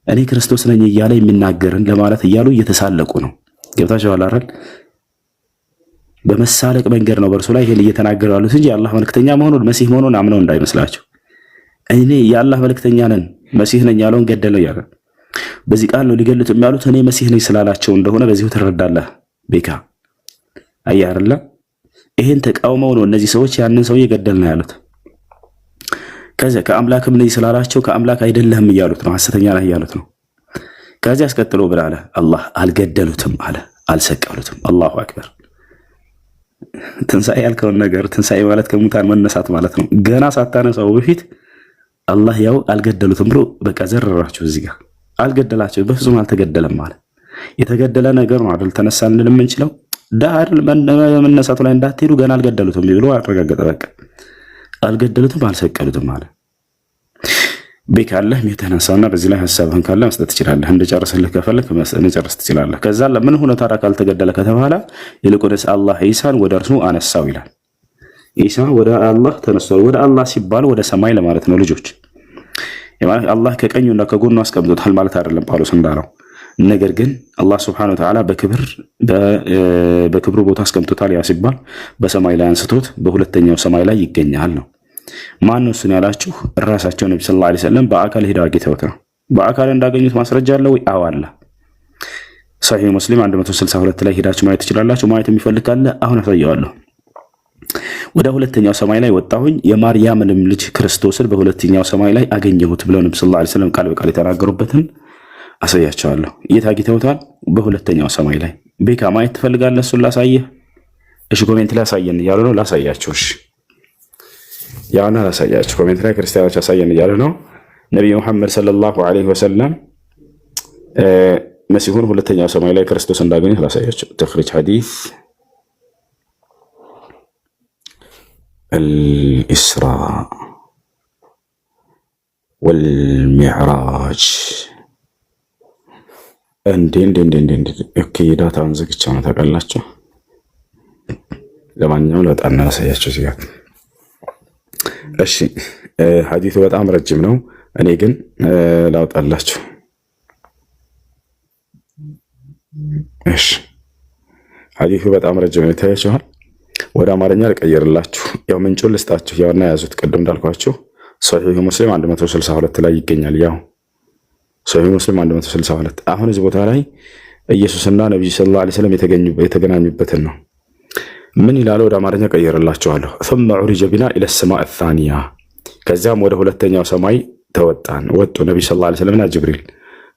እኔ ክርስቶስ ነኝ እያለ የሚናገርን ለማለት እያሉ እየተሳለቁ ነው። ገብታችኋል አይደል? በመሳለቅ መንገድ ነው በእርሱ ላይ ይሄን እየተናገሩ ያሉት እንጂ የአላህ መልእክተኛ መሆኑን መሲህ መሆኑን አምነው እንዳይመስላቸው። እኔ የአላህ መልእክተኛ ነን መሲህ ነኝ ያለውን ገደል ነው ያለ። በዚህ ቃል ነው ሊገሉት የሚያሉት እኔ መሲህ ነኝ ስላላቸው እንደሆነ በዚሁ ትረዳለህ። ቤካ አየህ አይደለ? ይሄን ተቃውመው ነው እነዚህ ሰዎች ያንን ሰው እየገደል ነው ያሉት። ከዚያ ከአምላክም ነኝ ስላላቸው ከአምላክ አይደለህም እያሉት ነው፣ ሐሰተኛ ነህ እያሉት ነው። ከዚያ አስቀጥሎ ብላ አለ አላህ አልገደሉትም አለ፣ አልሰቀሉትም። አላሁ አክበር። ትንሣኤ ያልከውን ነገር ትንሣኤ ማለት ከሙታን መነሳት ማለት ነው። ገና ሳታነሳው በፊት አላህ ያው አልገደሉትም ብሎ በቃ ዘረራችሁ። እዚህ ጋር አልገደላቸው፣ በፍጹም አልተገደለም ማለት የተገደለ ነገር ነው አይደል? ተነሳ እንል የምንችለው ዳር መነሳቱ ላይ እንዳትሄዱ ገና አልገደሉትም ብሎ አረጋገጠ። በቃ አልገደሉትም አልሰቀሉትም ማለት ቤካለህ የተነሳውና በዚህ ላይ ሐሳብህን ካለ መስጠት ትችላለህ። እንደጨረሰልህ ከፈለክ መጨረስ ትችላለህ። ከዛ ለምን ሆነ ታዲያ ካልተገደለ ከተባለ ይልቁንስ አላህ ኢሳን ወደ እርሱ አነሳው ይላል። ኢሳ ወደ አላህ ተነሳው። ወደ አላህ ሲባል ወደ ሰማይ ለማለት ነው ልጆች። የማለት አላህ ከቀኙና ከጎኑ አስቀምጦታል ማለት አይደለም ጳውሎስ እንዳለው። ነገር ግን አላህ Subhanahu Wa Ta'ala በክብሩ ቦታ አስቀምጦታል። ያ ሲባል በሰማይ ላይ አንስቶት በሁለተኛው ሰማይ ላይ ይገኛል ነው። ማን ነው እሱን ያላችሁ? ራሳቸው ነብዩ ሰለላሁ ዐለይሂ ወሰለም በአካል ሄደው አግኝተውት ነው። በአካል እንዳገኙት ማስረጃ አለ ወይ? አዎ አለ። ሰሂህ ሙስሊም 162 ላይ ሄዳችሁ ማየት ትችላላችሁ። ማየት የሚፈልግ ካለ አሁን አሳየዋለሁ። ወደ ሁለተኛው ሰማይ ላይ ወጣሁኝ የማርያምንም ልጅ ክርስቶስን በሁለተኛው ሰማይ ላይ አገኘሁት ብለው ነብዩ ሰለላሁ ዐለይሂ ወሰለም ቃል በቃል የተናገሩበትን አሳያቸዋለሁ። የት አግኝተውታል? በሁለተኛው ሰማይ ላይ። ቤካ ማየት ትፈልጋለህ? እሱን ላሳየህ? እሺ ኮሜንት ላይ አሳየን እያሉ ነው። ላሳያችሁ። እሺ ያውና ላሳያችሁ። ኮሜንት ላይ ክርስቲያኖች አሳየን እያሉ ነው። ነብዩ መሐመድ ሰለላሁ ዐለይሂ ወሰለም መሲሁን ሁለተኛው ሰማይ ላይ ክርስቶስ እንዳገኙት ላሳያችሁ። ተኽሪጅ ሐዲስ الإسراء والمعراج ኦኬ ዳታውን ዘግቻው ነው ታውቃላችሁ። ለማንኛውም ለጣና ያሳያችሁ እዚህ ጋር። እሺ ሐዲሱ በጣም ረጅም ነው። እኔ ግን ላውጣላችሁ። እሺ ሐዲሱ በጣም ረጅም ነው ታያችኋል። ወደ አማርኛ ልቀይርላችሁ። ያው ምንጩን ልስጣችሁ። ያውና ያዙት። ቅድም እንዳልኳችሁ ሰሂህ ሙስሊም 162 ላይ ይገኛል። ያው ሰሂህ ሙስሊም 162። አሁን እዚህ ቦታ ላይ ኢየሱስና ነብዩ ሰለላሁ ዐለይሂ ወሰለም የተገናኙበትን ነው። ምን ይላል? ወደ አማርኛ ቀይርላችኋለሁ። ثم عرج بنا الى السماء الثانيه ከዛም ወደ ሁለተኛው ሰማይ ተወጣን። ወጡ ነብዩ ሰለላሁ ዐለይሂ ወሰለምና ጅብሪል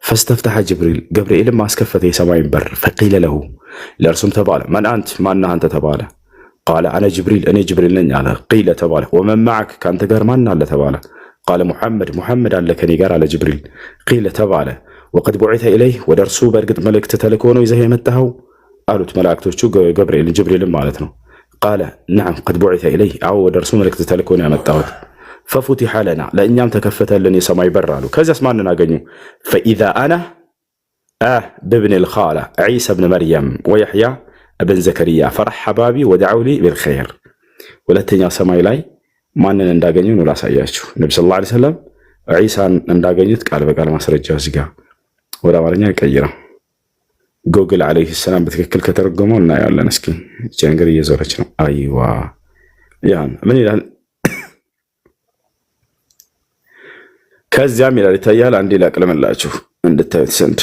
فاستفتح جبريل ገብርኤልም አስከፈተ የሰማይን በር فقيل له ለእርሱም ተባለ من انت ማን አንተ ተባለ قال انا جبريل እኔ ጅብሪል ነኝ አለ። قيل ተባለ ومن معك ካንተ ጋር ማን አለ ተባለ قال محمد አለ ከኔ ጋር አለ ጅብሪል። قيل ተባለ وقد بعث اليه ወደ እርሱ በእርግጥ መልእክት ተልኮ ነው ይዘህ የመጣኸው አሉት መላእክቶቹ ገብርኤልን ጅብሪልን ማለት ነው። قال نعم قد بعث اليه አዎ ወደ እርሱ መልእክት ተልኮ ነው ያመጣሁት። ففتح لنا ለእኛም ተከፈተልን የሰማይ በር አሉ። ከዚያስ ማንን አገኙ? فاذا انا بابن الخالة عيسى بن مريم ويحيى ابن زكريا فرحبا بي ودعوا لي بالخير። ሁለተኛ ሰማይ ላይ ማንን እንዳገኙ ነው ላሳያችሁ። ነብዩ ሰለላሁ ዐለይሂ ወሰለም ዒሳን እንዳገኙት ቃል በቃል ማስረጃው እዚህ ጋር ወደ አማርኛ ቀይረው ጎግል አለይሂ ሰላም በትክክል ከተረጎመው እናያለን። እስኪ እቺ ነገር እየዞረች ነው። አይዋ ያን ምን ይላል? ከዚያም ይላል ይታያል። አንዴ ላቅልምላችሁ እንድታዩት ዘንድ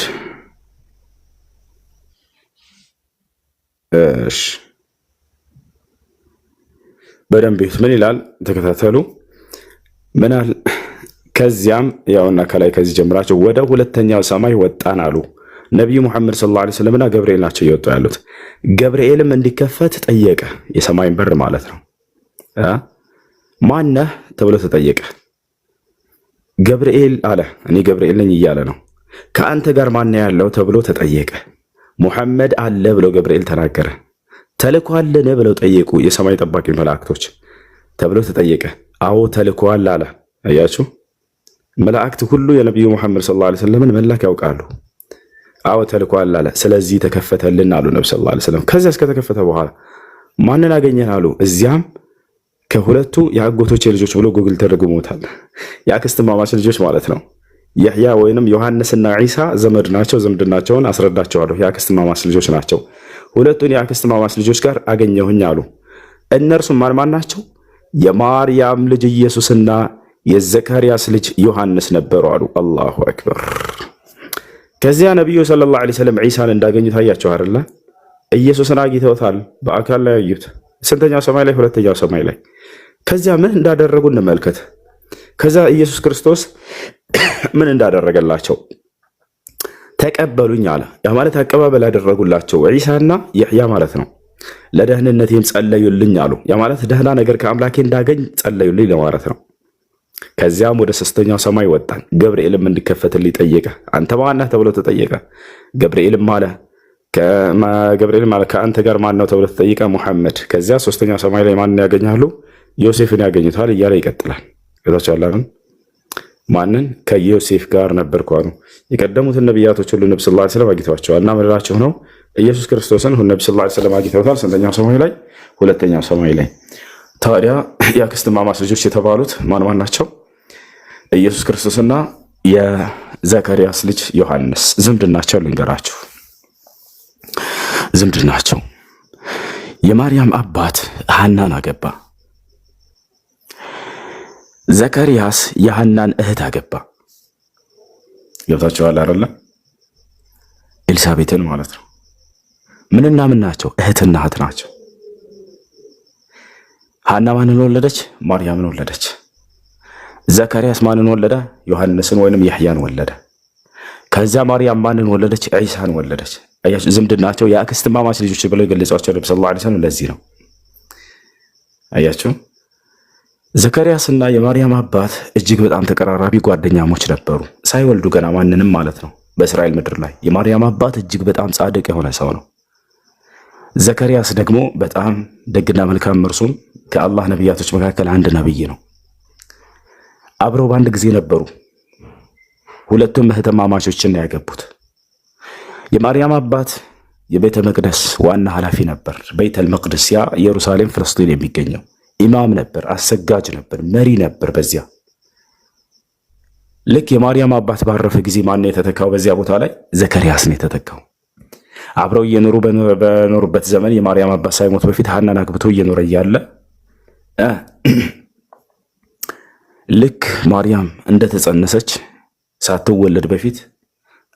እሺ፣ በደንብ ይሁት። ምን ይላል ተከታተሉ። ምናል ከዚያም ያውና ከላይ ከዚህ ጀምራቸው ወደ ሁለተኛው ሰማይ ወጣን አሉ ነብዩ መሐመድ ሰለላሁ ዐለይሂ ወሰለምና ገብርኤል ናቸው እየወጡ ያሉት። ገብርኤልም እንዲከፈት ጠየቀ፣ የሰማይን በር ማለት ነው። ማነህ ተብሎ ተጠየቀ። ገብርኤል አለ፣ እኔ ገብርኤል ነኝ እያለ ነው። ከአንተ ጋር ማን ያለው ተብሎ ተጠየቀ። ሙሐመድ አለ ብሎ ገብርኤል ተናገረ። ተልኳልን ብለው ጠየቁ የሰማይ ጠባቂ መላእክቶች ተብሎ ተጠየቀ። አዎ ተልኳል አለ። አያችሁ መላእክት ሁሉ የነብዩ መሐመድ ሰለላሁ ዐለይሂ ወሰለም መላክ ያውቃሉ። አዎ ተልኳል አለ። ስለዚህ ተከፈተልን አሉ ነብዩ ሰለላሁ ዐለይሂ ወሰለም። ከዚያ እስከተከፈተ በኋላ ማንን አገኘን አሉ። እዚያም ከሁለቱ የአጎቶቼ ልጆች ብሎ ጉግል ተደርጉሞታል። የአክስት ማማች ልጆች ማለት ነው። የህያ ወይንም ዮሐንስና ዒሳ ዘመድ ናቸው። ዝምድናቸውን አስረዳቸዋለሁ። የአክስት ማማች ልጆች ናቸው። ሁለቱን የአክስት ማማች ልጆች ጋር አገኘሁኝ አሉ። እነርሱም ማን ናቸው? የማርያም ልጅ ኢየሱስና የዘካርያስ ልጅ ዮሐንስ ነበሩ አሉ። አላሁ አክበር። ከዚያ ነብዩ ሰለላሁ ዐለይሂ ወሰለም ዒሳን እንዳገኙ ታያቸው አይደለ? ኢየሱስን አግኝተውታል። በአካል ላይ ያዩት። ስንተኛው ሰማይ ላይ? ሁለተኛው ሰማይ ላይ። ከዚያ ምን እንዳደረጉ እንመልከት። ከዛ ኢየሱስ ክርስቶስ ምን እንዳደረገላቸው ተቀበሉኝ አለ። ያ ማለት አቀባበል ያደረጉላቸው ዒሳና የሕያ ማለት ነው። ለደህንነቴም ጸለዩልኝ አሉ። ያ ማለት ደህና ነገር ከአምላኬ እንዳገኝ ጸለዩልኝ ለማለት ነው። ከዚያም ወደ ሶስተኛው ሰማይ ወጣን። ገብርኤልም እንዲከፈትልኝ ጠየቀ። አንተ ማነህ ተብሎ ተጠየቀ። ገብርኤልም አለ ከአንተ ጋር ማን ነው ተብሎ ተጠየቀ። ሙሐመድ። ከዚያ ሶስተኛው ሰማይ ላይ ማንን ያገኛሉ? ዮሴፍን ያገኙታል እያለ ይቀጥላል። ከታቻላን ማንን? ከዮሴፍ ጋር ነበርኩ አሉ። የቀደሙትን ነቢያቶች ሁሉ ነብዩ ሰለላሁ ዐለይሂ ወሰለም አግኝተዋቸዋል። እና ምንላቸው ነው? ኢየሱስ ክርስቶስን ነብዩ ሰለላሁ ዐለይሂ ወሰለም አግኝተውታል። ስንተኛው ሰማይ ላይ? ሁለተኛው ሰማይ ላይ። ታዲያ የአክስት ማማች ልጆች የተባሉት ማን ናቸው? ኢየሱስ ክርስቶስና የዘካርያስ ልጅ ዮሐንስ። ዝምድናቸው ልንገራችሁ። ዝምድናቸው የማርያም አባት ሐናን አገባ። ዘካርያስ የሐናን እህት አገባ። ገብታችኋል አይደለ? ኤልሳቤጥን ማለት ነው። ምንና ምን ናቸው? እህትና እህት ናቸው። ሐና ማንን ወለደች? ማርያምን ወለደች። ዘካርያስ ማንን ወለደ? ዮሐንስን ወይንም ያህያን ወለደ። ከዚያ ማርያም ማንን ወለደች? ዒሳን ወለደች። አያችሁ ዝምድናቸው የአክስት ማማች ልጆች ብለው የገለጿቸው ነብዩ ሰለላሁ ዐለይሂ ወሰለም ለዚህ ነው። አያችሁ ዘካርያስና የማርያም አባት እጅግ በጣም ተቀራራቢ ጓደኛሞች ነበሩ። ሳይወልዱ ገና ማንንም ማለት ነው። በእስራኤል ምድር ላይ የማርያም አባት እጅግ በጣም ጻድቅ የሆነ ሰው ነው። ዘካርያስ ደግሞ በጣም ደግና መልካም፣ እርሱም ከአላህ ነቢያቶች መካከል አንድ ነብይ ነው። አብረው በአንድ ጊዜ ነበሩ። ሁለቱም እህትማማቾችን ያገቡት። የማርያም አባት የቤተ መቅደስ ዋና ኃላፊ ነበር። ቤተል መቅደስ ያ ኢየሩሳሌም ፍልስጤም የሚገኘው ኢማም ነበር፣ አሰጋጅ ነበር፣ መሪ ነበር። በዚያ ልክ የማርያም አባት ባረፈ ጊዜ ማን ነው የተተካው? በዚያ ቦታ ላይ ዘካርያስ ነው የተተካው። አብረው እየኖሩ በኖሩበት ዘመን የማርያም አባት ሳይሞት በፊት ሐናን አግብቶ እየኖረ እያለ ልክ ማርያም እንደተጸነሰች ሳትወለድ በፊት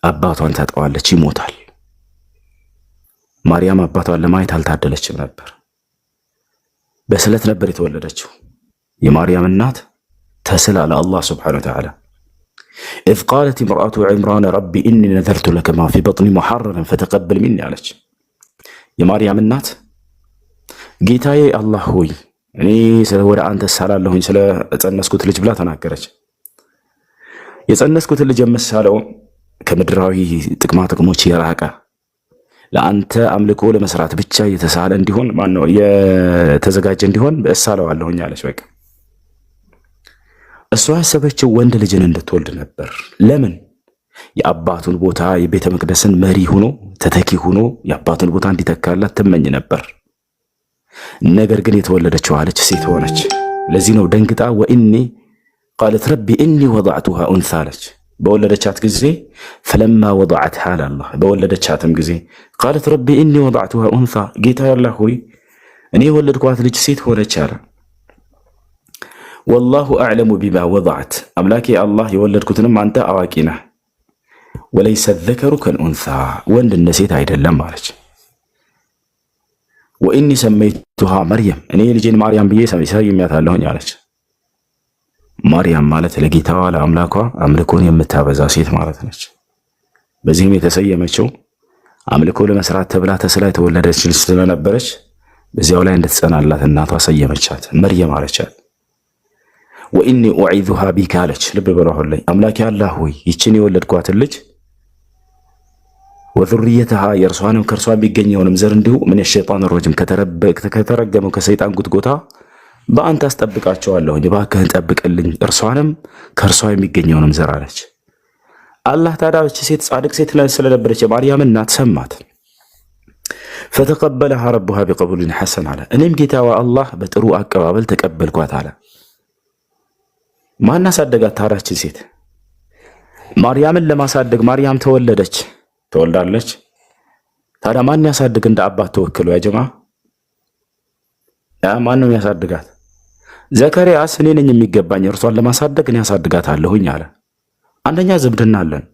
አባቷን ታጠዋለች፣ ይሞታል። ማርያም አባቷን ለማየት አልታደለችም ነበር። በስለት ነበር የተወለደችው። የማርያም እናት ተስላ ለአላህ ስብሓነሁ ወተዓላ ኢዝ ቃለት እምረአቱ ዒምራን ረቢ ኢኒ ነዘርቱ ለከ ማ ፊ በጥኒ ሙሐረረን ፈተቀበል ሚኒ አለች። የማርያም እናት ጌታዬ አላህ ሆይ እኔ ወደ አንተ ሳላለሁኝ ስለ ጸነስኩት ልጅ ብላ ተናገረች። የጸነስኩትን ልጅ የምሳለው ከምድራዊ ጥቅማ ጥቅሞች የራቀ ለአንተ አምልኮ ለመስራት ብቻ የተሳለ እንዲሆን ማነው የተዘጋጀ እንዲሆን እሳለዋለሁኝ አለች። በቃ እሷ ያሰበችው ወንድ ልጅን እንድትወልድ ነበር። ለምን? የአባቱን ቦታ የቤተ መቅደስን መሪ ሆኖ ተተኪ ሆኖ የአባቱን ቦታ እንዲተካላት ትመኝ ነበር። ነገር ግን የተወለደችው አለች ሴት ሆነች። ለዚህ ነው ደንግጣ ወኢኒ ቃለት ረቢ ኢኒ ወضعቱሃ ኡንሳ አለች። በወለደቻት ጊዜ ፈለማ ወضعتها አላህ በወለደቻትም ጊዜ ቃለት ረቢ ኢኒ ወضعቱሃ ኡንሳ ጌታ አላህ ሆይ እኔ የወለድኳት ልጅ ሴት ሆነች አለ። ወላሁ አዕለሙ ቢማ ወضዐት አምላኬ አላህ የወለድኩትንም አንተ አዋቂ ነህ። ወለይሰ ዘከሩ ከልኡንሳ ወንድ እንደ ሴት አይደለም አለች። ወኢኒ ሰመይቱሃ መርየም እኔ ልጄን ማርያም ብዬ ሰይሜያታለሁኝ አለች። ማርያም ማለት ለጌታዋ ለአምላኳ አምልኮን የምታበዛ ሴት ማለት ነች። በዚህም የተሰየመችው አምልኮ ለመስራት ተብላ ተስላ የተወለደች ስለነበረች በዚያው ላይ እንድትጸናላት እናቷ ሰየመቻት፣ መርየም አለቻት። ወኢኒ ኡዒዙሃ ቢካ አለች። ልብ በሉ አሁን ላይ አምላኬ አላህ ሆይ ይችን የወለድኳትን ልጅ ወዙርየተሃ የእርሷንም ከእርሷ የሚገኘውንም ዘር እንዲሁ ምን የሸይጣን ረጅም ከተረገመው ከሰይጣን ጉትጎታ በአንተ አስጠብቃቸዋለሁኝ፣ እባክህን ጠብቅልኝ እርሷንም ከእርሷ የሚገኘውንም ዘር አለች። አላህ ታዲያ ሴት ጻድቅ ሴት ስለነበረች የማርያም እናት ሰማት። ፈተቀበለሃ ረቡሃ ቢቀቡልን ሐሰን አለ። እኔም ጌታዋ አላህ በጥሩ አቀባበል ተቀበልኳት አለ። ማን አሳደጋት ታዲያችን ሴት? ማርያምን ለማሳደግ ማርያም ትወልዳለች። ታዲያ ማን ያሳድግ እንደ አባት ተወክሎ? ያ ጀማ ማን ነው ያሳድጋት? ዘከርያስ እኔ ነኝ የሚገባኝ እርሷን ለማሳደግ እኔ ያሳድጋታለሁኝ አለ። አንደኛ ዝምድና አለን፣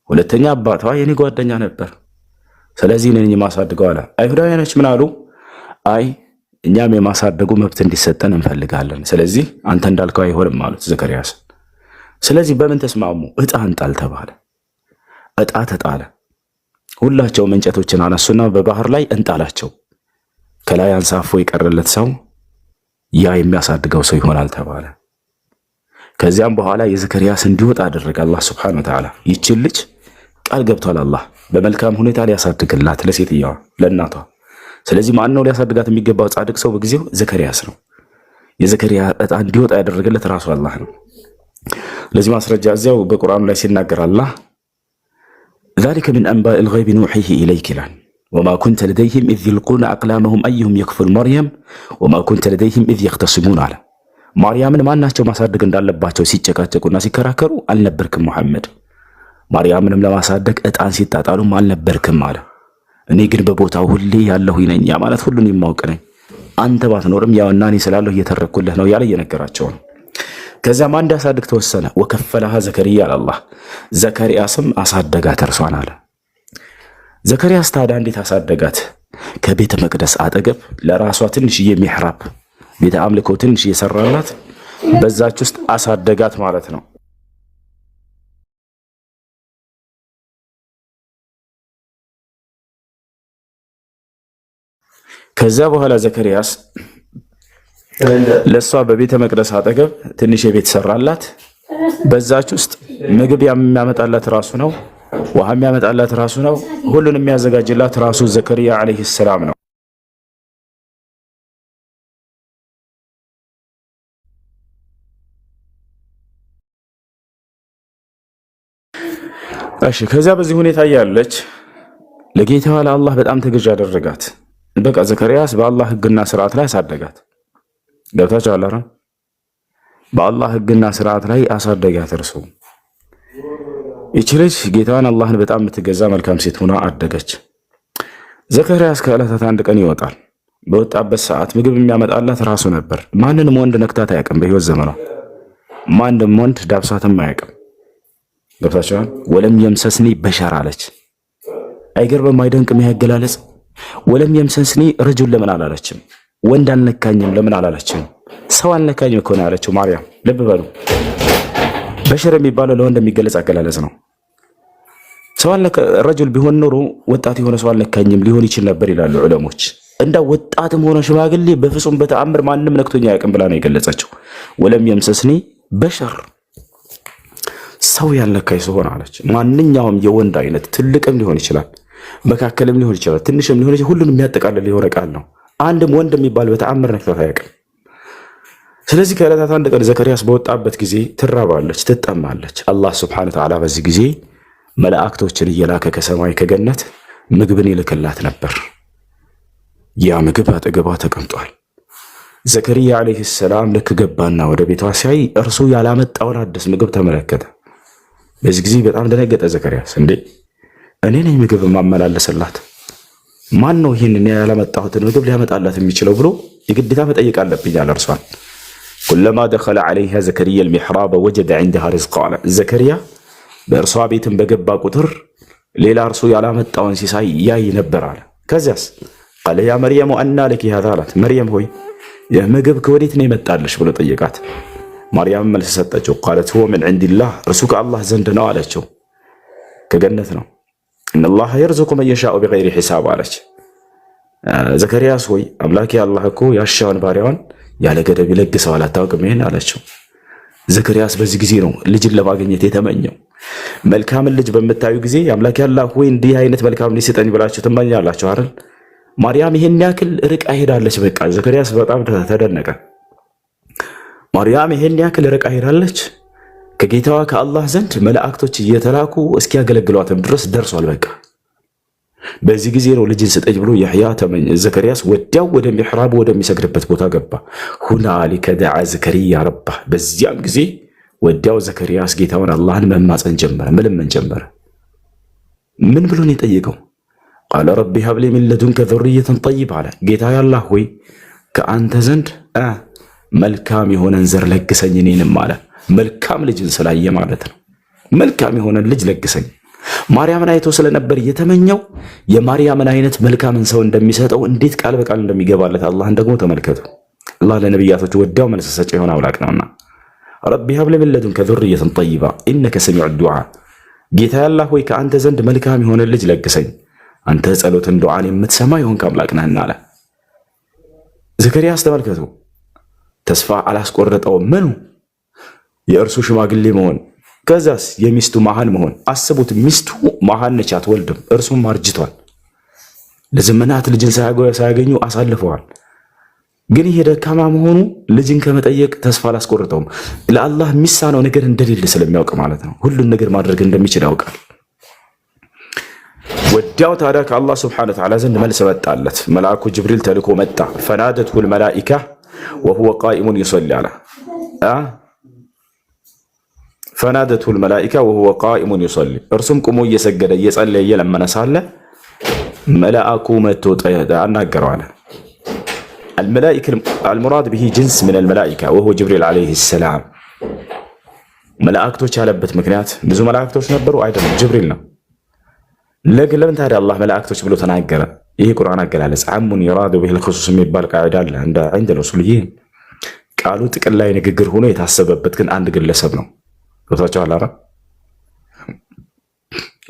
ሁለተኛ አባቷ የኔ ጓደኛ ነበር፣ ስለዚህ እኔ ነኝ የማሳድገው አለ። አይሁዳውያኖች ምን አሉ? አይ እኛም የማሳደጉ መብት እንዲሰጠን እንፈልጋለን፣ ስለዚህ አንተ እንዳልከው አይሆንም አሉት ዘከርያስ። ስለዚህ በምን ተስማሙ? ዕጣ እንጣል ተባለ። ዕጣ ተጣለ። ሁላቸውም እንጨቶችን አነሱና በባህር ላይ እንጣላቸው። ከላይ አንሳፎ የቀረለት ሰው ያ የሚያሳድገው ሰው ይሆናል ተባለ። ከዚያም በኋላ የዘከርያስ እንዲወጣ አደረገ አላህ ሱብሓነሁ ወተዓላ። ይችን ልጅ ቃል ገብቷል አላህ በመልካም ሁኔታ ሊያሳድግላት ለሴትየዋ ለእናቷ። ስለዚህ ማን ነው ሊያሳድጋት የሚገባው ጻድቅ ሰው? በጊዜው ዘከርያስ ነው። የዘከርያ ዕጣ እንዲወጣ ያደረገለት ራሱ አላህ ነው። ለዚህ ማስረጃ እዚያው በቁርአኑ ላይ ሲናገር አላህ ذلك من أنباء الغيب نوحيه إليك ይላል። وما كنت لديهم إذ يلقون أقلامهم أيهم يكفل مريم وما كنت لديهم إذ يختصمون አለ። ማርያምን ማናቸው ማሳደግ እንዳለባቸው ሲጨቃጨቁና ሲከራከሩ አልነበርክም ሙሐመድ። ማርያምንም ለማሳደግ ዕጣን ሲጣጣሉም አልነበርክም አለ። እኔ ግን በቦታው ሁሌ ያለሁ ነኝ፣ ያ ማለት ሁሉን የማውቅ ነኝ። አንተ ባትኖርም ያውና እኔ ስላለሁ እየተረኩልህ ነው ያለ እየነገራቸው ነው። ከዛ ማን እንዳሳድግ ተወሰነ። ወከፈለሃ ዘከርያ አላህ ዘከርያስም አሳደጋት እርሷን አለ። ዘከርያስ ታዲያ እንዴት አሳደጋት? ከቤተ መቅደስ አጠገብ ለራሷ ትንሽዬ ሚሕራብ ቤተ አምልኮ ትንሽ እየሰራላት በዛች ውስጥ አሳደጋት ማለት ነው። ከዛ በኋላ ዘከርያስ ለሷ በቤተ መቅደስ አጠገብ ትንሽ የቤት ሰራላት። በዛች ውስጥ ምግብ የሚያመጣላት ራሱ ነው፣ ውሃ የሚያመጣላት ራሱ ነው፣ ሁሉን የሚያዘጋጅላት ራሱ ዘከርያ አለይሂ ሰላም ነው። እሺ ከዚያ በዚህ ሁኔታ ያለች ለጌታዋ ለአላህ በጣም ተገዥ አደረጋት። በቃ ዘከርያስ በአላህ ሕግና ስርዓት ላይ አሳደጋት። ገብታችኋል አይደል? በአላህ ሕግና ስርዓት ላይ አሳደጋት። እርሱ ይህች ልጅ ጌታዋን አላህን በጣም የምትገዛ መልካም ሴት ሆና አደገች። ዘከርያስ ከዕለታት አንድ ቀን ይወጣል። በወጣበት ሰዓት ምግብ የሚያመጣላት ራሱ ነበር። ማንንም ወንድ ነክታት አያውቅም። በህይወት ዘመኗ ማንንም ወንድ ዳብሳትም አያውቅም። ገብታችኋል? ወለም የምሰስኒ በሸር አለች። አይገርምም? አይደንቅም? ያገላለጽ ወለም የምሰስኒ ረጁል ለምን አላለችም? ወንድ አልነካኝም ለምን አላለችም? ሰው አልነካኝም እኮ ነው ያለችው ማርያም። ልብ በሉ፣ በሸር የሚባለው ለወንድ የሚገለጽ አገላለጽ ነው። ሰው ረጁል ቢሆን ኖሮ ወጣት የሆነ ሰው አልነካኝም ሊሆን ይችል ነበር ይላሉ ዑለሞች። እንዳ ወጣትም ሆነ ሽማግሌ በፍጹም በተአምር ማንም ነክቶኛ አያውቅም ብላ ነው የገለጸችው። ወለም የምሰስኒ በሸር ሰው ያልነካኝ ሲሆን አለች። ማንኛውም የወንድ አይነት ትልቅም ሊሆን ይችላል፣ መካከልም ሊሆን ይችላል፣ ትንሽም ሊሆን ይችላል፣ ሁሉንም የሚያጠቃልል የሆነ ቃል ነው። አንድም ወንድ የሚባል በተአምር ነክቷት አያውቅም። ስለዚህ ከዕለታት አንድ ቀን ዘከርያስ በወጣበት ጊዜ ትራባለች፣ ትጠማለች። አላህ ሱብሓነሁ ወተዓላ በዚህ ጊዜ መላእክቶችን እየላከ ከሰማይ ከገነት ምግብን ይልክላት ነበር። ያ ምግብ አጠገቧ ተቀምጧል። ዘከርያ አለይሂ ሰላም ልክ ገባና ወደ ቤቷ ሲያይ እርሱ ያላመጣውን አዲስ ምግብ ተመለከተ። በዚህ ጊዜ በጣም ደነገጠ ዘከርያስ። እንዴ እኔ ነኝ ምግብ ማመላለስላት? ማን ነው ይህንን ያላመጣሁትን ምግብ ሊያመጣላት የሚችለው ብሎ የግዴታ መጠየቅ አለብኝ አለ እርሷን። ኩለማ ደኸለ ዐለይሃ ዘከርያ አልሚሕራበ ወጀደ ዐንደሃ ሪዝቃ አለ። ዘከርያ በእርሷ ቤትን በገባ ቁጥር ሌላ እርሱ ያላመጣውን ሲሳይ ያይ ነበር አለ። ከዚያስ ቃለ ያ መርየሙ አና ለኪ ሃዛ አላት። መርየም ሆይ የምግብ ከወዴት ነው የመጣልሽ ብሎ ጠየቃት። ማርያም መልስ ሰጠችው። ቃለት ሁወ ምን ዐንዲላህ እርሱ ከአላህ ዘንድ ነው አለችው። ከገነት ነው። ኢነላህ የርዙቁ መን የሻኡ ቢገይሪ ሒሳብ አለች። ዘከርያስ ሆይ አምላኬ አላህ እኮ ያሻውን ባሪያዋን ያለ ገደብ ይለግሰዋል አታውቅም ይሄን አለችው። ዘከርያስ በዚህ ጊዜ ነው ልጅን ለማግኘት የተመኘው። መልካምን ልጅ በምታዩ ጊዜ አምላኬ አላህ ሆይ እንዲህ አይነት መልካም ልጅ ስጠኝ ብላችሁ ትመኛላችሁ አይደል? ማርያም ይሄን ያክል ርቃ ሄዳለች። በቃ ዘከርያስ በጣም ተደነቀ። ማርያም ይሄን ያክል ርቃ ሄዳለች። ከጌታዋ ከአላህ ዘንድ መላእክቶች እየተላኩ እስኪያገለግሏትም ድረስ ደርሷል። በቃ በዚህ ጊዜ ነው ልጅን ስጠኝ ብሎ ያህያ ተመኘ። ዘከርያስ ወዲያው ወደ ሚሕራቡ ወደሚሰግድበት ቦታ ገባ። ሁናሊከ ደዓ ዘከርያ ረባህ። በዚያም ጊዜ ወዲያው ዘከርያስ ጌታውን አላህን መማፀን ጀመረ፣ መለመን ጀመረ። ምን ብሎ ነው የጠየቀው? ቃለ ረቢ ሀብሊ ሚን ለዱንከ ዙርየተን ጠይባ አለ። ጌታ ያላህ ሆይ ከአንተ ዘንድ መልካም የሆነን ዘር ለግሰኝ እኔንም አለ። መልካም ልጅን ስላየ ማለት ነው። መልካም የሆነን ልጅ ለግሰኝ። ማርያምን አይቶ ስለነበር የተመኘው የማርያምን አይነት መልካምን ሰው እንደሚሰጠው እንዴት ቃል በቃል እንደሚገባለት አላህን ደግሞ ተመልከቱ። አላህ ለነቢያቶች ወዲያው መልስ ሰጪ የሆነ አምላክ ነውና ረቢ ሀብሊ ሚን ለዱንከ ዙርየተን ጠይባ ኢነከ ሰሚዑ ዱዓ። ጌታ ያላህ ሆይ ከአንተ ዘንድ መልካም የሆነን ልጅ ለግሰኝ፣ አንተ ጸሎትን ዱዓን የምትሰማ የሆንክ አምላክ ነህና አለ። ዘከርያስ ተመልከቱ፣ ተስፋ አላስቆረጠውም። ምኑ የእርሱ ሽማግሌ መሆን፣ ከዛስ የሚስቱ መሃን መሆን። አስቡት፣ ሚስቱ መሃን ነች፣ አትወልድም። እርሱም አርጅቷል። ለዘመናት ልጅን ሳያገኙ አሳልፈዋል። ግን ይሄ ደካማ መሆኑ ልጅን ከመጠየቅ ተስፋ አላስቆረጠውም። ለአላህ የሚሳነው ነገር እንደሌለ ስለሚያውቅ ማለት ነው። ሁሉን ነገር ማድረግ እንደሚችል ያውቃል። ወዲያው ታዲያ ከአላህ ስብሐነሁ ወተዓላ ዘንድ መልስ መጣለት። መልአኩ ጅብሪል ተልኮ መጣ። ፈናደትሁ ልመላኢካ ወሁወ ቃኢሙን ይሰሊ አለ። ፈናደትሁ ልመላኢካ ወሁወ ቃኢሙን ይሰሊ፣ እርሱም ቁሞ እየሰገደ እየጸለየ እየለመነ ሳለ መልአኩ መጥቶ አናገረው አለ። አልሙራድ ብሂ ጅንስ ምን አልመላኢካ ወሁወ ጅብሪል ዓለይሂ ሰላም። መላእክቶች ያለበት ምክንያት ብዙ መላእክቶች ነበሩ አይደለም፣ ጅብሪል ነው። ለምን ታዲያ አላህ መላእክቶች ብሎ ተናገረ? ይህ ቁርአን አገላለጽ ዓሙን የራዱ ቢሂል ኹሱስ የሚባል ቃዒዳ አለ እንደ ኡሱልይን። ቃሉ ጥቅል ላይ ንግግር ሆኖ የታሰበበት ግን አንድ ግለሰብ ነው። ገብታችኋል? አረ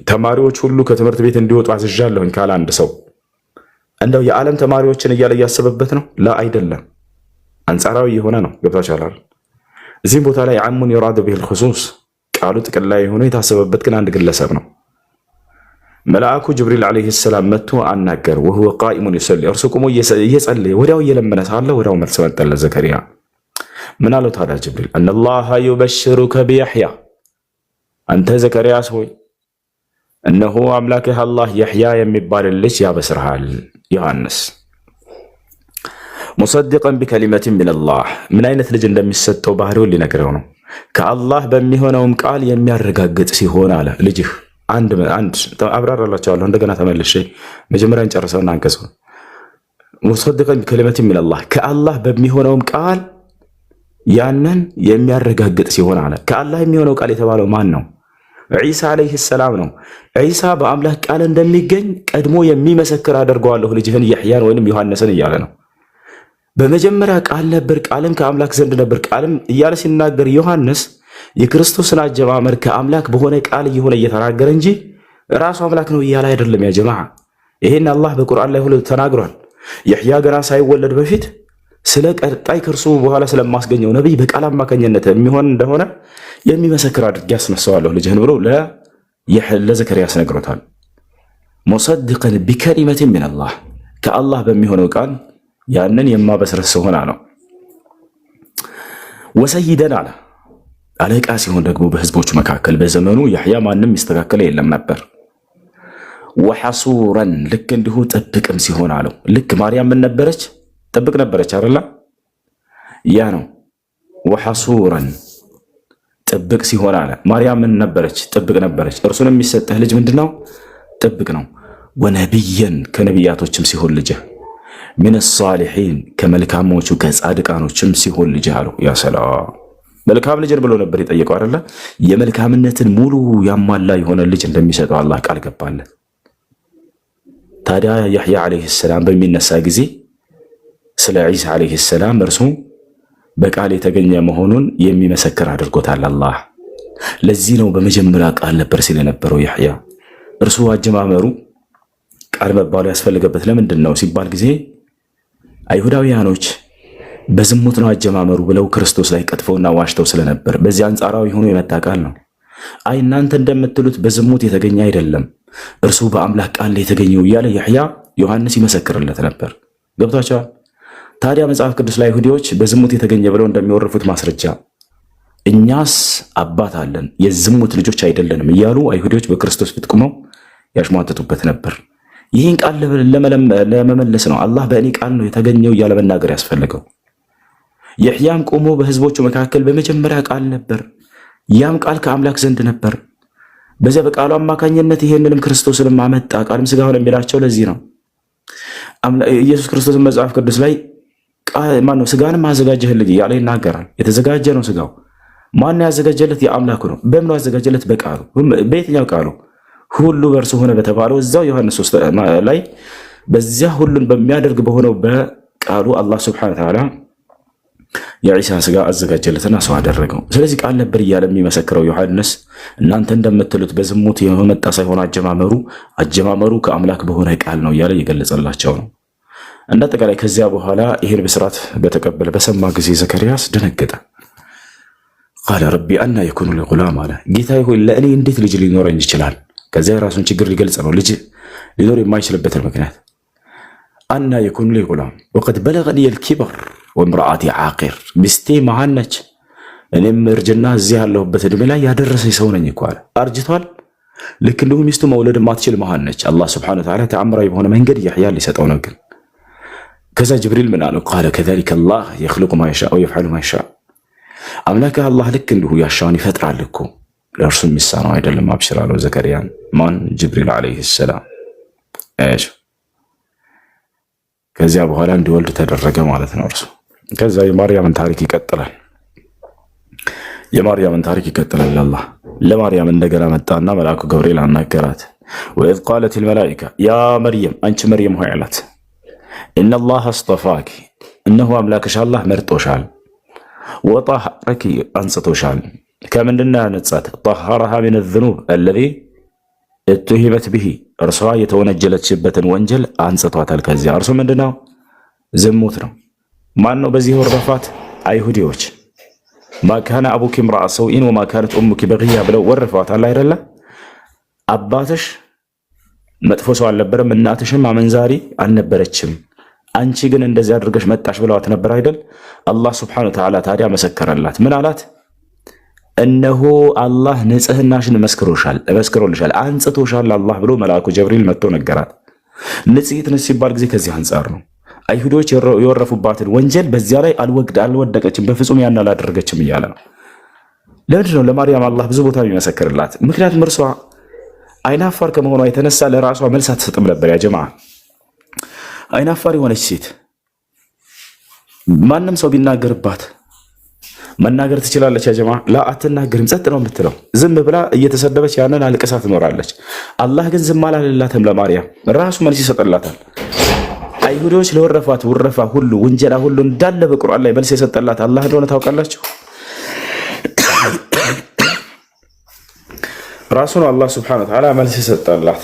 ተማሪዎች ሁሉ ከትምህርት ቤት እንዲወጡ አዝዣለሁኝ ካለ አንድ ሰው እንደው የዓለም ተማሪዎችን እያለ እያሰበበት ነው? ላ አይደለም፣ አንጻራዊ የሆነ ነው። ገብታችኋል? እዚህም ቦታ ላይ ዓሙን የራዱ ቢሂል ኹሱስ ቃሉ ጥቅል ላይ ሆኖ የታሰበበት ግን አንድ ግለሰብ ነው። መልአኩ ጅብሪል ዓለይሂ ሰላም መጥቶ አናገር። ወሁወ ቃኢሙን ይሰሊ፣ እርሱ ቆሞ እየጸለየ ወዲያው እየለመነ ሳለ ወዲያው መልስ መጣለት ዘከርያ። ምን አለው ታዲያ ጅብሪል? አነላህ ዩበሽሩከ ቢያሕያ፣ አንተ ዘከርያስ ሆይ እነሆ አምላክህ አላህ ያሕያ የሚባል ልጅ ያበስርሃል። ዮሐንስ ሙሰድቀን ቢከሊመትን ሚነላህ፣ ምን አይነት ልጅ እንደሚሰጠው ባህሪውን ሊነግረው ነው። ከአላህ በሚሆነውም ቃል የሚያረጋግጥ ሲሆን አለ ልጅህ አንድ አብራራላችኋለሁ። እንደገና ተመልሼ መጀመሪያን ጨርሰውና አንቀጹ ሙሰድቀን ቢከሊመትን ሚነላህ፣ ከአላህ በሚሆነውም ቃል ያንን የሚያረጋግጥ ሲሆን አለ። ከአላህ የሚሆነው ቃል የተባለው ማን ነው? ዒሳ ዓለይሂ ሰላም ነው። ዒሳ በአምላክ ቃል እንደሚገኝ ቀድሞ የሚመሰክር አደርገዋለሁ ልጅህን ያሕያን ወይንም ዮሐንስን እያለ ነው። በመጀመሪያ ቃል ነበር፣ ቃልም ከአምላክ ዘንድ ነበር፣ ቃልም እያለ ሲናገር ዮሐንስ የክርስቶስን አጀማመር ከአምላክ በሆነ ቃል እየሆነ እየተናገረ እንጂ ራሱ አምላክ ነው እያለ አይደለም። ያ ጀማዓ ይሄን አላህ በቁርአን ላይ ሁሉ ተናግሯል። ያሕያ ገና ሳይወለድ በፊት ስለ ቀጣይ ከእርሱ በኋላ ስለማስገኘው ነቢይ በቃል አማካኝነት የሚሆን እንደሆነ የሚመሰክር አድርጌ ያስነሳዋለሁ ልጅህን ብሎ ለዘከርያስ ነግሮታል። ሙሰድቀን ቢከሊመትን ሚነላህ፣ ከአላህ በሚሆነው ቃል ያንን የማበስርህ ስሆን አለው። ወሰይደን አለ፣ አለቃ ሲሆን ደግሞ በህዝቦቹ መካከል በዘመኑ ያሕያ ማንም ይስተካከለ የለም ነበር። ወሐሱረን፣ ልክ እንዲሁ ጥብቅም ሲሆን አለው። ልክ ማርያም ምን ነበረች? ጥብቅ ነበረች አይደለ? ያ ነው ወሐሱረን፣ ጥብቅ ሲሆን አለ። ማርያም ምን ነበረች? ጥብቅ ነበረች። እርሱን የሚሰጥህ ልጅ ምንድነው? ጥብቅ ነው። ወነቢየን፣ ከነቢያቶችም ሲሆን ልጅህ ሚነ ሷሊሒን ከመልካሞቹ ከጻድቃኖችም ሲሆን ልጅ አለው። ያ ሰላም መልካም ልጅን ብሎ ነበር የጠየቀው አይደለ? የመልካምነትን ሙሉ ያሟላ የሆነ ልጅ እንደሚሰጠው አላህ ቃል ገባለት። ታዲያ ያሕያ ዓለይሂ ሰላም በሚነሳ ጊዜ ስለ ዒሳ ዓለይሂ ሰላም እርሱ በቃል የተገኘ መሆኑን የሚመሰክር አድርጎታል አላህ። ለዚህ ነው በመጀመሪያ ቃል ነበር ሲል የነበረው ያሕያ። እርሱ አጀማመሩ ቃል መባሉ ያስፈልገበት ለምንድን ነው ሲባል ጊዜ አይሁዳውያኖች በዝሙት ነው አጀማመሩ ብለው ክርስቶስ ላይ ቀጥፈውና ዋሽተው ስለነበር በዚህ አንጻራዊ ሆኖ የመጣ ቃል ነው። አይ እናንተ እንደምትሉት በዝሙት የተገኘ አይደለም፣ እርሱ በአምላክ ቃል ላይ የተገኘው እያለ ያሕያ ዮሐንስ ይመሰክርለት ነበር። ገብቷቸዋል? ታዲያ መጽሐፍ ቅዱስ ላይ አይሁዶች በዝሙት የተገኘ ብለው እንደሚወርፉት ማስረጃ እኛስ አባት አለን የዝሙት ልጆች አይደለንም እያሉ አይሁዶች በክርስቶስ ፊት ቆመው ያሽሟጥጡበት ነበር። ይህን ቃል ለመመለስ ነው አላህ በእኔ ቃል ነው የተገኘው እያለ መናገር ያስፈልገው። ያሕያም ቆሞ በህዝቦቹ መካከል በመጀመሪያ ቃል ነበር፣ ያም ቃል ከአምላክ ዘንድ ነበር። በዚያ በቃሉ አማካኝነት ይሄንንም ክርስቶስንም አመጣ፣ ቃልም ሥጋ ሆነ የሚላቸው ለዚህ ነው። ኢየሱስ ክርስቶስን መጽሐፍ ቅዱስ ላይ ማነው ሥጋንም አዘጋጀህልኝ እያለ ይናገራል። የተዘጋጀ ነው ሥጋው። ማነው ያዘጋጀለት? የአምላኩ ነው። በምኑ አዘጋጀለት? በቃሉ። በየትኛው ቃሉ? ሁሉ በእርሱ ሆነ በተባለው እዛው ዮሐንስ 3 ላይ በዚያ ሁሉን በሚያደርግ በሆነው በቃሉ አላህ ሱብሓነሁ ወተዓላ የዒሳን ሥጋ አዘጋጀለትና ሰው አደረገው። ስለዚህ ቃል ነበር እያለ የሚመሰክረው ዮሐንስ እናንተ እንደምትሉት በዝሙት የመጣ ሳይሆን አጀማመሩ ከአምላክ በሆነ ቃል ነው እያለ እየገለጸላቸው ነው። እንዳጠቃላይ ከዚያ በኋላ ይህን ብስራት በተቀበለ በሰማ ጊዜ ዘከርያስ ደነገጠ። ቃለ ረቢ አና የኩኑ ሊ ጉላም አለ፣ ጌታዬ ሆይ ለእኔ እንዴት ልጅ ሊኖረኝ ይችላል? ከዚያ የራሱን ችግር ሊገልጽ ነው፣ ልጅ ሊኖር የማይችልበትን ምክንያት። አና የኩኑ ሊ ጉላም ወቀድ በለገኒ አልኪበር ወምርአቲ ዓቂር፣ ሚስቴ መሃን ነች፣ እኔም እርጅና እዚህ ያለሁበት ዕድሜ ላይ ያደረሰኝ ሰው ነኝ እኮ አለ። አርጅቷል። ልክ እንዲሁ ሚስቱ መውለድ ማትችል መሃን ነች። አላህ ሱብሓነሁ ወተዓላ ተአምራዊ በሆነ መንገድ ያሕያ ሊሰጠው ነው። ግን ከዛ ጅብሪል ምን አለው? ቃለ ከዛሊከ አላህ የኽሉቁ ማ የሻእ ወየፍዐሉ ማ የሻእ፣ አምላክህ አላህ ልክ እንዲሁ ያሻውን ይፈጥራል እኮ ለእርሱ የሚሳነው አይደለም። አብሽር አለው ዘከርያን። ማን? ጅብሪል ዓለይሂ ሰላም። ከዚያ በኋላ እንዲወልድ ተደረገ ማለት ነው እርሱ። ከዛ የማርያምን ታሪክ ይቀጥላል። አላህ ለማርያም እንደገና መጣና መልአኩ ገብርኤል አናገራት። ወኢዝ ቃለት ልመላኢካ ያ መርየም፣ አንቺ መርየም ሆይ አላት፣ ኢነላህ አስጠፋኪ፣ እነሆ አምላክሽ አላህ መርጦሻል፣ ወጠሀረኪ አንጽቶሻል። ከምንድን ያነጻት? ጠሀረሃ ሚነ ዝኑብ አለዚ እቱሂመት ብሂ፣ እርሷ የተወነጀለችበትን ወንጀል አንጽቷታል። ከዚያ እርሱ ምንድነው? ዝሙት ነው። ማን ነው በዚህ ወረፋት? አይሁዲዎች። ማካነ አቡኪ ምርአ ሰውኢን ወማ ካነት ኡሙኪ በግያ ብለው ወረፋታል አይደለ? አባትሽ መጥፎ ሰው አልነበረም፣ እናትሽም አመንዛሪ አልነበረችም፣ አንቺ ግን እንደዚህ አድርገሽ መጣሽ ብለዋት ነበር አይደል? አላህ ሱብሓነሁ ወተዓላ ታዲያ መሰከረላት። ምን አላት? እነሆ አላህ ንጽህናሽን መስክሮልሻል፣ አንጽቶሻል አላህ ብሎ መልአኩ ጀብሪል መጥቶ ነገራት። ንጽሕት ነች ሲባል ጊዜ ከዚህ አንጻር ነው። አይሁዶች የወረፉባትን ወንጀል በዚያ ላይ አልወደቀችም፣ በፍጹም ያን አላደረገችም እያለ ነው። ለምንድን ነው ለማርያም አላህ ብዙ ቦታ የሚመሰክርላት? ምክንያቱም እርሷ አይናፋር ከመሆኗ የተነሳ ለራሷ መልስ አትሰጥም ነበር። ያ ጀማዓ አይናፋር የሆነች ሴት ማንም ሰው ቢናገርባት መናገር ትችላለች። ያ ጀማዓ ላ አትናገርም፣ ጸጥ ነው የምትለው። ዝም ብላ እየተሰደበች ያንን አልቅሳ ትኖራለች። አላህ ግን ዝም አላለላትም። ለማርያም ራሱ መልስ ይሰጥላታል። አይሁዶች ለወረፋት ውረፋ ሁሉ ውንጀላ ሁሉ እንዳለ በቁርአን ላይ መልስ የሰጠላት አላህ እንደሆነ ታውቃላችሁ። ራሱ ነው አላህ ሱብሓነሁ ወተዓላ መልስ የሰጠላት።